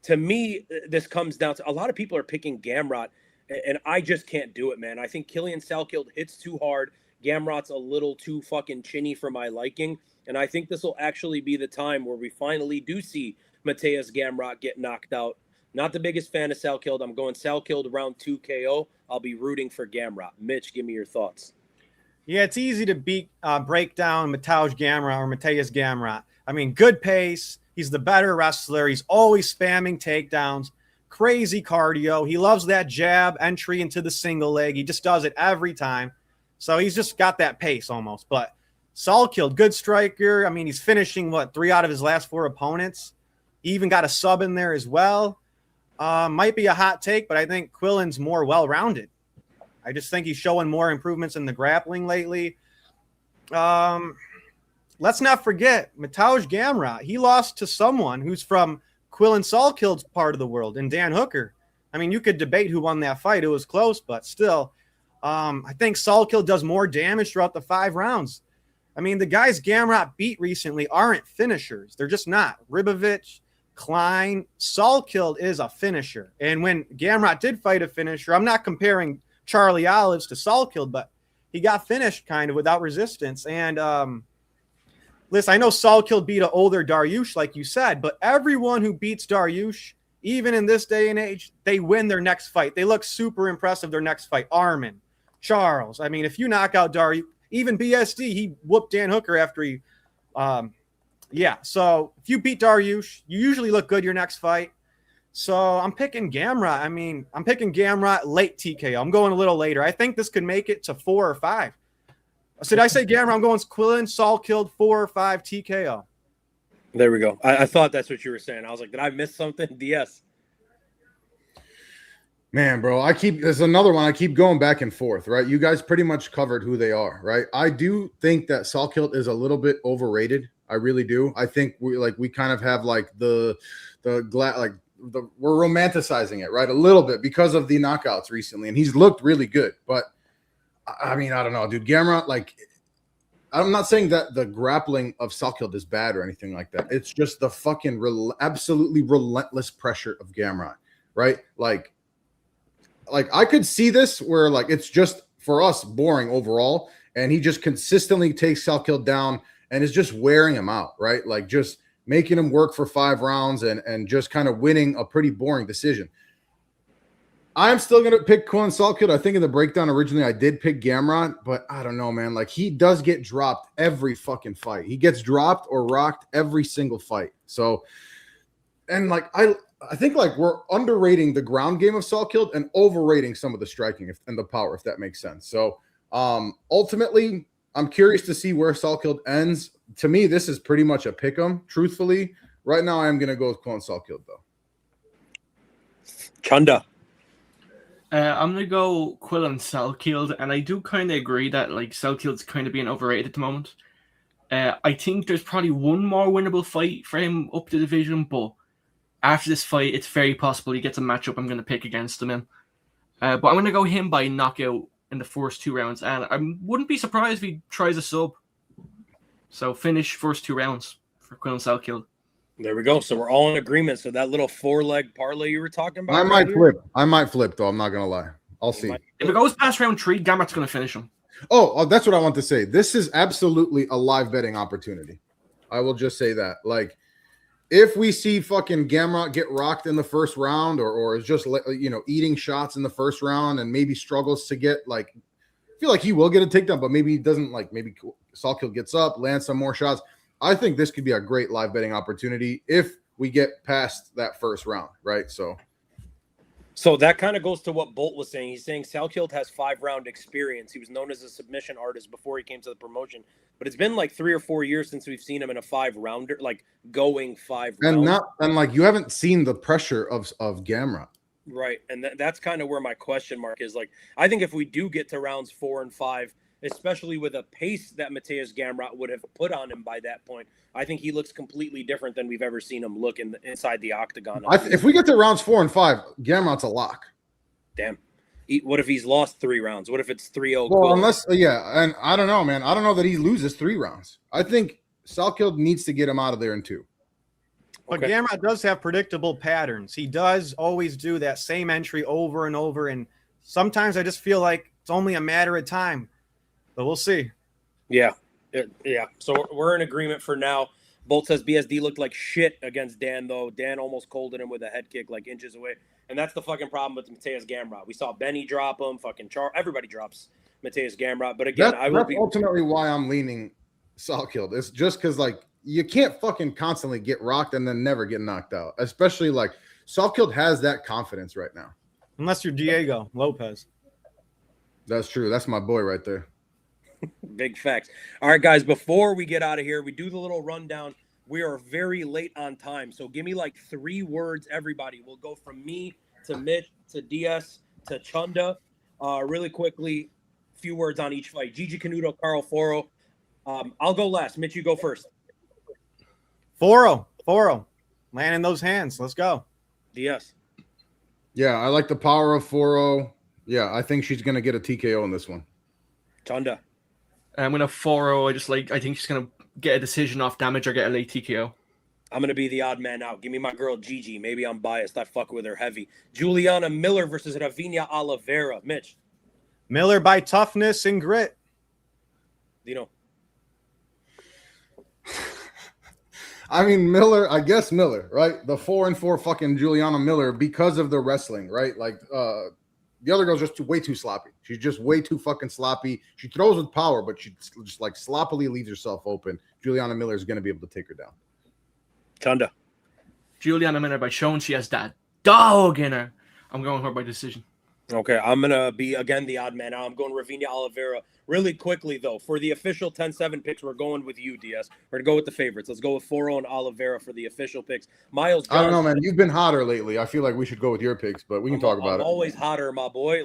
To me, this comes down to a lot of people are picking Gamrot, and I just can't do it, man. I think Quillan Salkilld hits too hard. Gamrot's a little too fucking chinny for my liking. And I think this will actually be the time where we finally do see Mateusz Gamrot get knocked out. Not the biggest fan of Salkilld. I'm going Salkilld round 2 KO. I'll be rooting for Gamrot. Mitch, give me your thoughts. Yeah, it's easy to break down Mateusz Gamrot or Mateusz Gamrot. I mean, good pace. He's the better wrestler. He's always spamming takedowns. Crazy cardio. He loves that jab entry into the single leg. He just does it every time. So he's just got that pace almost. But Salkilld, good striker. I mean, he's finishing, 3 out of his last 4 opponents. He even got a sub in there as well. Might be a hot take, but I think Quillan's more well-rounded. I just think he's showing more improvements in the grappling lately. Let's not forget Mateusz Gamrot. He lost to someone who's from Quillan Salkild's part of the world, and Dan Hooker. I mean, you could debate who won that fight. It was close, but still, I think Salkilld does more damage throughout the 5 rounds. I mean, the guys Gamrot beat recently aren't finishers. They're just not. Ribovich, Klein, Salkilld is a finisher. And when Gamrot did fight a finisher, I'm not comparing Charlie Olives to Salkilld, but he got finished kind of without resistance. And listen, I know Salkilld beat an older Dariush, like you said, but everyone who beats Dariush, even in this day and age, they win their next fight. They look super impressive their next fight. Armin, Charles. I mean, if you knock out Dariush, even BSD, he whooped Dan Hooker after he so if you beat Dariush, you usually look good your next fight. So I'm picking Gamrot. I mean, I'm picking Gamrot late TKO. I'm going a little later. I think this could make it to 4 or 5. Did I say Gamrot? I'm going Quillan Salkilld 4 or 5 TKO. There we go. I thought that's what you were saying. I was like, did I miss something? DS. Man, bro, there's another one. I keep going back and forth, right? You guys pretty much covered who they are, right? I do think that Salkilld is a little bit overrated. I really do. I think we kind of have like we're romanticizing it, right? A little bit because of the knockouts recently, and he's looked really good. But I mean, I don't know, dude. Gamrot, like, I'm not saying that the grappling of Salkilld is bad or anything like that. It's just the fucking absolutely relentless pressure of Gamrot, right? Like I could see this where like it's just for us boring overall, and he just consistently takes Salkilld down and is just wearing him out, right? Like just making him work for 5 rounds and just kind of winning a pretty boring decision. I'm still going to pick Quillan Salkilld. I think in the breakdown originally I did pick Gamrot, but I don't know, man. Like he does get dropped every fucking fight. He gets dropped or rocked every single fight. So, and like I think like we're underrating the ground game of Salkilld and overrating some of the striking and the power, if that makes sense. So ultimately, I'm curious to see where Salkilld ends. To me, this is pretty much a pick 'em. Truthfully, right now I am going to go with Quillan Salkilld though. Chunda. I'm going to go Quillan Salkilld, and I do kind of agree that like Salkild's kind of being overrated at the moment. I think there's probably one more winnable fight for him up the division, but after this fight, it's very possible he gets a matchup I'm going to pick against him in. But I'm going to go him by knockout in the first 2 rounds, and I wouldn't be surprised if he tries a sub. So finish first 2 rounds for Quillan Salkilld. There we go. So we're all in agreement. So that little 4-leg parlay you were talking about. I might flip. I might flip though. I'm not gonna lie. I'll see. If it goes past round 3, Gamrot's going to finish him. Oh, that's what I want to say. This is absolutely a live betting opportunity. I will just say that. Like, if we see fucking Gamrot get rocked in the first round, or is just eating shots in the first round, and maybe struggles to get like, I feel like he will get a takedown, but maybe he doesn't. Like maybe Salkilld gets up, lands some more shots. I think this could be a great live betting opportunity if we get past that first round, right? So that kind of goes to what Bolt was saying. He's saying Salkilld has 5-round experience. He was known as a submission artist before he came to the promotion, but it's been like 3 or 4 years since we've seen him in a 5-rounder, like going 5 rounds. And like you haven't seen the pressure of Gamrot. Right, and that's kind of where my question mark is. Like, I think if we do get to rounds 4 and 5, especially with a pace that Mateusz Gamrot would have put on him by that point, I think he looks completely different than we've ever seen him look inside the octagon. If we get to rounds 4 and 5, Gamrot's a lock. Damn. What if he's lost 3 rounds? What if it's 3-0? Well, and I don't know, man. I don't know that he loses 3 rounds. I think Salkilld needs to get him out of there in 2. But Gamrot does have predictable patterns. He does always do that same entry over and over, and sometimes I just feel like it's only a matter of time. But we'll see. Yeah. So we're in agreement for now. Bolt says BSD looked like shit against Dan, though. Dan almost colded him with a head kick like inches away. And that's the fucking problem with Mateusz Gamrot. We saw Benny drop him. Fucking everybody drops Mateusz Gamrot. But again, that's ultimately why I'm leaning Salkilld. It's just because, like, you can't fucking constantly get rocked and then never get knocked out. Especially, like, Salkilld has that confidence right now. Unless you're Diego Lopez. That's true. That's my boy right there. Big facts. All right, guys, before we get out of here, we do the little rundown. We are very late on time, so give me like 3 words, everybody. We'll go from me to Mitch to DS to Chunda. Really quickly, few words on each fight. Gigi Canuto, Carl Foro. I'll go last. Mitch, you go first. Foro. Landing those hands. Let's go. DS. Yeah, I like the power of Foro. Yeah, I think she's going to get a TKO in this one. Chunda. I'm going to 4-0. I think she's going to get a decision off damage or get a late TKO. I'm going to be the odd man out. Give me my girl Gigi. Maybe I'm biased. I fuck with her heavy. Juliana Miller versus Ravinha Oliveira. Mitch. Miller by toughness and grit. Dino. I mean, Miller, I guess Miller, right? The 4-4 fucking Juliana Miller because of the wrestling, right? Like, the other girl's just way too sloppy. She's just way too fucking sloppy. She throws with power, but she just like sloppily leaves herself open. Juliana Miller is going to be able to take her down. Chanda. Juliana Miller by showing she has that dog in her. I'm going her by decision. Okay, I'm going to be, again, the odd man out. I'm going Ravinia Oliveira. Really quickly, though, for the official 10-7 picks, we're going with you, DS. We're going to go with the favorites. Let's go with 4-0 and Oliveira for the official picks. Miles Johnson. I don't know, man. You've been hotter lately. I feel like we should go with your picks, but we can talk about it. Always hotter, my boy.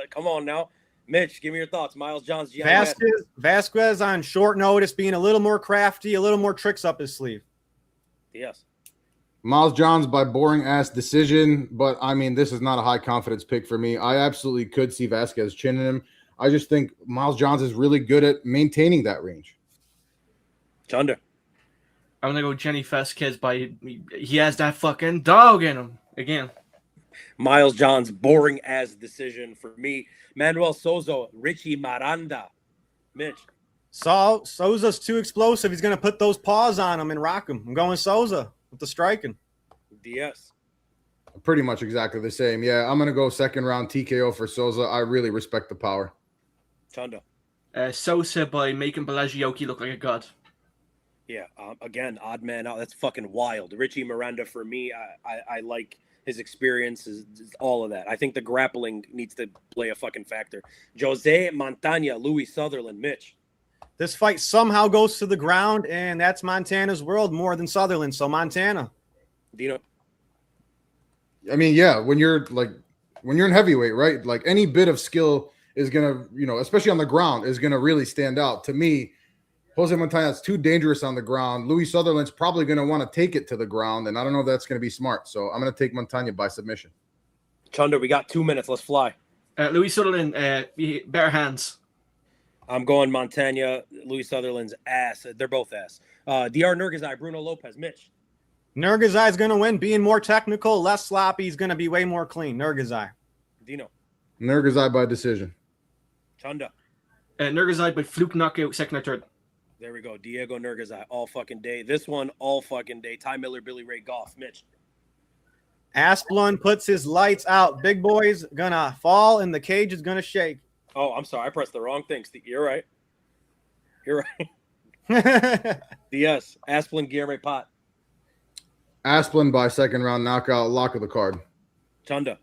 Come on now. Mitch, give me your thoughts. Miles Johnson. Vasquez on short notice, being a little more crafty, a little more tricks up his sleeve. Yes. Miles Johns by boring ass decision, but I mean, this is not a high confidence pick for me. I absolutely could see Vasquez chinning him. I just think Miles Johns is really good at maintaining that range. Chanda. I'm gonna go Jenny Vasquez by he has that fucking dog in him again. Miles Johns, boring ass decision for me. Manuel Souza, Richie Miranda. Mitch. Souza's too explosive. He's gonna put those paws on him and rock him. I'm going Souza with the striking. DS. Pretty much exactly the same. Yeah, I'm going to go second round TKO for Souza. I really respect the power. Chanda. Sosa by making Pelagioki look like a god. Yeah, again, odd man out. That's fucking wild. Richie Miranda for me, I like his experience, is all of that. I think the grappling needs to play a fucking factor. Jose Montana, Louis Sutherland, Mitch. This fight somehow goes to the ground, and that's Montana's world more than Sutherland. So Montana. Dino. I mean, yeah, when you're in heavyweight, right? Like any bit of skill is gonna, especially on the ground, is gonna really stand out. To me, Jose Montana's too dangerous on the ground. Louis Sutherland's probably gonna want to take it to the ground, and I don't know if that's gonna be smart. So I'm gonna take Montana by submission. Chanda, we got 2 minutes. Let's fly. Louis Sutherland, bare hands. I'm going Montana, Louis Sutherland's ass. They're both ass. DR Nurgazai, Bruno Lopez, Mitch. Nurgazai's going to win, being more technical, less sloppy. He's going to be way more clean. Nurgazai. Dino. Nurgazai by decision. Chanda. Nurgazai by fluke knockout, second or third. There we go. Diego Nurgazai, all fucking day. This one, all fucking day. Ty Miller, Billy Ray Goff, Mitch. Asplund puts his lights out. Big boy's going to fall, and the cage is going to shake. Oh, I'm sorry. I pressed the wrong thing. You're right. You're right. DS. Asplund, Guillermo Pot. Asplund by second round knockout, lock of the card. Chanda.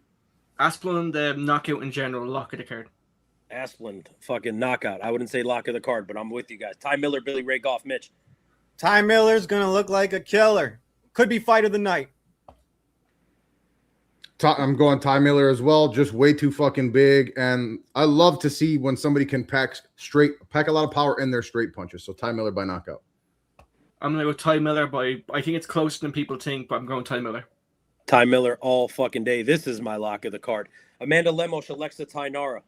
Asplund, knockout in general, lock of the card. Asplund, fucking knockout. I wouldn't say lock of the card, but I'm with you guys. Ty Miller, Billy Ray Goff, Mitch. Ty Miller's going to look like a killer. Could be fight of the night. I'm going Ty Miller as well. Just way too fucking big, and I love to see when somebody can pack a lot of power in their straight punches. So Ty Miller by knockout. I'm gonna go Ty Miller by. I think it's closer than people think, but I'm going Ty Miller. Ty Miller all fucking day. This is my lock of the card. Amanda Lemos, Alexa Tainara.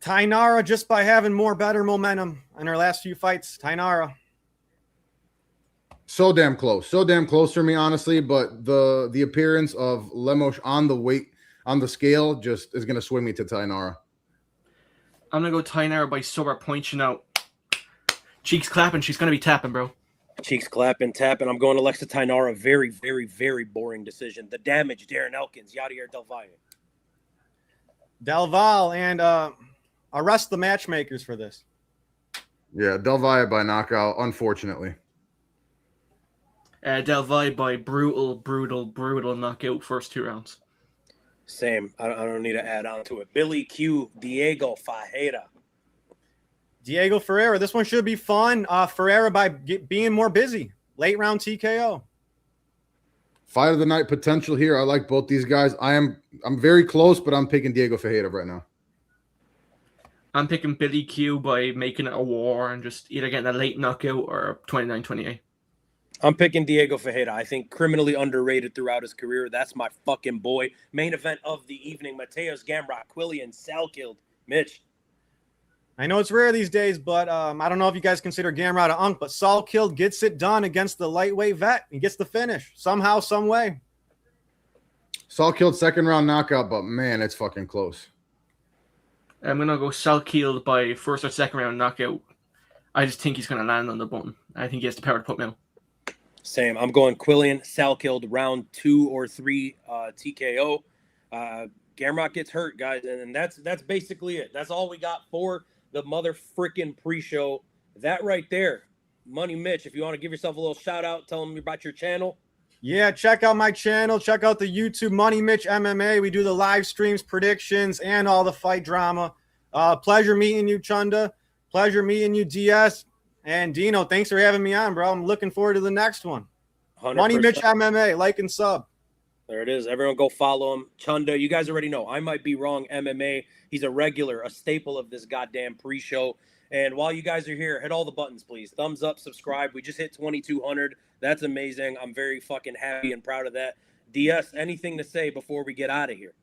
Tainara just by having better momentum in her last few fights. Tainara. So damn close for me, honestly. But the appearance of Lemos on the scale just is gonna swing me to Tainara. I'm gonna go Tainara by Sober pointing out. Cheeks clapping. She's gonna be tapping, bro. Cheeks clapping, tapping. I'm going Alexa Tainara. Very, very, very boring decision. The damage, Darren Elkins, Yadier Del Valle. Del Valle, and arrest the matchmakers for this. Yeah, Del Valle by knockout, unfortunately. Del Valle by brutal knockout first 2 rounds. Same. I don't need to add on to it. Billy Q, Diego Ferreira. Diego Ferreira. This one should be fun. Ferreira by being more busy. Late round TKO. Fight of the night potential here. I like both these guys. I'm very close, but I'm picking Diego Ferreira right now. I'm picking Billy Q by making it a war and just either getting a late knockout or 29-28. I'm picking Diego Ferreira. I think criminally underrated throughout his career. That's my fucking boy. Main event of the evening, Mateusz Gamrot, Quillan Salkilld. Mitch. I know it's rare these days, but I don't know if you guys consider Gamrot a unk, but Salkilld gets it done against the lightweight vet. He gets the finish somehow, some way. Salkilld second round knockout, but man, it's fucking close. I'm gonna go Salkilld by first or second round knockout. I just think he's gonna land on the button. I think he has the power to put him out. Same. I'm going Quillan Salkilld round 2 or 3 TKO. Gamrot gets hurt, guys, and that's basically it. That's all we got for the mother freaking pre-show. That right there, Money Mitch. If you want to give yourself a little shout out, tell them about your channel. Yeah, check out my channel. Check out the YouTube Money Mitch MMA. We do the live streams, predictions, and all the fight drama. Pleasure meeting you, Chunda. Pleasure meeting you, DS. And Dino, thanks for having me on, bro. I'm looking forward to the next one. 100%. Money Mitch MMA, like and sub. There it is. Everyone go follow him. Chunda, you guys already know. I might be wrong. MMA. He's a regular, a staple of this goddamn pre-show. And while you guys are here, hit all the buttons, please. Thumbs up, subscribe. We just hit 2,200. That's amazing. I'm very fucking happy and proud of that. DS, anything to say before we get out of here?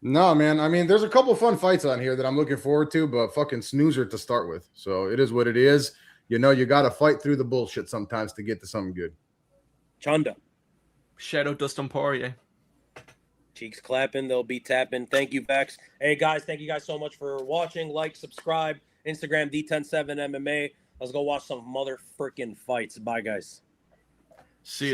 No, man. I mean, there's a couple fun fights on here that I'm looking forward to, but fucking snoozer to start with. So it is what it is. You know, you got to fight through the bullshit sometimes to get to something good. Chunda. Shout out Dustin Poirier. Cheeks clapping. They'll be tapping. Thank you, Vex. Hey, guys, thank you guys so much for watching. Like, subscribe. Instagram, D107MMA. Let's go watch some mother freaking fights. Bye, guys. See you.